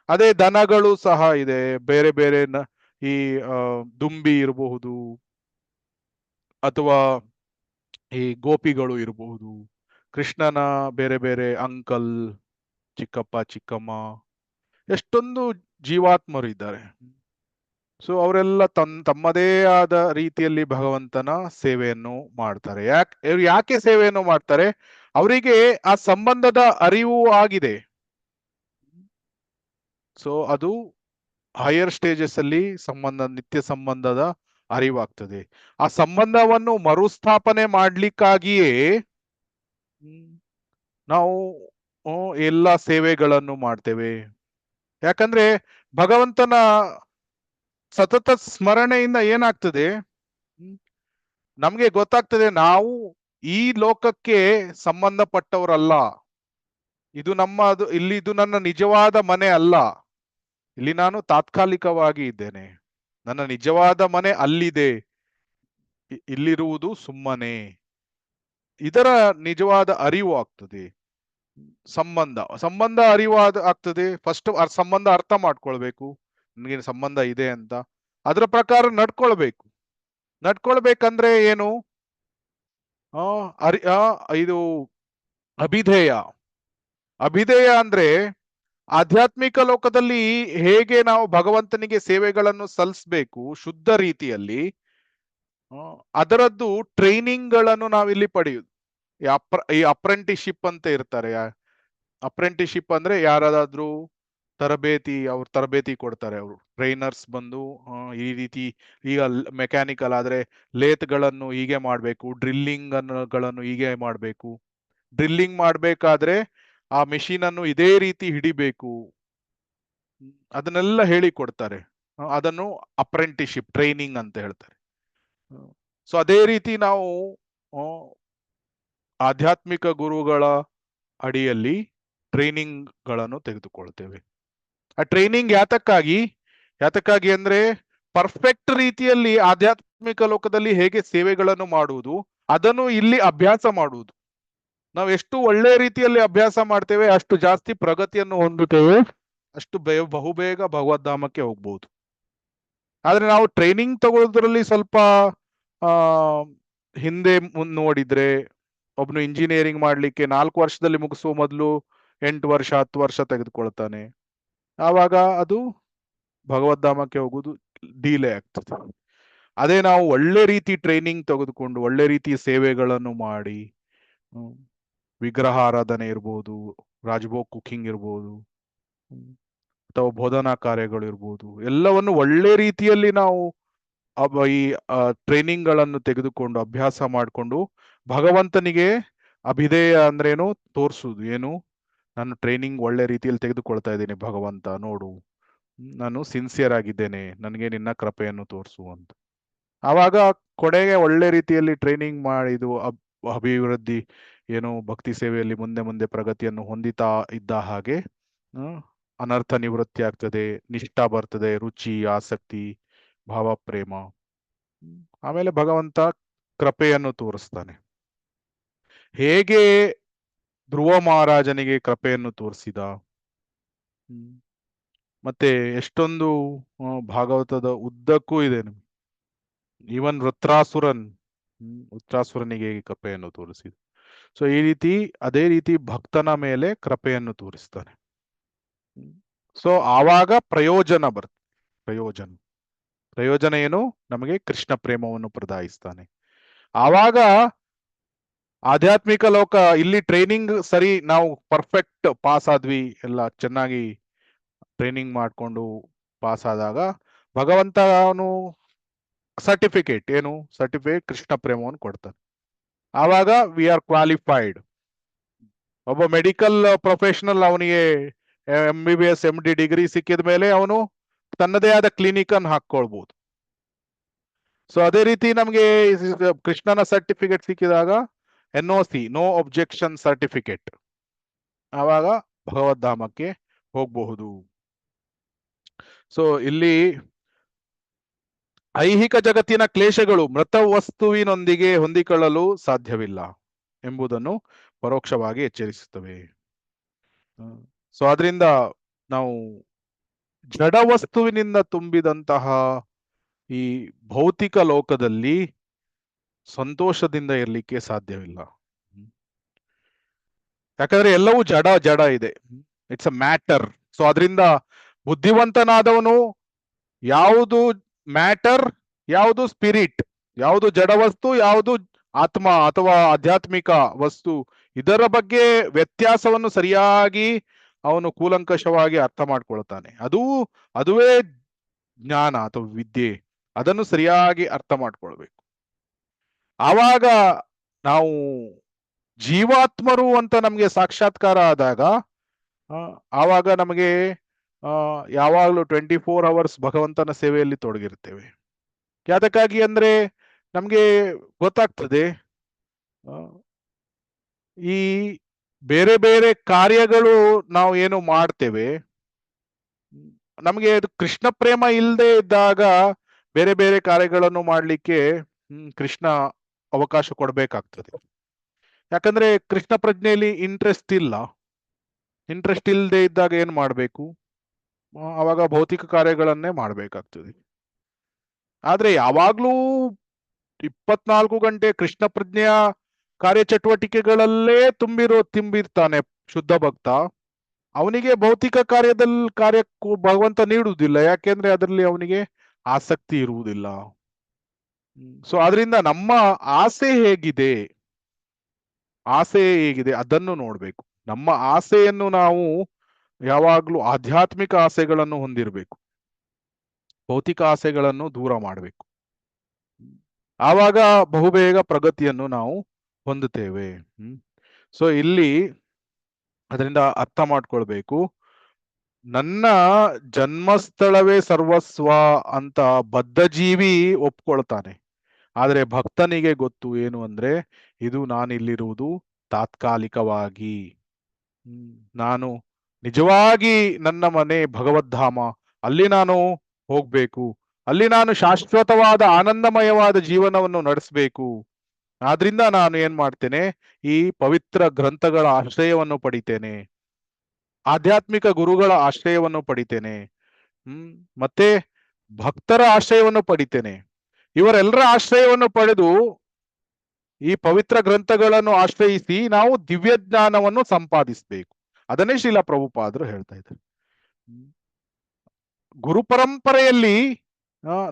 ಅದೇ ದನಗಳು ಸಹ ಇದೆ, ಬೇರೆ ಬೇರೆ ಈ ದುಂಬಿ ಇರಬಹುದು, ಅಥವಾ ಈ ಗೋಪಿಗಳು ಇರಬಹುದು, ಕೃಷ್ಣನ ಬೇರೆ ಬೇರೆ ಅಂಕಲ್, ಚಿಕ್ಕಪ್ಪ, ಚಿಕ್ಕಮ್ಮ, ಎಷ್ಟೊಂದು ಜೀವಾತ್ಮರು ಇದ್ದಾರೆ. ಸೊ ಅವರೆಲ್ಲ ತಮ್ಮದೇ ಆದ ರೀತಿಯಲ್ಲಿ ಭಗವಂತನ ಸೇವೆಯನ್ನು ಮಾಡ್ತಾರೆ. ಯಾಕೆ ಸೇವೆಯನ್ನು ಮಾಡ್ತಾರೆ? ಅವರಿಗೆ ಆ ಸಂಬಂಧದ ಅರಿವು ಆಗಿದೆ. ಸೊ ಅದು ಹೈಯರ್ ಸ್ಟೇಜಸ್ ಅಲ್ಲಿ ನಿತ್ಯ ಸಂಬಂಧದ ಅರಿವಾಗ್ತದೆ. ಆ ಸಂಬಂಧವನ್ನು ಮರುಸ್ಥಾಪನೆ ಮಾಡ್ಲಿಕ್ಕಾಗಿಯೇ ನಾವು ಎಲ್ಲ ಸೇವೆಗಳನ್ನು ಮಾಡ್ತೇವೆ. ಯಾಕಂದ್ರೆ ಭಗವಂತನ ಸತತ ಸ್ಮರಣೆಯಿಂದ ಏನಾಗ್ತದೆ, ನಮ್ಗೆ ಗೊತ್ತಾಗ್ತದೆ ನಾವು ಈ ಲೋಕಕ್ಕೆ ಸಂಬಂಧಪಟ್ಟವರಲ್ಲ. ಇದು ಇದು ನನ್ನ ನಿಜವಾದ ಮನೆ ಅಲ್ಲ. ಇಲ್ಲಿ ನಾನು ತಾತ್ಕಾಲಿಕವಾಗಿ ಇದ್ದೇನೆ. ನನ್ನ ನಿಜವಾದ ಮನೆ ಅಲ್ಲಿದೆ, ಇಲ್ಲಿರುವುದು ಸುಮ್ಮನೆ. ಇದರ ನಿಜವಾದ ಅರಿವು ಆಗ್ತದೆ. ಸಂಬಂಧ ಆಗ್ತದೆ. ಫಸ್ಟ್ ಸಂಬಂಧ ಅರ್ಥ ಮಾಡ್ಕೊಳ್ಬೇಕು, ನನಗೆ ಸಂಬಂಧ ಇದೆ ಅಂತ. ಅದರ ಪ್ರಕಾರ ನಡ್ಕೊಳ್ಬೇಕಂದ್ರೆ ಏನು? ಇದು ಅಭಿಧೇಯ ಅಂದ್ರೆ ಆಧ್ಯಾತ್ಮಿಕ ಲೋಕದಲ್ಲಿ ಹೇಗೆ ನಾವು ಭಗವಂತನಿಗೆ ಸೇವೆಗಳನ್ನು ಸಲ್ಲಿಸಬೇಕು ಶುದ್ಧ ರೀತಿಯಲ್ಲಿ, ಅದರದ್ದು ಟ್ರೈನಿಂಗ್ ಗಳನ್ನು ನಾವಿಲ್ಲಿ ಪಡೆಯುವುದು. ಈ ಅಪ್ರೆಂಟಿಸ್ಶಿಪ್ ಅಂತ ಇರ್ತಾರೆ. ಅಪ್ರೆಂಟಿಸ್ಶಿಪ್ ಅಂದ್ರೆ ಯಾರಾದ್ರೂ ತರಬೇತಿ ಕೊಡ್ತಾರೆ. ಅವರು ಟ್ರೈನರ್ಸ್ ಬಂದು ಈ ರೀತಿ, ಈಗ ಮೆಕ್ಯಾನಿಕಲ್ ಆದ್ರೆ ಲೇತ್ಗಳನ್ನು ಹೀಗೆ ಮಾಡ್ಬೇಕು, ಗಳನ್ನು ಹೀಗೆ ಮಾಡ್ಬೇಕು, ಡ್ರಿಲ್ಲಿಂಗ್ ಮಾಡ್ಬೇಕಾದ್ರೆ ಆ ಮೆಷಿನ್ ಅನ್ನು ಇದೇ ರೀತಿ ಹಿಡಿಬೇಕು, ಅದನ್ನೆಲ್ಲ ಹೇಳಿ ಕೊಡ್ತಾರೆ. ಅದನ್ನು ಅಪ್ರೆಂಟಿಸ್ಶಿಪ್ ಟ್ರೈನಿಂಗ್ ಅಂತ ಹೇಳ್ತಾರೆ. ಸೊ ಅದೇ ರೀತಿ ನಾವು ಆಧ್ಯಾತ್ಮಿಕ ಗುರುಗಳ ಅಡಿಯಲ್ಲಿ ಟ್ರೈನಿಂಗ್ ಗಳನ್ನು ತೆಗೆದುಕೊಳ್ತೇವೆ. ಆ ಟ್ರೈನಿಂಗ್ ಯಾತಕ್ಕಾಗಿ ಅಂದ್ರೆ ಪರ್ಫೆಕ್ಟ್ ರೀತಿಯಲ್ಲಿ ಆಧ್ಯಾತ್ಮಿಕ ಲೋಕದಲ್ಲಿ ಹೇಗೆ ಸೇವೆಗಳನ್ನು ಮಾಡುವುದು, ಅದನ್ನು ಇಲ್ಲಿ ಅಭ್ಯಾಸ ಮಾಡುವುದು. ನಾವು ಎಷ್ಟು ಒಳ್ಳೆ ರೀತಿಯಲ್ಲಿ ಅಭ್ಯಾಸ ಮಾಡ್ತೇವೆ, ಅಷ್ಟು ಜಾಸ್ತಿ ಪ್ರಗತಿಯನ್ನು ಹೊಂದುತ್ತೇವೆ, ಅಷ್ಟು ಬಹುಬೇಗ ಭಗವದ್ಧಾಮಕ್ಕೆ ಹೋಗ್ಬಹುದು. ಆದ್ರೆ ನಾವು ಟ್ರೈನಿಂಗ್ ತಗೊಳ್ಳೋದ್ರಲ್ಲಿ ಸ್ವಲ್ಪ ಹಿಂದೆ ನೋಡಿದ್ರೆ, ಒಬ್ನು ಇಂಜಿನಿಯರಿಂಗ್ ಮಾಡ್ಲಿಕ್ಕೆ 4 ವರ್ಷದಲ್ಲಿ ಮುಗಿಸುವ ಮೊದಲು 8 ವರ್ಷ 10 ವರ್ಷ ತೆಗೆದುಕೊಳ್ತಾನೆ. ಆವಾಗ ಅದು ಭಗವದ್ಧಾಮಕ್ಕೆ ಹೋಗುದು ಡಿಲೇ ಆಗ್ತದೆ. ಅದೇ ನಾವು ಒಳ್ಳೆ ರೀತಿ ಟ್ರೈನಿಂಗ್ ತೆಗೆದುಕೊಂಡು ಒಳ್ಳೆ ರೀತಿ ಸೇವೆಗಳನ್ನು ಮಾಡಿ, ವಿಗ್ರಹ ಆರಾಧನೆ ಇರ್ಬೋದು, ರಾಜ್ಭೋಗ್ ಕುಕಿಂಗ್ ಇರ್ಬೋದು, ಅಥವಾ ಬೋಧನಾ ಕಾರ್ಯಗಳು ಇರ್ಬೋದು, ಎಲ್ಲವನ್ನು ಒಳ್ಳೆ ರೀತಿಯಲ್ಲಿ ನಾವು ಈ ಟ್ರೈನಿಂಗ್ ಗಳನ್ನು ತೆಗೆದುಕೊಂಡು ಅಭ್ಯಾಸ ಮಾಡಿಕೊಂಡು ಭಗವಂತನಿಗೆ ಅಭಿಧೇಯ ಅಂದ್ರೇನು ತೋರಿಸುದು. ಏನು? ನಾನು ಟ್ರೈನಿಂಗ್ ಒಳ್ಳೆ ರೀತಿಯಲ್ಲಿ ತೆಗೆದುಕೊಳ್ತಾ ಇದ್ದೀನಿ ಭಗವಂತ, ನೋಡು ನಾನು ಸಿನ್ಸಿಯರ್ ಆಗಿದ್ದೇನೆ, ನನಗೆ ನಿನ್ನ ಕೃಪೆಯನ್ನು ತೋರಿಸು ಅಂತ. ಆವಾಗ ಕೊನೆಗೆ ಒಳ್ಳೆ ರೀತಿಯಲ್ಲಿ ಟ್ರೈನಿಂಗ್ ಮಾಡಿದು ಅಭಿವೃದ್ಧಿ ಏನು ಭಕ್ತಿ ಸೇವೆಯಲ್ಲಿ ಮುಂದೆ ಪ್ರಗತಿಯನ್ನು ಹೊಂದಿತಾ ಇದ್ದ ಹಾಗೆ ಅನರ್ಥ ನಿವೃತ್ತಿ ಆಗ್ತದೆ, ನಿಷ್ಠಾ ಬರ್ತದೆ, ರುಚಿ, ಆಸಕ್ತಿ, ಭಾವ, ಪ್ರೇಮ. ಆಮೇಲೆ ಭಗವಂತ ಕೃಪೆಯನ್ನು ತೋರಿಸ್ತಾನೆ. ಹೇಗೆ ಧ್ರುವ ಮಹಾರಾಜನಿಗೆ ಕೃಪೆಯನ್ನು ತೋರಿಸಿದ, ಮತ್ತೆ ಎಷ್ಟೊಂದು ಭಾಗವತದ ಉದ್ದಕ್ಕೂ ಇದೆ. ಈವನ್ ವೃತ್ರಾಸುರನಿಗೆ ಕೃಪೆಯನ್ನು ತೋರಿಸಿದ. ಸೊ ಈ ರೀತಿ ಅದೇ ರೀತಿ ಭಕ್ತನ ಮೇಲೆ ಕೃಪೆಯನ್ನು ತೋರಿಸ್ತಾನೆ. ಸೊ ಆವಾಗ ಪ್ರಯೋಜನ ಬರ್ತದೆ. ಪ್ರಯೋಜನ ಏನು? ನಮಗೆ ಕೃಷ್ಣ ಪ್ರೇಮವನ್ನು ಪ್ರದಾಯಿಸ್ತಾನೆ. ಆವಾಗ ಆಧ್ಯಾತ್ಮಿಕ ಲೋಕ, ಇಲ್ಲಿ ಟ್ರೈನಿಂಗ್ ಸರಿ, ನಾವು ಪರ್ಫೆಕ್ಟ್ ಪಾಸ್ ಆದ್ವಿ, ಎಲ್ಲ ಚೆನ್ನಾಗಿ ಟ್ರೈನಿಂಗ್ ಮಾಡಿಕೊಂಡು ಪಾಸ್ ಆದಾಗ ಭಗವಂತ ಅವನು ಸರ್ಟಿಫಿಕೇಟ್ ಏನು? ಸರ್ಟಿಫಿಕೇಟ್ ಕೃಷ್ಣ ಪ್ರೇಮವನ್ನು ಕೊಡ್ತಾನೆ. ಆವಾಗ ವಿ ಆರ್ ಕ್ವಾಲಿಫೈಡ್. ಒಬ್ಬ ಮೆಡಿಕಲ್ ಪ್ರೊಫೆಷನಲ್ ಅವನಿಗೆ MBBS MD ಡಿಗ್ರಿ ಸಿಕ್ಕಿದ ಮೇಲೆ ಅವನು ತನ್ನದೇ ಆದ ಕ್ಲಿನಿಕ್ ಅನ್ನು ಹಾಕೊಳ್ಬಹುದು. ಸೊ ಅದೇ ರೀತಿ ನಮಗೆ ಕೃಷ್ಣನ ಸರ್ಟಿಫಿಕೇಟ್ ಸಿಕ್ಕಿದಾಗ NOC, ನೋ ಒಬ್ಜೆಕ್ಷನ್ ಸರ್ಟಿಫಿಕೇಟ್, ಆವಾಗ ಭಗವದ್ಧಾಮಕ್ಕೆ ಹೋಗಬಹುದು. ಸೊ ಇಲ್ಲಿ ಐಹಿಕ ಜಗತ್ತಿನ ಕ್ಲೇಶಗಳು ಮೃತ ವಸ್ತುವಿನೊಂದಿಗೆ ಹೊಂದಿಕೊಳ್ಳಲು ಸಾಧ್ಯವಿಲ್ಲ ಎಂಬುದನ್ನು ಪರೋಕ್ಷವಾಗಿ ಎಚ್ಚರಿಸುತ್ತವೆ. ಸೊ ಆದ್ರಿಂದ ನಾವು ಜಡ ವಸ್ತುವಿನಿಂದ ತುಂಬಿದಂತಹ ಈ ಭೌತಿಕ ಲೋಕದಲ್ಲಿ ಸಂತೋಷದಿಂದ ಇರಲಿಕ್ಕೆ ಸಾಧ್ಯವಿಲ್ಲ. ಯಾಕಂದ್ರೆ ಎಲ್ಲವೂ ಜಡ ಜಡ ಇದೆ. It's a matter. ಸೊ ಅದರಿಂದ ಬುದ್ಧಿವಂತನಾದವನು ಯಾವುದು ಮ್ಯಾಟರ್, ಯಾವುದು ಸ್ಪಿರಿಟ್, ಯಾವುದು ಜಡ ವಸ್ತು, ಯಾವುದು ಆತ್ಮ ಅಥವಾ ಆಧ್ಯಾತ್ಮಿಕ ವಸ್ತು, ಇದರ ಬಗ್ಗೆ ವ್ಯತ್ಯಾಸವನ್ನು ಸರಿಯಾಗಿ ಅವನು ಕೂಲಂಕಷವಾಗಿ ಅರ್ಥ ಮಾಡ್ಕೊಳ್ತಾನೆ. ಅದುವೇ ಜ್ಞಾನ ಅಥವಾ ವಿದ್ಯೆ. ಅದನ್ನು ಸರಿಯಾಗಿ ಅರ್ಥ ಮಾಡ್ಕೊಳ್ಬೇಕು. ಆವಾಗ ನಾವು ಜೀವಾತ್ಮರು ಅಂತ ನಮಗೆ ಸಾಕ್ಷಾತ್ಕಾರ ಆದಾಗ ಆವಾಗ ನಮಗೆ ಯಾವಾಗಲೂ 24 hours ಭಗವಂತನ ಸೇವೆಯಲ್ಲಿ ತೊಡಗಿರ್ತೇವೆ. ಯಾತಕ್ಕಾಗಿ ಅಂದ್ರೆ ನಮಗೆ ಗೊತ್ತಾಗ್ತದೆ ಈ ಬೇರೆ ಬೇರೆ ಕಾರ್ಯಗಳು ನಾವು ಏನು ಮಾಡ್ತೇವೆ, ನಮಗೆ ಅದು ಕೃಷ್ಣ ಪ್ರೇಮ ಇಲ್ಲದೆ ಇದ್ದಾಗ ಬೇರೆ ಬೇರೆ ಕಾರ್ಯಗಳನ್ನು ಮಾಡ್ಲಿಕ್ಕೆ ಕೃಷ್ಣ ಅವಕಾಶ ಕೊಡ್ಬೇಕಾಗ್ತದೆ. ಯಾಕಂದ್ರೆ ಕೃಷ್ಣ ಪ್ರಜ್ಞೆಯಲ್ಲಿ ಇಂಟ್ರೆಸ್ಟ್ ಇಲ್ಲದೆ ಇದ್ದಾಗ ಏನ್ ಮಾಡ್ಬೇಕು? ಅವಾಗ ಭೌತಿಕ ಕಾರ್ಯಗಳನ್ನೇ ಮಾಡ್ಬೇಕಾಗ್ತದೆ. ಆದ್ರೆ ಯಾವಾಗ್ಲೂ 24 ಗಂಟೆ ಕೃಷ್ಣ ಪ್ರಜ್ಞೆಯ ಕಾರ್ಯಚಟುವಟಿಕೆಗಳಲ್ಲೇ ತುಂಬಿರ್ತಾನೆ ಶುದ್ಧ ಭಕ್ತ. ಅವನಿಗೆ ಭೌತಿಕ ಕಾರ್ಯಕ್ಕೂ ಭಗವಂತ ನೀಡುವುದಿಲ್ಲ. ಯಾಕೆಂದ್ರೆ ಅದರಲ್ಲಿ ಅವನಿಗೆ ಆಸಕ್ತಿ ಇರುವುದಿಲ್ಲ. ಸೊ ಆದ್ರಿಂದ ನಮ್ಮ ಆಸೆ ಹೇಗಿದೆ ಅದನ್ನು ನೋಡ್ಬೇಕು. ನಮ್ಮ ಆಸೆಯನ್ನು ನಾವು ಯಾವಾಗ್ಲೂ ಆಧ್ಯಾತ್ಮಿಕ ಆಸೆಗಳನ್ನು ಹೊಂದಿರಬೇಕು, ಭೌತಿಕ ಆಸೆಗಳನ್ನು ದೂರ ಮಾಡಬೇಕು. ಆವಾಗ ಬಹುಬೇಗ ಪ್ರಗತಿಯನ್ನು ನಾವು ಹೊಂದುತ್ತೇವೆ. ಸೊ ಇಲ್ಲಿ ಅದರಿಂದ ಅರ್ಥ ಮಾಡ್ಕೊಳ್ಬೇಕು, ನನ್ನ ಜನ್ಮಸ್ಥಳವೇ ಸರ್ವಸ್ವ ಅಂತ ಬದ್ಧಜೀವಿ ಒಪ್ಕೊಳ್ತಾನೆ. ಆದ್ರೆ ಭಕ್ತನಿಗೆ ಗೊತ್ತು ಏನು ಅಂದ್ರೆ, ಇದು ನಾನಿಲ್ಲಿರುವುದು ತಾತ್ಕಾಲಿಕವಾಗಿ. ನಾನು ನಿಜವಾಗಿ ನನ್ನ ಮನೆ ಭಗವದ್ಧಾಮ, ಅಲ್ಲಿ ನಾನು ಹೋಗ್ಬೇಕು, ಅಲ್ಲಿ ನಾನು ಶಾಶ್ವತವಾದ ಆನಂದಮಯವಾದ ಜೀವನವನ್ನು ನಡೆಸಬೇಕು. ಆದ್ರಿಂದ ನಾನು ಏನ್ ಮಾಡ್ತೇನೆ, ಈ ಪವಿತ್ರ ಗ್ರಂಥಗಳ ಆಶ್ರಯವನ್ನು ಪಡಿತೇನೆ, ಆಧ್ಯಾತ್ಮಿಕ ಗುರುಗಳ ಆಶ್ರಯವನ್ನು ಪಡಿತೇನೆ, ಮತ್ತೆ ಭಕ್ತರ ಆಶ್ರಯವನ್ನು ಪಡಿತೇನೆ. ಇವರೆಲ್ಲರ ಆಶ್ರಯವನ್ನು ಪಡೆದು ಈ ಪವಿತ್ರ ಗ್ರಂಥಗಳನ್ನು ಆಶ್ರಯಿಸಿ ನಾವು ದಿವ್ಯ ಜ್ಞಾನವನ್ನು ಸಂಪಾದಿಸಬೇಕು. ಅದನ್ನೇ ಶ್ರೀಲ ಪ್ರಭುಪಾದರು ಹೇಳ್ತಾ ಇದ್ದಾರೆ. ಗುರು ಪರಂಪರೆಯಲ್ಲಿ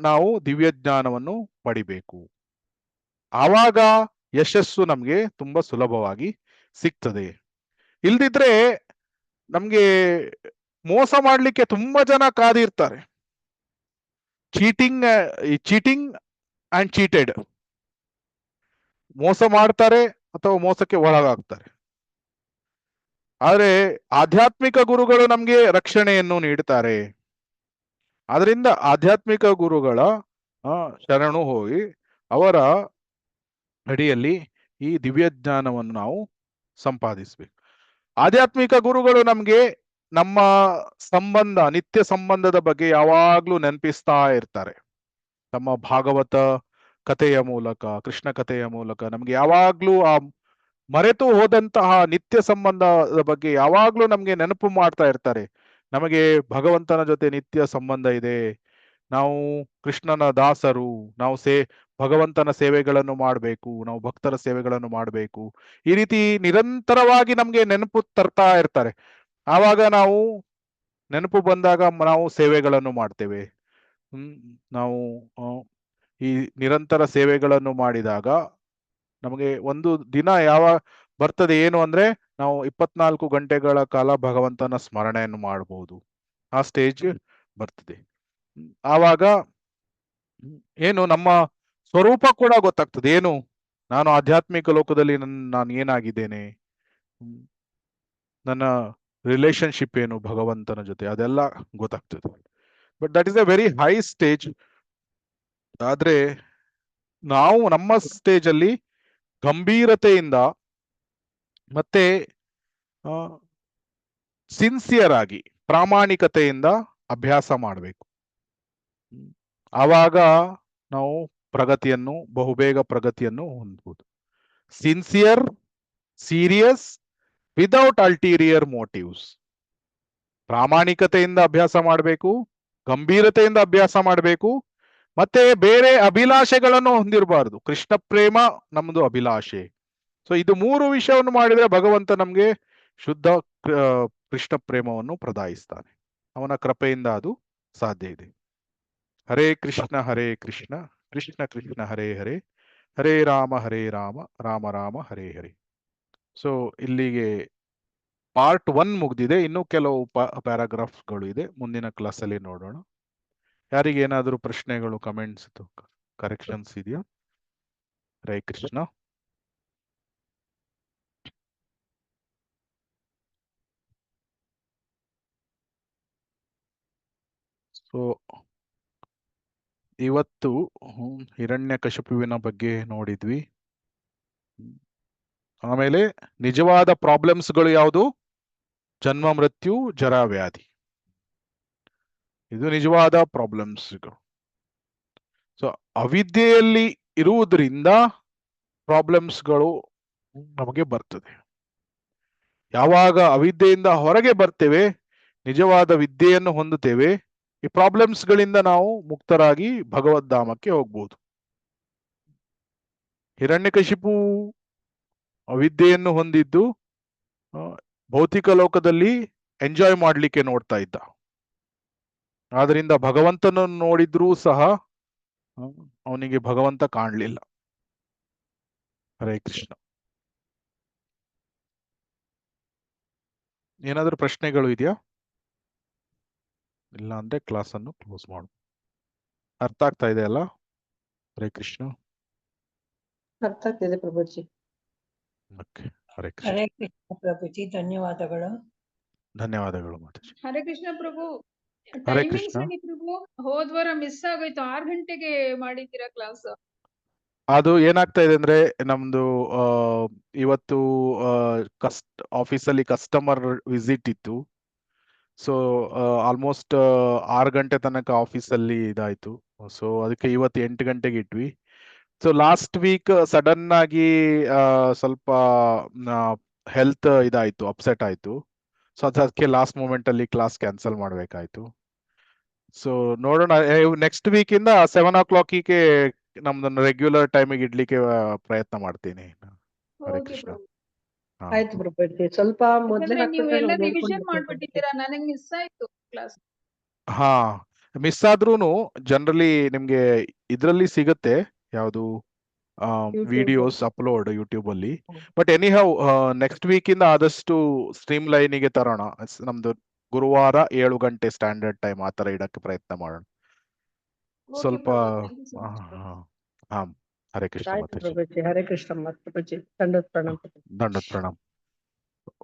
ನಾವು ದಿವ್ಯ ಜ್ಞಾನವನ್ನು ಪಡಿಬೇಕು. ಆವಾಗ ಯಶಸ್ಸು ನಮ್ಗೆ ತುಂಬಾ ಸುಲಭವಾಗಿ ಸಿಗ್ತದೆ. ಇಲ್ದಿದ್ರೆ ನಮ್ಗೆ ಮೋಸ ಮಾಡ್ಲಿಕ್ಕೆ ತುಂಬಾ ಜನ ಕಾದಿರ್ತಾರೆ. ಚೀಟಿಂಗ್ ಅಂಡ್ ಚೀಟೆಡ್, ಮೋಸ ಮಾಡ್ತಾರೆ ಅಥವಾ ಮೋಸಕ್ಕೆ ಒಳಗಾಗ್ತಾರೆ. ಆದ್ರೆ ಆಧ್ಯಾತ್ಮಿಕ ಗುರುಗಳು ನಮ್ಗೆ ರಕ್ಷಣೆಯನ್ನು ನೀಡ್ತಾರೆ. ಆದ್ರಿಂದ ಆಧ್ಯಾತ್ಮಿಕ ಗುರುಗಳ ಶರಣು ಹೋಗಿ ಅವರ ಅಡಿಯಲ್ಲಿ ಈ ದಿವ್ಯ ಜ್ಞಾನವನ್ನು ನಾವು ಸಂಪಾದಿಸ್ಬೇಕು. ಆಧ್ಯಾತ್ಮಿಕ ಗುರುಗಳು ನಮ್ಗೆ ನಮ್ಮ ಸಂಬಂಧ, ನಿತ್ಯ ಸಂಬಂಧದ ಬಗ್ಗೆ ಯಾವಾಗ್ಲೂ ನೆನಪಿಸ್ತಾ ಇರ್ತಾರೆ. ನಮ್ಮ ಭಾಗವತ ಕಥೆಯ ಮೂಲಕ, ಕೃಷ್ಣ ಕಥೆಯ ಮೂಲಕ ನಮ್ಗೆ ಯಾವಾಗ್ಲೂ ಆ ಮರೆತು ಹೋದಂತಹ ನಿತ್ಯ ಸಂಬಂಧದ ಬಗ್ಗೆ ಯಾವಾಗ್ಲೂ ನಮ್ಗೆ ನೆನಪು ಮಾಡ್ತಾ ಇರ್ತಾರೆ. ನಮಗೆ ಭಗವಂತನ ಜೊತೆ ನಿತ್ಯ ಸಂಬಂಧ ಇದೆ, ನಾವು ಕೃಷ್ಣನ ದಾಸರು, ನಾವು ಭಗವಂತನ ಸೇವೆಗಳನ್ನು ಮಾಡಬೇಕು, ನಾವು ಭಕ್ತರ ಸೇವೆಗಳನ್ನು ಮಾಡಬೇಕು. ಈ ರೀತಿ ನಿರಂತರವಾಗಿ ನಮ್ಗೆ ನೆನಪು ತರ್ತಾ ಇರ್ತಾರೆ. ಆವಾಗ ನಾವು ನೆನಪು ಬಂದಾಗ ನಾವು ಸೇವೆಗಳನ್ನು ಮಾಡ್ತೇವೆ. ನಾವು ಈ ನಿರಂತರ ಸೇವೆಗಳನ್ನು ಮಾಡಿದಾಗ ನಮಗೆ ಒಂದು ದಿನ ಯಾವ ಬರ್ತದೆ ಏನು ಅಂದ್ರೆ ನಾವು 24 ಗಂಟೆಗಳ ಕಾಲ ಭಗವಂತನ ಸ್ಮರಣೆಯನ್ನು ಮಾಡಬಹುದು. ಆ ಸ್ಟೇಜ್ ಬರ್ತದೆ. ಆವಾಗ ಏನು ನಮ್ಮ ಸ್ವರೂಪ ಕೂಡ ಗೊತ್ತಾಗ್ತದೆ. ಏನು ನಾನು ಆಧ್ಯಾತ್ಮಿಕ ಲೋಕದಲ್ಲಿ ನಾನು ಏನಾಗಿದ್ದೇನೆ, ನನ್ನ ರಿಲೇಶನ್ಶಿಪ್ ಏನು ಭಗವಂತನ ಜೊತೆ, ಅದೆಲ್ಲ ಗೊತ್ತಾಗ್ತದೆ. But that is A very high stage. ಆದ್ರೆ ನಾವು ನಮ್ಮ ಸ್ಟೇಜ್ ಅಲ್ಲಿ ಗಂಭೀರತೆಯಿಂದ ಮತ್ತೆ ಸಿನ್ಸಿಯರ್ ಆಗಿ ಪ್ರಾಮಾಣಿಕತೆಯಿಂದ ಅಭ್ಯಾಸ ಮಾಡಬೇಕು. ಆವಾಗ ನಾವು ಬಹುಬೇಗ ಪ್ರಗತಿಯನ್ನು ಹೊಂದಬಹುದು. Sincere, serious, without ulterior motives. ಪ್ರಾಮಾಣಿಕತೆಯಿಂದ ಅಭ್ಯಾಸ ಮಾಡಬೇಕು, ಗಂಭೀರತೆಯಿಂದ ಅಭ್ಯಾಸ ಮಾಡಬೇಕು, ಮತ್ತೆ ಬೇರೆ ಅಭಿಲಾಷೆಗಳನ್ನು ಹೊಂದಿರಬಾರದು. ಕೃಷ್ಣ ಪ್ರೇಮ ನಮ್ದು ಅಭಿಲಾಷೆ. ಸೊ ಇದು 3 ವಿಷಯವನ್ನು ಮಾಡಿದ್ರೆ ಭಗವಂತ ನಮ್ಗೆ ಶುದ್ಧ ಕೃಷ್ಣ ಪ್ರೇಮವನ್ನು ಪ್ರದಾಯಿಸ್ತಾನೆ. ಅವನ ಕೃಪೆಯಿಂದ ಅದು ಸಾಧ್ಯ ಇದೆ. ಹರೇ ಕೃಷ್ಣ ಕೃಷ್ಣ ಕೃಷ್ಣ ಹರೇ ಹರೇ, ಹರೇ ರಾಮ ರಾಮ ರಾಮ ಹರೇ ಹರೇ. ಸೊ ಇಲ್ಲಿಗೆ ಪಾರ್ಟ್ 1 ಮುಗ್ದಿದೆ. ಇನ್ನೂ ಕೆಲವು ಪ್ಯಾರಾಗ್ರಾಫ್ಗಳು ಇದೆ, ಮುಂದಿನ ಕ್ಲಾಸಲ್ಲಿ ನೋಡೋಣ. ಯಾರಿಗೆ ಏನಾದರೂ ಪ್ರಶ್ನೆಗಳು, ಕಮೆಂಟ್ಸ್, ಕರೆಕ್ಷನ್ಸ್ ಇದೆಯಾ? ಹರೇ ಕೃಷ್ಣ. ಸೊ ಇವತ್ತು ಹಿರಣ್ಯಕಶಿಪುವಿನ ಬಗ್ಗೆ ನೋಡಿದ್ವಿ. ಆಮೇಲೆ ನಿಜವಾದ ಪ್ರಾಬ್ಲಮ್ಸ್ಗಳು ಯಾವುದು? ಜನ್ಮ, ಮೃತ್ಯು, ಜರ, ವ್ಯಾಧಿ. ಇದು ನಿಜವಾದ ಪ್ರಾಬ್ಲಮ್ಸ್ಗಳು. ಸೊ ಅವಿದ್ಯೆಯಲ್ಲಿ ಇರುವುದರಿಂದ ಪ್ರಾಬ್ಲಮ್ಸ್ಗಳು ನಮಗೆ ಬರ್ತದೆ. ಯಾವಾಗ ಅವಿದ್ಯೆಯಿಂದ ಹೊರಗೆ ಬರ್ತೇವೆ, ನಿಜವಾದ ವಿದ್ಯೆಯನ್ನು ಹೊಂದುತ್ತೇವೆ, ಈ ಪ್ರಾಬ್ಲಮ್ಸ್ಗಳಿಂದ ನಾವು ಮುಕ್ತರಾಗಿ ಭಗವದ್ಧಾಮಕ್ಕೆ ಹೋಗ್ಬೋದು. ಹಿರಣ್ಯಕಶಿಪು ಅವಿದ್ಯೆಯನ್ನು ಹೊಂದಿದ್ದು ಭೌತಿಕ ಲೋಕದಲ್ಲಿ ಎಂಜಾಯ್ ಮಾಡ್ಲಿಕ್ಕೆ ನೋಡ್ತಾ ಇದ್ದ. ಆದ್ರಿಂದ ಭಗವಂತನನ್ನು ನೋಡಿದ್ರೂ ಸಹ ಅವನಿಗೆ ಭಗವಂತ ಕಾಣಲಿಲ್ಲ. ಹರೇ ಕೃಷ್ಣ. ಏನಾದ್ರೂ ಪ್ರಶ್ನೆಗಳು ಇದೆಯಾ? ಇಲ್ಲ ಅಂದ್ರೆ ಕ್ಲಾಸ್ ಅನ್ನು ಕ್ಲೋಸ್ ಮಾಡು. ಅರ್ಥ ಆಗ್ತಾ ಇದೆ ಅಲ್ಲ? ಹರೇ ಕೃಷ್ಣ. ಅರ್ಥ ಆಗ್ತಿದೆ ಪ್ರಭುಜಿ. ಓಕೆ, ಹರೇ ಕೃಷ್ಣ. ಹರೇ ಕೃಷ್ಣ ಪ್ರಭುಜಿ, ಧನ್ಯವಾದಗಳು. ಧನ್ಯವಾದಗಳು ಮಾತಾಜಿ. ಹರೇ ಕೃಷ್ಣ ಪ್ರಭು. ಹರೇ ಟೈಮಿಂಗ್ಸ್ ಕೃಷ್ಣ. ಹೇಳಿ ಪ್ರಭು. ಹೋದ್ವಾರ ಮಿಸ್ ಆಗೋಯ್ತು. 6 ಗಂಟೆಗೆ ಮಾಡಿದ್ದೀರಾ ಕ್ಲಾಸ್. ಅದು ಏನಾಗ್ತಾ ಇದೆ ಅಂದ್ರೆ ನಮ್ದು ಇವತ್ತು ಆಫೀಸಲ್ಲಿ ಕಸ್ಟಮರ್ ವಿಸಿಟ್ ಇತ್ತು. ಸೊ ಆಲ್ಮೋಸ್ಟ್ 6 ಗಂಟೆ ತನಕ ಆಫೀಸಲ್ಲಿ ಇದಾಯ್ತು. ಸೊ ಅದಕ್ಕೆ ಇವತ್ತು 8 ಗಂಟೆಗೆ ಇಟ್ವಿ. ಸೊ ಲಾಸ್ಟ್ ವೀಕ್ ಸಡನ್ ಆಗಿ ಸ್ವಲ್ಪ ಹೆಲ್ತ್ ಇದಾಯ್ತು, ಅಪ್ಸೆಟ್ ಆಯ್ತು. ಸೊ ಅದಕ್ಕೆ ಲಾಸ್ಟ್ ಮೂಮೆಂಟ್ ಅಲ್ಲಿ ಕ್ಲಾಸ್ ಕ್ಯಾನ್ಸಲ್ ಮಾಡ್ಬೇಕಾಯ್ತು. ಸೊ ನೋಡೋಣ, ನೆಕ್ಸ್ಟ್ ವೀಕ್ ಇಂದ 7 o'clock ನಮ್ದನ್ನು ರೆಗ್ಯುಲರ್ ಟೈಮಿಗೆ ಇಡ್ಲಿಕ್ಕೆ ಪ್ರಯತ್ನ ಮಾಡ್ತೀನಿ. ಹರೇ ಓಕೆ ಕೃಷ್ಣ. ಪ್ರಭು. ಹಾ. ಆಯ್ತು ಪ್ರಭುಜಿ. ಸ್ವಲ್ಪ ಮೊದ್ಲೇ ಯಾಕಂದ್ರೆ ನೀವು ಎಲ್ಲ ಹಾಕ್ಬಿಟ್ರೆ ರಿವಿಷನ್ ಮಾಡ್ಬಿಟ್ಟಿದ್ದೀರಾ, ನನಗೆ ಮಿಸ್ ಆಯ್ತು ಕ್ಲಾಸ್. ಹಾ, ಮಿಸ್ ಆದ್ರೂನು ಜನರಲಿ ನಿಮ್ಗೆ ಇದ್ರಲ್ಲಿ ಸಿಗುತ್ತೆ, ಯಾವುದು ವಿಡಿಯೋಸ್ ಅಪ್ಲೋಡ್ ಯೂಟ್ಯೂಬ್ ಅಲ್ಲಿ. ಬಟ್ ಎನಿಹೌ ನೆಕ್ಸ್ಟ್ ವೀಕ್ ಇಂದ ಆದಷ್ಟು ಸ್ಟ್ರೀಮ್ ಲೈನಿಗೆ ತರೋಣ. ನಮ್ದು ಗುರುವಾರ 7 ಗಂಟೆ ಸ್ಟ್ಯಾಂಡರ್ಡ್ ಟೈಮ್ ಆ ತರ ಇಡಕ್ಕೆ ಪ್ರಯತ್ನ ಮಾಡೋಣ. Okay ಸ್ವಲ್ಪ ಪ್ರಭು, thank you so much, ಪ್ರಭು. ಹಾ, ಹರೇ ಕೃಷ್ಣ ಆಯ್ತು ಮಾತಾಜಿ. ಪ್ರಭುಜಿ. ಹರೇ ಕೃಷ್ಣ ಪ್ರಭುಜಿ. ದಂಡೋತ್ ಪ್ರಣಾಮ. ದಂಡೋತ್ ಪ್ರಣಾಮ.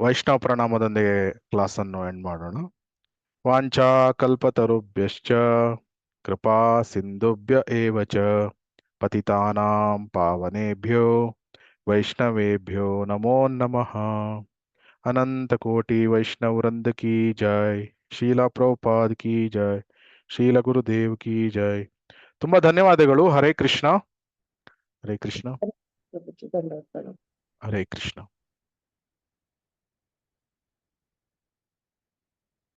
ವೈಷ್ಣವ ಪ್ರಣಾಮದೊಂದಿಗೆ ಕ್ಲಾಸ್ ಅನ್ನು ಎಂಡ್ ಮಾಡೋಣ. ವಾಂಛಾ ಕಲ್ಪತರುಭ್ಯಶ್ಚ ಕೃಪಾ ಸಿಂಧುಭ್ಯ ಏವ ಚ ಪತಿತಾನಾಂ ಪಾವನೇಭ್ಯೋ ವೈಷ್ಣವೇಭ್ಯೋ ನಮೋ ನಮಃ. ಅನಂತ ಕೋಟಿ ವೈಷ್ಣವ ವೃಂದ ಕಿ ಜೈ. ಶೀಲ ಪ್ರಭುಪಾದ್ ಕಿ ಜೈ. ಶೀಲ ಗುರುದೇವ್ ಕಿ ಜೈ. ತುಂಬಾ ಧನ್ಯವಾದಗಳು. ಹರೇ ಕೃಷ್ಣ. ಹರೇ ಕೃಷ್ಣ. ಪ್ರಭುಜಿ ದಂಡೋತ್ ಪ್ರಣಾಮ. ಹರೇ ಕೃಷ್ಣ.